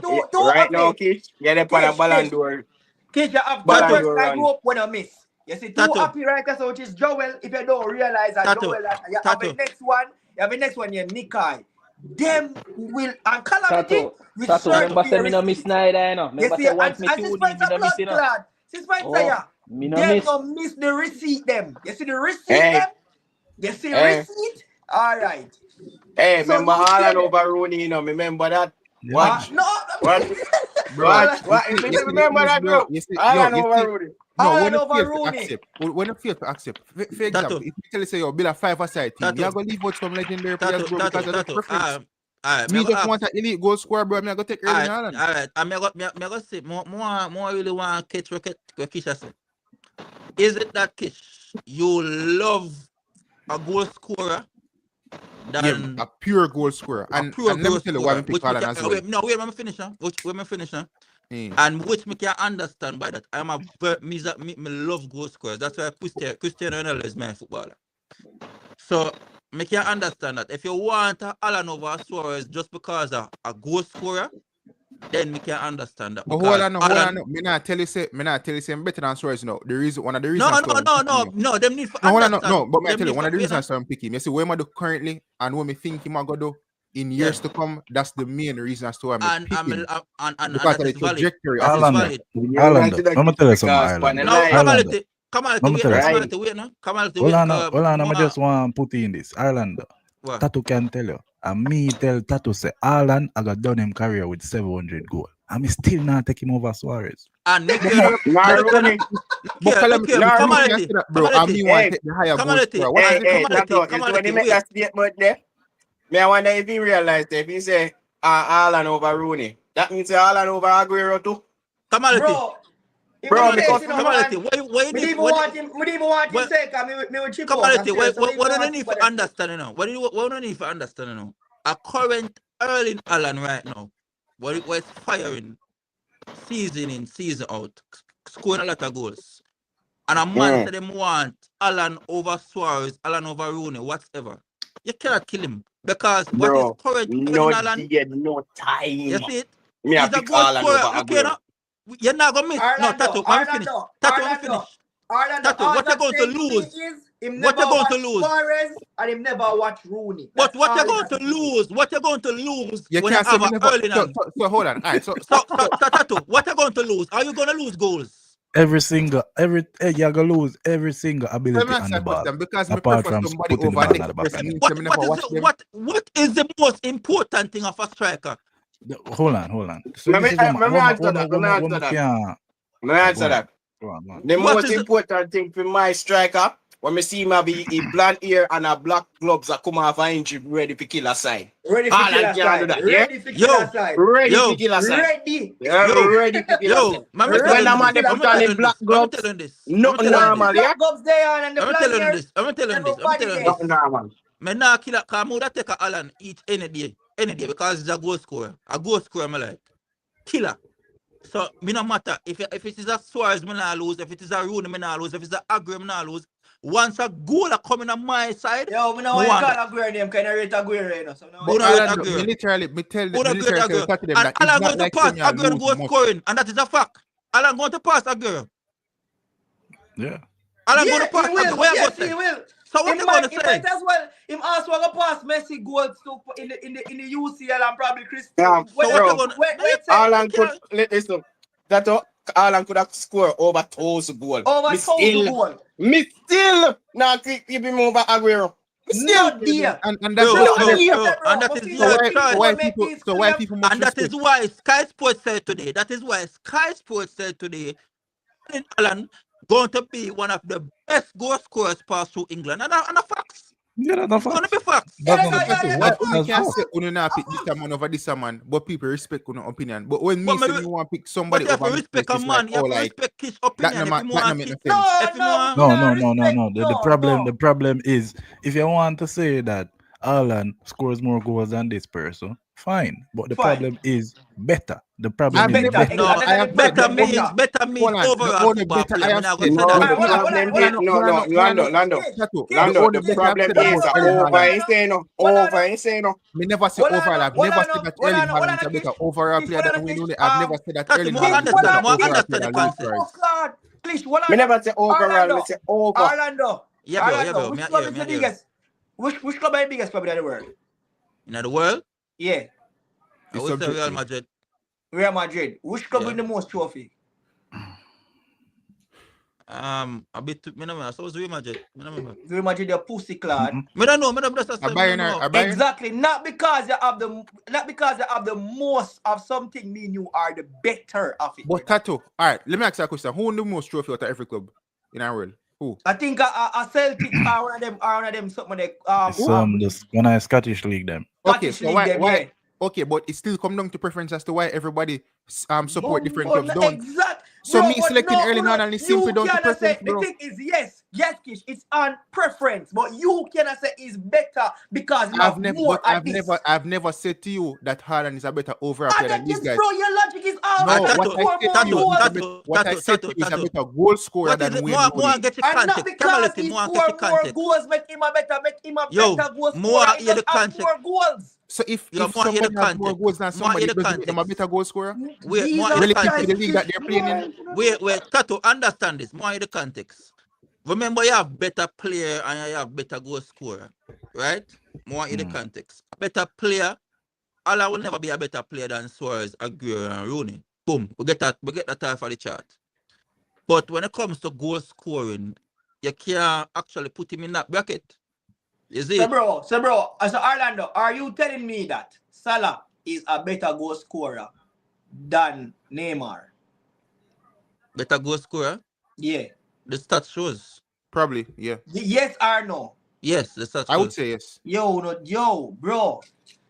right now, Kish, get up on a Ballon d'Or. Kish, you have I grew up when I miss. You see, two happy writers, which is Joel. If you don't realize that Joel, you have the next one. You have the next one, you're Nikai. Them will and Calamity. Tato, remember say me no miss neither, you know. You see, and since Spencer blood clad, since Spencer, them no miss the receipt. Them, you see the receipt. Them, you see receipt. All right. Hey, remember Haaland over Rooney, you know, remember that? Watch. No. What? Remember that, bro? Haaland over Rooney. When you fail to accept, for example, if you tell you say you build a 5-a-side team, you're going to leave out some legendary players, bro, because of the preference. Me just want an elite goal scorer, bro. I'm going to take Erling Haaland. All right. I'm going to say, more really want to catch what Kish say. Is it that Kish, you love a goal scorer than a pure goal scorer? And let me tell you why we pick Haaland as well. No, wait, let me finish. And which me can understand by that. Me love goal scorers. That's why Cristiano Ronaldo is my footballer. So me can understand that. If you want Haaland over Suarez just because of a goal scorer, then we can understand that. But hold on. Me not tell you say I'm better than Suarez. No, one of the reasons. No. Them need for but me tell you one of the reasons I'm picking. You see, where I do currently and what me think him go do in years to come. That's the main reason as to why I'm picking. Because of the trajectory. Haaland. I'm gonna tell you something. Hold on. I just want to put in this. Ireland. Tattoo can tell you. And me tell Tattoo say Haaland I got done him career with 700 goals. And me still not take him over Suarez. And bro, and me want to take the higher goal scorer. When he make that statement there, me I wonder if he realized if he say Haaland over Rooney, that means Haaland over Aguero too. Bro, Him Bro, good me place, come you from know, the Kamality, man. why you Me need, even want him. Me even want him say, cause me will chip out. I'm Kamality, serious. So me even what do want you to need keep on for that. understanding now? What do you need for understanding now? A current Erling Allen right now, what is firing season in, season out, scoring a lot of goals. And a man said them want Allen over Suarez, Allen over Rooney, whatever. You cannot kill him. Because what is bro. current No Erling Allen, day, no you time. see it? Me a He's a pick goal Haaland scorer. over Look here Aguero. now. You're not going to miss. No, Orlando, Tato, let me finish. Orlando, Tato, let me Orlando, finish. Orlando. Tato, All what you're that going to saying to me lose? is him What never you're going to watch lose? Suarez and him never watch Rooney. But That's what you're all going that to to me. lose? What you're going to lose You when you can't say have me a never. Erling and So hold on. All right. So so Tato, what you're going to lose? Are you going to lose goals? You're gonna lose every single let me ability ask on you the a ball, question because me apart prefer from somebody putting the over ball in next the back of person net. means What me never what is watch the, them. what is the most important thing of a striker? Hold on. So Let this is what me answer that. Let me answer that. can. Let me answer Go on. that. Go on. The What most is the, important thing for my striker, when me see him have a blonde hair and a black gloves that come off an injury ready to kill a side. Ready for Haaland killer can't do side. that, yeah? Ready for killer yo side. Ready to yo kill a side. Ready. Yeah, yo ready to kill a side. man, me But tell when you a Ready this. for man they killer I'm put gonna on tell side. the you black this. I'm gonna tell gloves, you this. I'm gonna nothing tell you When the this. normal, yeah? black gloves there and the I'm gonna blonde tell you hairs, this. I'm gonna tell you this. I'm gonna tell everybody you there. this. Nothing normal. Me nah kill a cause I would take a Allen each any day because he's a goal scorer. A goal scorer, me like killer. So me no matter if it is a Suarez, me nah lose. If it is a Rooney, me nah lose. If it's a Aguero, me nah lose. Once a goal a coming on my side, Yo, me know me why you want call that. Aguero name, kind of rate Aguero, you know. So now But Who you not rate call Ireland, him. me Aguero? literally, Who not great tell Aguero? to them And that it's Alan not going to like saying pass you Aguero lose goal much. scoring, and that is a fact. Alan going to pass Aguero. Yeah. Alan going to Yeah, he pass Aguero. will. What you going Yes, to he say? will. So what you going to He say? might as well. Him also go pass Messi goals to in the UCL and probably Chris. Yeah, So Whether what you bro. going to? wait say You Haaland could can't. listen. That Haaland could have scored over 1,000 goals. over Me 1,000 still goal. now keep him over Aguero. Me still. No dear. And that's Bro, Bro, the I bro, honest. see bro. that, And bro. that But is see, So your some why people so choice. why will make people these so why clear. people must And that is respect? why Sky Sports said today. That is why Sky Sports said today, Erling Alan going to be one of the best goal scorers pass through England. And a facts. Yeah, that's not It's going to facts. be facts. Yeah, That's not the yeah, facts. yeah, Why that's only That's what. can facts. say uno na pick this man over this man, but people respect uno opinion. But when But me me, say me want pick but somebody you have over to me respect first, a it's like man. You oh have to like respect his opinion. If he that no want make no kick, sense. if he No, want, we No, not no, no, no, respect. no. The No. problem is if you want to say that Alan scores more goals than this person, fine. But the Fine. problem is better. The problem I've is never Better. better. said no, Exactly. I And have the said the better problem only better. hold on the overall only football better I player. I'm have not gonna said say No, that. All the right, hold problem on is no no, hold on no, no hold on no Lando. Kish, the Lando, only the better I've problem said is about Erling over Haaland. insane. Hold on, Over insane. Me never say hold on, overall. I've hold never on, said that hold Erling on, hold Haaland on, is a Kish, better overall Kish, player hold than on, Wayne Kish. Rooney. I've never said that That's Erling more Kish, Haaland is a hold understand. better on, More Kish. overall understand player the than Luis concept. Oh Suarez. God, Kish, hold Me on, never say overall, me Orlando, say over. Orlando, Yeah, bro. Yeah, Orlando. bro. Which club is Me the hear. biggest? Which club is the biggest club in the world? In the world, Yeah, I It's would say Real subjective. Madrid. Real Madrid. Which club Yeah. win the most trophy? A bit. Me no know. So it was Real Madrid. Me no remember. Real Madrid, your pussy clad. Me don't know. Me don't just A say me don't Bayern know. a Bayern. Exactly. Not because you have the most of something mean you are the better of it. But Tato, all right, let me ask you a question. Who won the most trophy out of every club in our world? Who? I think a Celtic are one of them something like It's this when I Scottish League them. Okay, Scottish so League them, yeah. okay, but it still come down to preference as to why everybody support different But clubs, no, don't? exact, So bro. me But selecting no, Erling Haaland is simply you down to cannot say preference, the bro. thing is yes, Kish, it's on preference, but you cannot say it's better because you have more at this. I've never said to you that Haaland is a better overall And player that than these is, guys. bro, your logic is No, always what I score said more to you is goals. what I said to you is a better goal scorer What is than it? Wayne More Rooney. get the And not context. because Camality, he more get the score more context. goals make him a Yo, better goal more scorer. He hear the just have context. more goals. So if Yo, more hear the somebody has more context. goals than More somebody, hear the does it make them a context. better goal scorer? Wait, more hear the Jesus Relative to context. the Christ, league that they're playing in? Wait, Tato, understand this. More hear the context. Remember, you have better player and you have better goal scorer, right? More in the context. A better player, Allah will never be a better player than Suarez, Aguero, and Rooney. Boom, we get that off of the chart. But when it comes to goal scoring, you can't actually put him in that bracket. Is it? So bro, as Orlando, are you telling me that Salah is a better goal scorer than Neymar? Better goal scorer? Yeah. The stats shows. Probably, yeah. Yes or no? Yes, the stats I would shows. say yes. Yo, bro.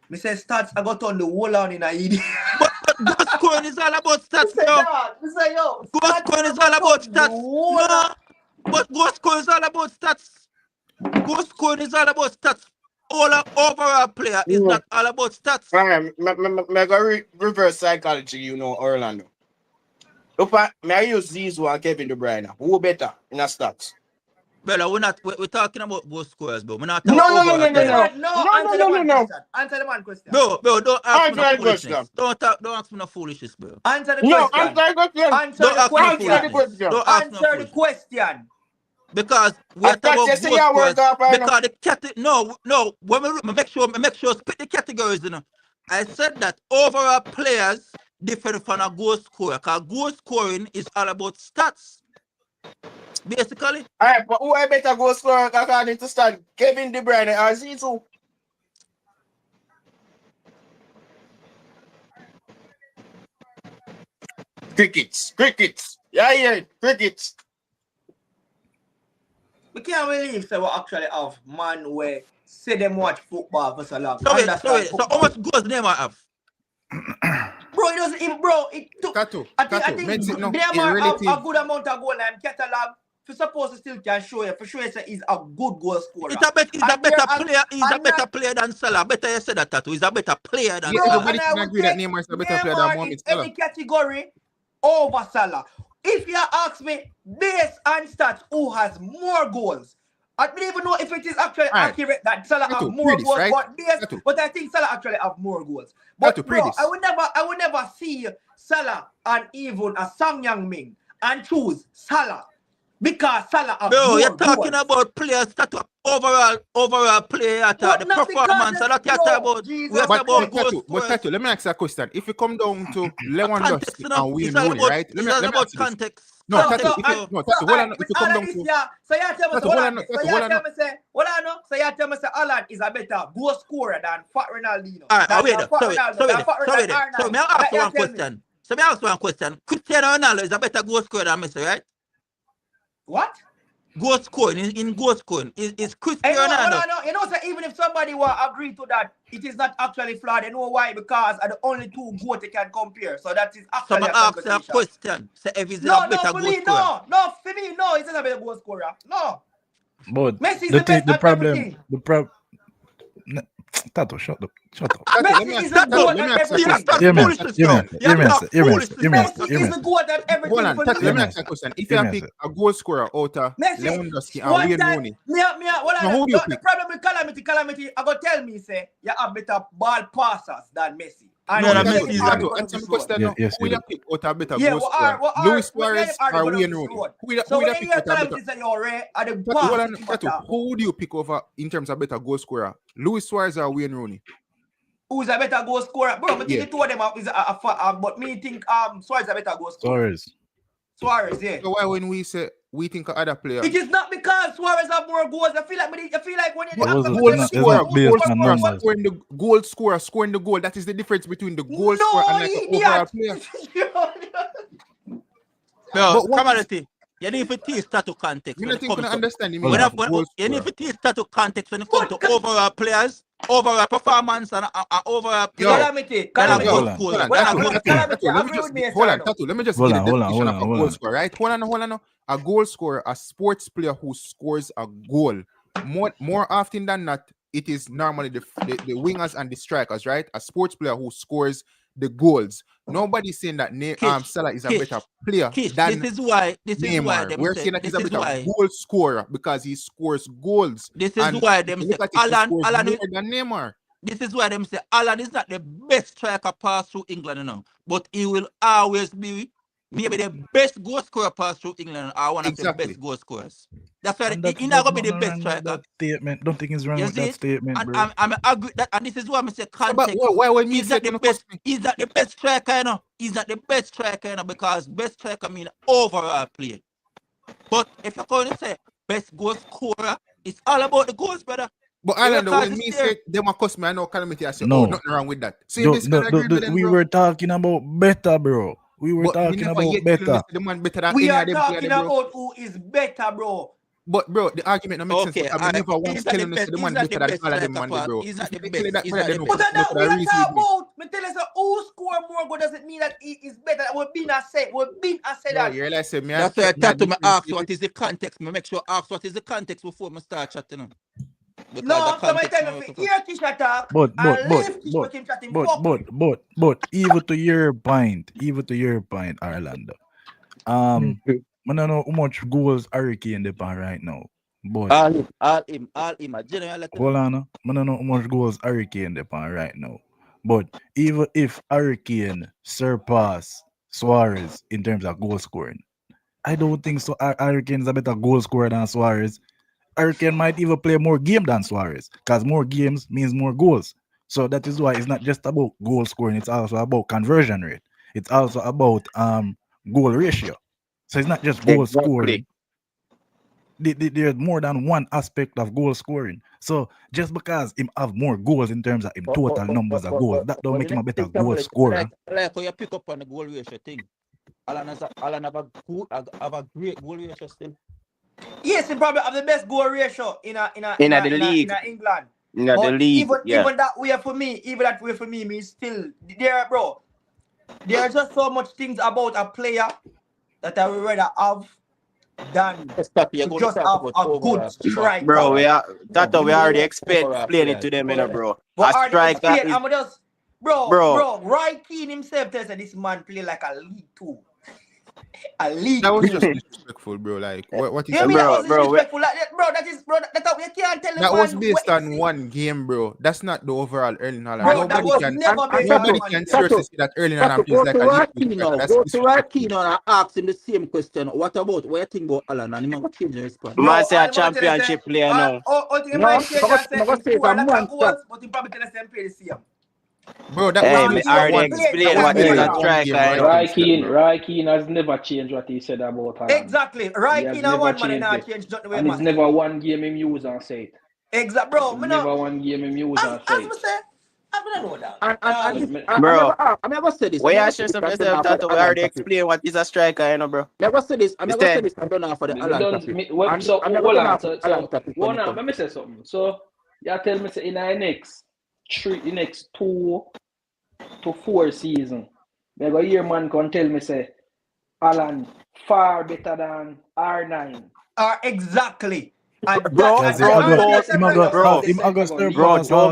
Me say stats I got on the wall on in a idiot. But goal scoring is all about stats, Say bro. that. We say yo. Goal scoring is all about stats. No. No, but goal scoring is all about stats. Goal scoring is all about stats. All overall player is not all about stats. All right, me go reverse psychology, you know, Orlando. Look at me, I use these one Kevin De Bruyne. Who better in a stats? Brother, we're talking about goal scorers, bro. We're not No, talking no, no, overall no, no, players. no. No, answer the man No. question. Answer the man question. Bro, don't ask me no Answer the foolishness. question. Don't ask me no foolishness, bro. Answer the No, question. answer the question. Answer Don't the ask me no Answer the question. foolishness. question. Don't ask me no Answer the foolishness. question. Because we I are talking thought you about say goal you scorers. work up, I know. Because the category, no. When we make sure split the categories, you know. I said that overall players different from a goal scorer. Because goal scoring is all about stats. Basically. All right, but who I better go score according to stand? Kevin De Bruyne or Zizou? Crickets. Yeah, crickets. We can't believe so we actually have man where say them watch football for so long. So wait. Understand So football. how much goals Neymar have? Bro, it doesn't even, bro. It took. Tattoo. I think No, Neymar have irrelative. a good amount of goal and catalog. For suppose to still can show you. For sure, say he's a good goal scorer. He's a better player. He's a and better not- player than Salah. Better you said that, Tattoo. He's a better player than Yeah, Bro, Salah. everybody and I can would agree that take Neymar is a better player than Neymar in Mohamed Salah. any category over Salah. If you ask me, based on stats, who has more goals? I don't even know if it is actually Alright. accurate that Salah Tattoo, have more pretty, goals, right? but but I think Salah actually have more goals. But Tattoo, bro, pretty. I would never see Salah and even a Sang Yang Ming and choose Salah because Salah have Bro, more you're talking goals. about players that overall player attack, the Not because performance it's- that you're bro, talking about. Jesus We are talking Christ. about goal But Tattoo, let me ask you a question. If you come down to context, Lewandowski you know, and Wayne it's all Rooney, about, right? it's Let all me about ask you this. context. No, So, Tattoo, so, if you and- no, so, Tattoo, hold on. with If you all come of down this, to yeah, so you tell me, Tattoo, so hold hold on, on, Tattoo, so you hold on. tell me, say, hold on, no, so you tell me, say, Alan is a better goal scorer than Fat Ronaldinho. All right, wait, Than Fat Ronaldo, than Fat so Ronaldo, Arnold. may I ask you one That you tell me. question? So may I ask you one question? Cristiano Ronaldo is a better goal scorer than Messi, right? What? Goal scoring, in goal scoring, is Hey, Cristiano no, hold Ronaldo. on, no, you know, so even if somebody will agree to that, it is not actually flawed. You know why? Because are the only two goals they can compare. So that is So actually I a ask you a conversation. question. Say if he's No, a better for goal me, scorer. no, for me, no, he's not a better goal scorer. No. But Messi is the best at everything. Tattoo, shut up. Tattoo, let me Messi ask is you- the Tattoo, goat let me at ask you a You everything. talk Yeah, man. foolishness Yeah, now. man. You Yeah, man. talk Yeah, man. foolishness Yeah, man. now. Messi Yeah, is man. the goat at Hold everything on, for Tattoo, me. let me Yeah, ask you a question. If you Yeah, pick man. a goal scorer out of Messi, Lewandowski and one Wayne time, Rooney, well, Now, who do you the pick? problem with Calamity, I go tell me, say, you have better ball passers than Messi. And No, he no, said Messi it is are a- Tattoo, because of answer this my road. question Yeah, now. yes, Who you you do. pick out of better Yeah, goal scorer? Luis Suarez or Wayne Rooney? Who you So when pick you hear out of better? Calamity say you're right, at the Tattoo, hold pass, on, Tattoo. Who would you pick over in terms of better goal scorer? Luis Suarez or Wayne Rooney? who's a better goal scorer? Bro, I think Yeah. the two of them is but me think Suarez is a better goal scorer. Suarez, yeah. So why when we say we think of other player? It is not because Suarez have more goals. I feel like when you But ask it's me, not- say, it's not based on more numbers. Scoring the goal scorer, scoring the goal. That is the difference between the goal scorer No, and like an overall idiot. player. Bro, But what come on, is- you need to teach that to context. You When don't it think you comes can to understand the Hold meaning on. of goal you need scorer? to teach that to context when it comes to But- overall players, overall performance, and overall Yo, player. Calamity. Then a Hold goal on, scorer. Hold on, Then a Tattoo, goal Tattoo, scorer. Calamity, Tattoo, agree with me, hold on, sir, Tattoo. Let me just Hold give on, the hold on, definition hold of on, a hold goal on. scorer, right? Hold on. A goal scorer, a sports player who scores a goal. More often than not, it is normally the wingers and the strikers, right? A sports player who scores the goals. Nobody's saying that Salah is a better player than This is why Neymar. them We're say saying that this he's a is better why goal scorer because he scores goals. this is And why if them you say look at it, he Alan scores Alan more than Neymar. this is why them say Alan is not the best striker pass through England, you know, but he will always be maybe the best goal scorer pass through England or one of the Exactly. best goal scorers. That's why And he's not gonna be the best striker. That statement. Don't think it's wrong You with see that it? statement, And bro. I'm agree that, and this is why I say So, context. but why when me He's say not the gonna best. cost me? He's not the best striker, you know. He's not the best striker, you know, because best striker mean overall play. But if you're going to say best goal scorer, it's all about the goals, brother. But The Islander, record when is me there. say them a cost me, I know Calamity. I say, No. oh, nothing wrong with that. So you basically agree with them, We bro. were talking about better, bro. We were But me talking never about yet tell me better. say the man better than We any are of them talking player, bro. about who is better, bro. But bro, the argument don't make sense Okay, because I never once he's not the telling us best. the He's man not the better than best all of them striker man, for. bro. He's not the If best. that He's for not that, the then But best. that could we are agree with talking me. about. Me tell you, who score more goal doesn't mean that it is better. We've been a say. Bro, That. you realize me I That's why I check my thought to me ask differentiate. what is the context. Me make sure ask what is the context before me start chatting. Because the No, somebody context. tell me if you hear Kish attack But and leave Kish make him chat him fuck. even to your point, Orlando. I don't know how much goals Hurricane depend right now. But All him. Generally, hold on, I don't know how much goals Hurricane depend right now. But even if Hurricane surpass Suarez in terms of goal scoring, I don't think so. Hurricane is a better goal scorer than Suarez. Hurricane might even play more game than Suarez because more games means more goals. So that is why it's not just about goal scoring, it's also about conversion rate. It's also about goal ratio. So it's not just goal Exactly. scoring. There's more than one aspect of goal scoring. So just because him have more goals in terms of him total numbers of goals, that don't make him a better goal scorer. Like how you pick up on the goal ratio thing. Alan have a great goal ratio still. Yes, he probably have the best goal ratio in the league. England. In the But league, even that way for me, me still there, bro. There are just so much things about a player that I would rather have than to just have a good striker. Bro, we already explain it to them, bro. But A already striker explain, is I'm just bro. Roy Keane himself tells that this man play like a League Two. A League That was Two. just disrespectful, bro. Like what is You mean that was bro, disrespectful? Like, that is bro. You can't tell the that man was based what- on one game, bro. That's not the overall Erling Haaland. Bro, that was never based on Nobody one can game. seriously say that Erling Haaland plays like a league. Go to Rakino and ask him the same question. What you think about Alan? And he might change the response. Man say a championship player now. I think he might change and say he score a lot of goals, but he probably tell us them play the same. Bro, that Hey, was me based on already one. explained that what was is based a on one game, striker. right? Roy Keane has never changed what he said about Haaland. Exactly. Roy Keane and one man and not change nothing the way And it's never one game him use and say it. Exactly, bro. Never one game him use and say it. I don't know that. I never said this. Why you share some yourself that we already explained what is a striker, bro? Never said this. I never Mister- said this. I don't know for the Alan topic. So I'm never hold gonna on. have So Alan topic when hold it on. comes. Let me say something. So you tell me say in the next 2 to 4 season, me go hear man can tell me say Alan far better than R9. Exactly. Bro, don't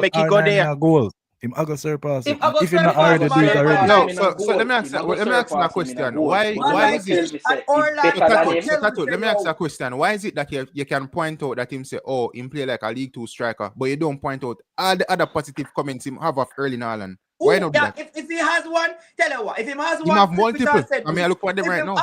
make it go there. Goals. Him August surpass it. August If him not surpass already him, do it already. No, so let me ask you a question. Why is it? Tatu, let me ask you a question. Why is it that you can point out that him say, oh, him play like a League Two striker, but you don't point out all the other positive comments him have of Erling Haaland? Why not do that? If he has one, tell you what. If he has Him one, have clip it and multiple. send I mean, me. I look at them right now.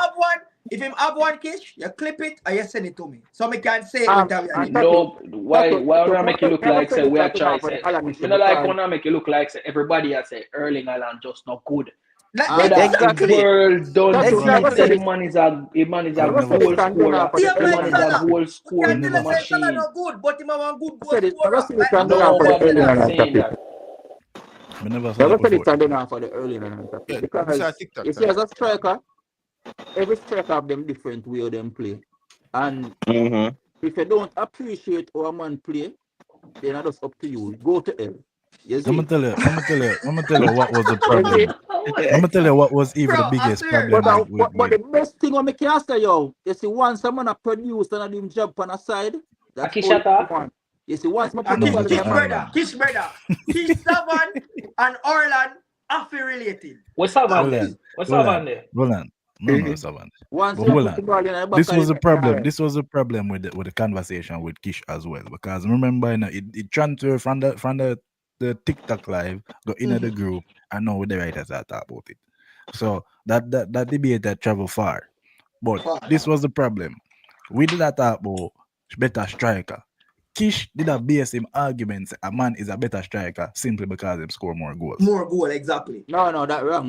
If him have one Kish, you clip it and you send it to me. So me can say it No, why wanna make it look like say we are trying to say me not like wanna make it look like say everybody has say Erling Haaland just not good. Exactly. The world don't Exactly. say the man is a goal scorer. The man is a goal scoring machine. not good, but him have a good goal scorer. Nobody not saying that. I never saw Never that said before. it's under now for the early and topic. Yeah, Because it's a TikTok, if you as a striker, every striker have them different way of them play. And if you don't appreciate how a man play, then it's just up to you. Go to hell. I'm gonna tell you what was the problem. I'm gonna tell you what was even the biggest problem with But the best thing what me can say, yo, you see once someone a produce and a do him job on a side, that's all. You see once my Kish brother. Kish Savan and Orland are related. What's Savan there? Roland. No, Savan. Once This was a problem. This was a problem with the conversation with Kish as well. Because remember, it transferred from the TikTok live, go into the group, and now the writers are talking about it. So that debate that travel far. But this was the problem. We did not talk about better striker. Kish did not base him arguments a man is a better striker simply because him score more goals. More goal, exactly. No, that wrong.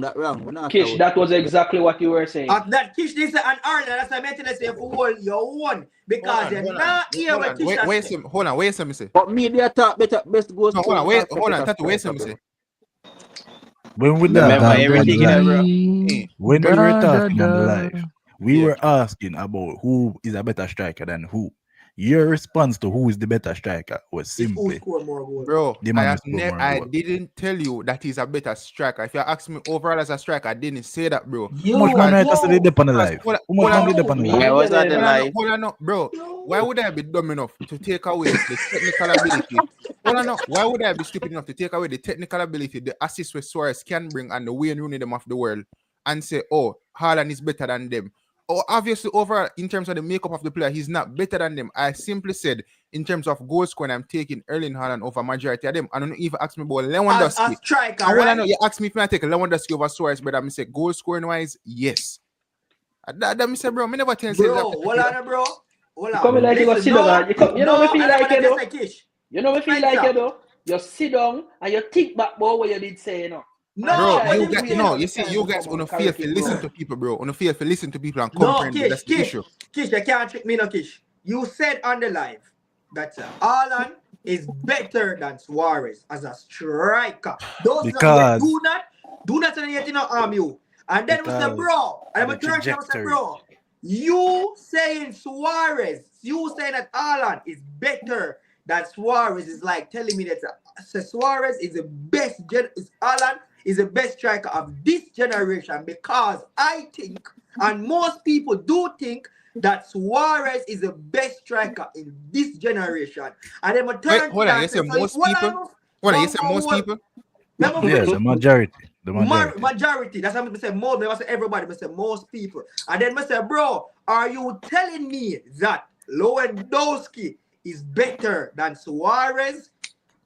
Kish, that was exactly what you were saying. That Kish this and Ireland, that's why I meant to say for your one. Because they're not here with Kish. Hold on, wait some say. But media talk better best goals. No, hold on, Tatu, wait some say. When we Remember everything, bro. When we were talking on the live, we were asking about who is a better striker than who. Your response to who is the better striker was It's who simply score more goals. Bro, the man I who have score more I goals. didn't tell you that he's a better striker. If you ask me overall as a striker, I didn't say that, bro. How much man right Yo, to dip on the live? Hold How much man on, dip on the Me live? I was get at the it. live. hold on, bro. Why would I be dumb enough to take away the technical ability? Hold on, why would I be stupid enough to take away the technical ability, the assist where Suarez can bring and the Wayne Rooney them of the world and say, oh, Haaland is better than them? Oh, obviously, overall, in terms of the makeup of the player, he's not better than them. I simply said, in terms of goal scoring, I'm taking Erling Haaland over majority of them. I don't even ask me about as Lewandowski. a striker, And when I know right? you ask me if I take Lewandowski over Suarez, but I say goal scoring wise, yes. That me say, bro, me never tell you Bro, hold on, bro. Hold You on. come in like you go Listen, sit down. You know me feel and I'm like gonna you just though. say Kish. You know me feel like you though. You sit down and you think back about what you did say, you know. No, Bro, but you him guys, saying no, it. you see, you guys on a feel to listen to people, bro. On a feel to listen to people and No, comprehend. But that's the Kish, issue. you can't trick me, no, Kish. You said on the live that Haaland is better than Suarez as a striker. Because Do not say yet in arm you. And then we say, Because bro, and the I'm turn to him and say, trajectory. bro, you saying Suarez, you saying that Haaland is better than Suarez is like telling me that Suarez is the best, Haaland is the best striker of this generation, because I think, and most people do think, that Suarez is the best striker in this generation. And then I Wait, turn hold to on, that you say and say, most well, people? Hold on, you say most people? Let me Yeah, finish. the majority. The majority. Majority. That's what I say. Most. I say everybody. I say most people. And then I say, bro, are you telling me that Lewandowski is better than Suarez?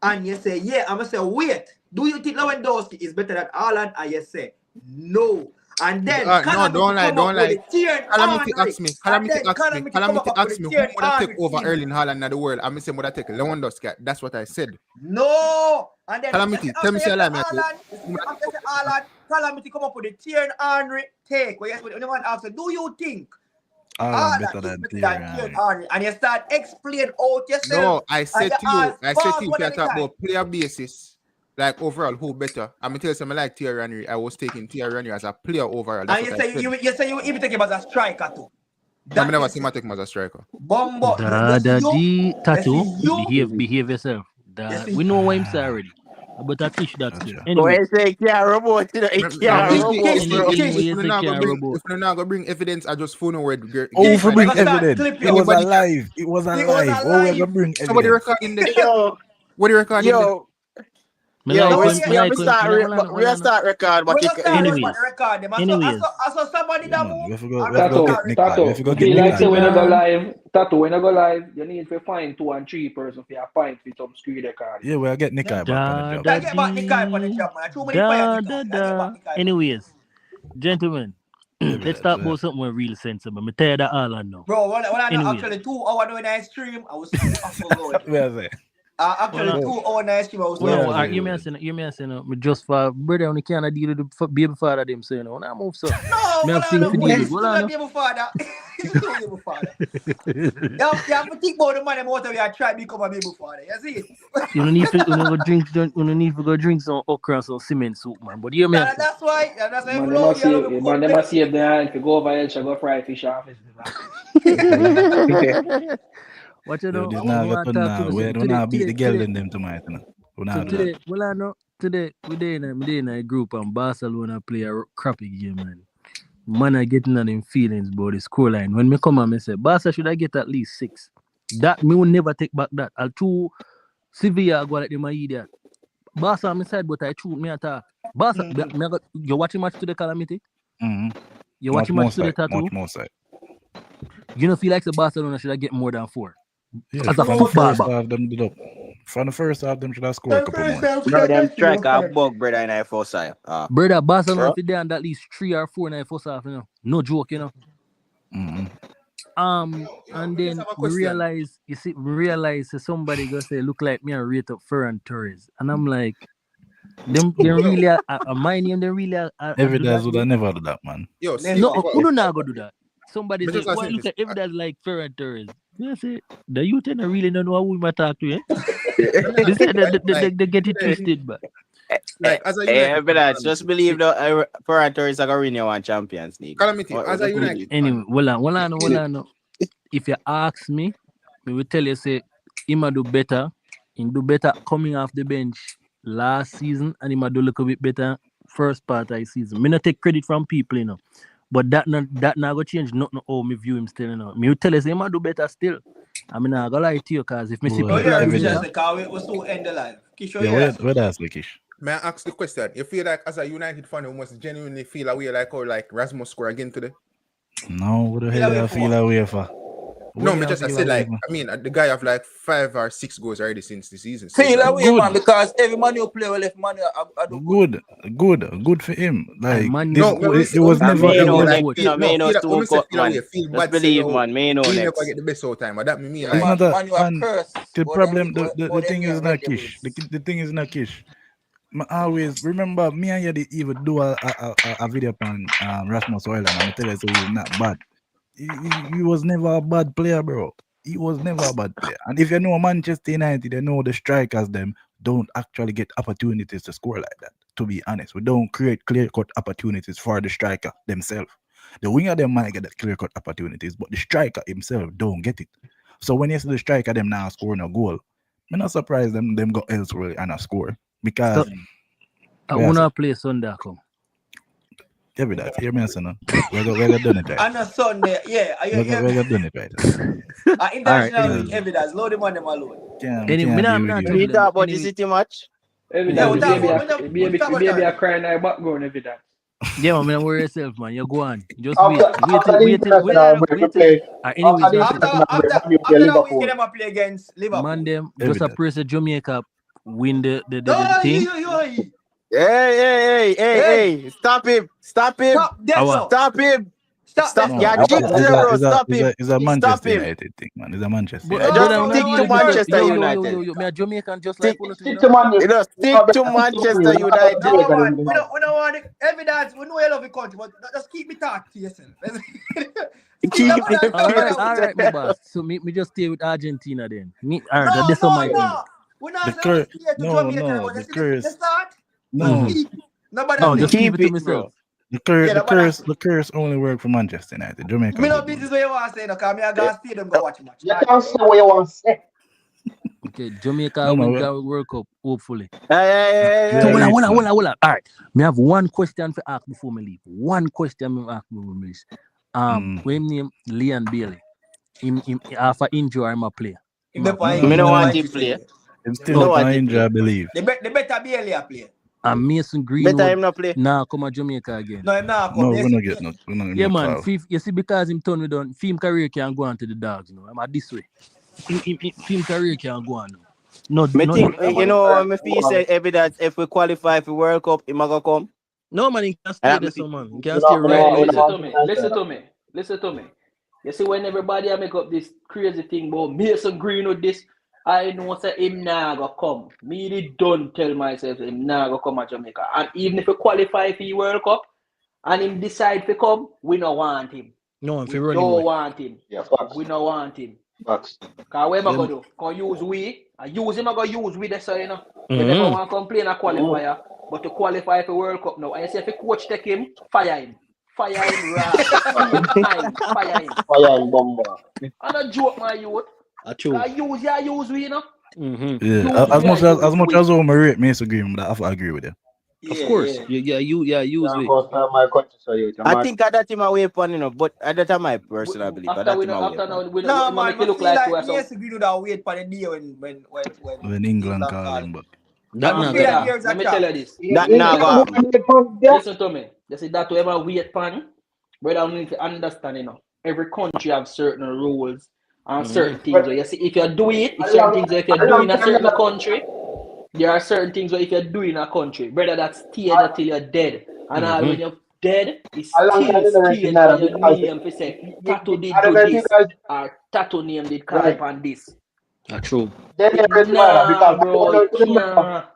And you say, yeah. I'm gonna say, wait. Do you think Lewandowski is better than Haaland? And you say, no. And then No, don't lie, don't lie. Calamity ask me, Calamity Calamity ask me, who would I take over Henry. Erling Haaland in the world? I'm saying, would I take Lewandowski? That's what I said. No, and then Calamity, tell me, say I lie, me. after Haaland, Calamity come up with the Thierry Henry take. Where you want to ask, do you think Haaland Haaland better is than better Thierry than Thierry Henry. Henry? And you start explain out yourself. No, I said to you, if you anytime. talk about player basis, like overall, who better? I'm gonna tell you something like Thierry Henry. I was taking Thierry Henry as a player overall. That's And what I said. you say you even take him as a striker too. I never see my take him as a striker. Bumbo. Behave yourself. We know what I'm saying already. But I teach that too. But Anyway, I say can't robot, you know, it can't robot, bro. If you're not gonna bring evidence, I just phone word. Oh, for bring We're gonna start evidence. clip It was you. alive. It was alive. Oh, we're gonna bring Somebody evidence. recording this. Yo, What are you recording this? yo, me yo, like we when- me like have to when- start, me like- we have to start record, but We're you gonna start Anyways. record them. Anyways. I saw somebody Yeah, that man. move. We have to go Tato, get Nick. We have to go get feel like Nick. say when you go live, Tato, when you go live, you need to find 2 and 3 person for your point for some screen record. Yeah, we'll get Nick back on the job. I get back Nikai on the job, man. Too many fire Nikai. I get back Nikai. Anyways, gentlemen, Evidence, let's talk yeah. about something real sensible. I'm tired of Haaland now. Bro, when I know Anyways. actually 2 hours doing a stream, I was going. Where is it? Actually, Well, 2 hours nice stream, I was Well, Yeah, you may say no. Me just for brother, only can't deal with the baby father them saying no. Now move so. No, Me have things to deal with. Well, I know. your father. You have to think about the money more than we are trying to become a baby father. You see? You don't need to go drink some okra and some cement soup, man. But you may have That's why. That's why. Man, they must save their hand to go over here and go fry fish off. What you know? This now got done now. We don't have beat the girl in them tonight. Today, well, I know today we in a group and Barcelona play a crappy game, man. Man, I getting on them feelings about the scoreline. When me come and me say, Barca should I get at least 6? That me will never take back that. I'll two Sevilla go like them idiot. Barca on my side, but I shoot me attack. Barca, you watching match to the Calamity? Mm-hmm. You watching match to the Tattoo? Much more side. You don't feel like the Barcelona should I get more than 4? Yeah, As a from the football first back. half, them did up. From the first half, them should have scored a couple more. No, them strike a bug, brother, in our first side. Brother, Barcelona if they at least 3 or 4 in the first half, you know. No joke, you know. Mm-hmm. And then we realize somebody go say look like me and rate up Ferran Torres. And I'm like, them really are my name, they really are Evidence would have never do that, man. Yo, no, who do not go do that? Somebody But say, just why saying look this. at Evidence like Ferran Torres? They say, the youth ain't really don't know how we might talk to you. They say they get it twisted, but Like as a Hey, United, but just believe that Ferran Torres are going to win one Champions League. Calamity, as a United. anyway, well, I know. If you ask me, me will tell you say he might do better. He do better coming off the bench last season, and he might do a little bit better first part of the season. Me not take credit from people, you know. But that not go change nothing how me view him still, you know. Me will tell you say he might do better still. I mean, I go lie to you, cause if me see Well, people like every him, day. Because we still end the live. Kisho, Yeah, where that's the Kish? May I ask the question? You feel like as a United fan, you must genuinely feel away like how like Rasmus score again today? No, what the Feel hell away you for feel what? away for? No, What me you just I feel said away like for? I mean the guy have like 5 or 6 goals already since the season. Feel like, away, Good. man, because every man you play well, if man I do good. Good for him. Like man, this, no, it was And never me it know was. next, feel, me know feel, when soon me say cut, feel away, man. feel Just bad say believe, yo, man. Me know we never next. get the best all time. But that me mean Yeah, like It's not a man, you are man. cursed. The But problem, them, the thing is not Kish. The thing is not Kish. I always remember me and you did even do a video on Rasmus Højlund, and I tell you so he's not bad. He was never a bad player, bro. He was never a bad player. And if you know Manchester United, you know the strikers them don't actually get opportunities to score like that. To be honest, we don't create clear-cut opportunities for the striker themselves. The winger them might get the clear-cut opportunities, but the striker himself don't get it. So when you see the striker them now scoring a goal, I'm not surprised them go elsewhere and a score because I wanna play Sunday come. every that hear me son. We're gonna done it right. On a Sunday, yeah. We're gonna done it right. International Alright, week, evidence. Load them on them alone. Anyway, me not We trouble talk about the anyway. City match. Yeah, we talk about Baby are crying in the background every day. Yeah, man, don't worry yourself, man. You go on. Just After the international break, we play. Anyways, After the international break, Man U play after that Liverpool. weekend, them play against Liverpool. man, them just Evident. a praise Jamaica win the thing. Hey, stop him. Stop that now. Stop him. Stop No, that. Yeah, jinx it's bro. Stop him. a Stop Manchester him. United thing, man. It's a Manchester But United. Just No, stick no, to no, Manchester no, United. Me a Jamaican just Stick- like Stick to Man U. You know, stick to Manchester United. No, man. We don't want the evidence. We know you love the country, but just keep me talk to yourself. All right, my boss. So me just stay with Argentina then. Alright, that's my thing. We're not The going curse, to stay to no, Jamaica. no, but the just curse, the start. no, Nobody No, say. just keep it to myself. the curse only work for Manchester United. Jamaica. Me no good, business man. where you want to say no, because me I got to stay them go watch match. You can't say what you want to say. Okay, Jamaica No, win man. the World Cup, hopefully. Hey. So Yeah, hold on. Alright. Me have one question to ask before me leave. One question me ask before me leave. When him name Leon Bailey. Him after injury I'm a player. If they find Me him, no they want find to play. It's still No, an I injury, I believe. They better be a player. And Mason Better Greenwood him not play. now come to Jamaica again. No, him not No, come. we're not getting no. We're not Yeah, getting man. call. You see, because him turn me down, film career can go on to the dogs, you know. I'm at this way. Film career can go on now. No, Me no, think, no, you know, me feel say evidence if we qualify for World Cup, he might go come. no, man, he can stay there, so man. He can You stay know, right you there. know, Listen to me. You see, when everybody make up this crazy thing about Mason Greenwood, this, I know say him nah go come. Me don't tell myself him nah go come to Jamaica. And even if we qualify for the World Cup and him decide to come, we don't want him. No, if We you run don't away. want him. Yeah, facts. We don't want him. Facts. Because what am I going to do? Can use we? I use him, I go use we, that's you know. We never Mhm. want to complain a qualifier, but to qualify for World Cup now. And you say if the coach take him, fire him. Fire him right. Same time, fire him. Fire and bomber. I'm not joke, my youth. I use we, you know. Mm-hmm. Yeah, as much as I rate Mason Greenwood, I have to agree with him. Of course. Yeah, use Yeah, we. of course, my country, so you I think at that time I wait for, you know, but at that time my personal belief. At After that we time know, I after now, wait. we No, make man, it I look feel like like we are yes, we do that wait for the day When England call him back. That I not feel good. like here's a Let me tell you chance. this. That now go happen. Listen to me. You see that whoever wait pan, but I need to understand, you know. Every country have certain rules and certain things. You see, if you do it, if certain things, if you're doing a certain country, there are certain things where if you're doing a country, brother, that's stay there till you're dead. And all when you're dead, it's still stay by your name. If you say Tattoo did do this, or Tattoo name did call upon this. That's true. Nah, bro, can't.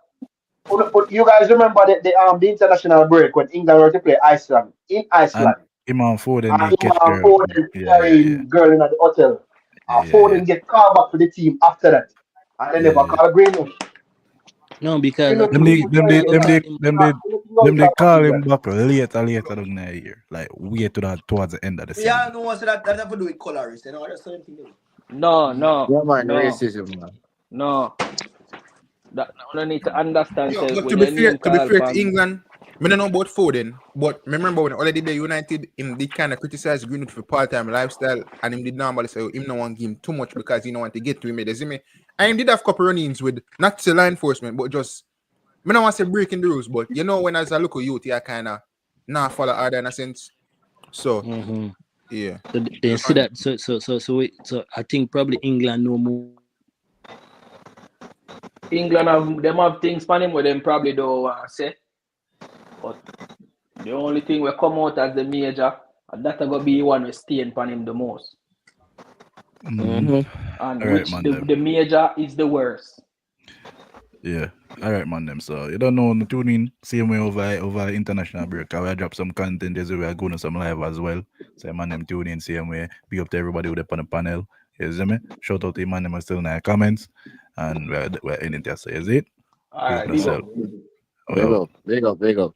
But you guys remember the international break when England were to play Iceland in Iceland. And Imam Foden And did catch Imam girl. Foden carrying girl in the hotel. And Foden get called back to the team after that. And they never call Greenwood. No, because Them they call him back later down the year. Like way to that towards the end of the season. Yeah, no one said that have to do with colors, you know, that's something. No, no, Yeah, man, no, racism, man. no. That you need to understand. Yo, Say but when your name to be call fair to from England, I don't know about Foden, but remember when already the United him did kind of criticize Greenwood for part-time lifestyle, and him did normally say him no want give him too much because he don't want to get to him. You see me? And him did have couple run-ins with not to law enforcement, but just I don't want to say breaking the rules, but you know when as a local youth, you kind of not follow order in a sense. So yeah. So they see that. So I think probably England know more. England have things for him where them probably don't want to say. But the only thing will come out as the major, and that gonna be one we staying on him the most. And All right, which man. the major is the worst. Yeah. All right, man. Them. So you don't know, tune in same way over international break. I will drop some content as we are going to some live as well. So man, them tune in same way. Be up to everybody with up on the panel. You see me? Shout out to man. Them are still in the comments, and we're in it. So is it? All right, Big big up. yourself. Well. Big up.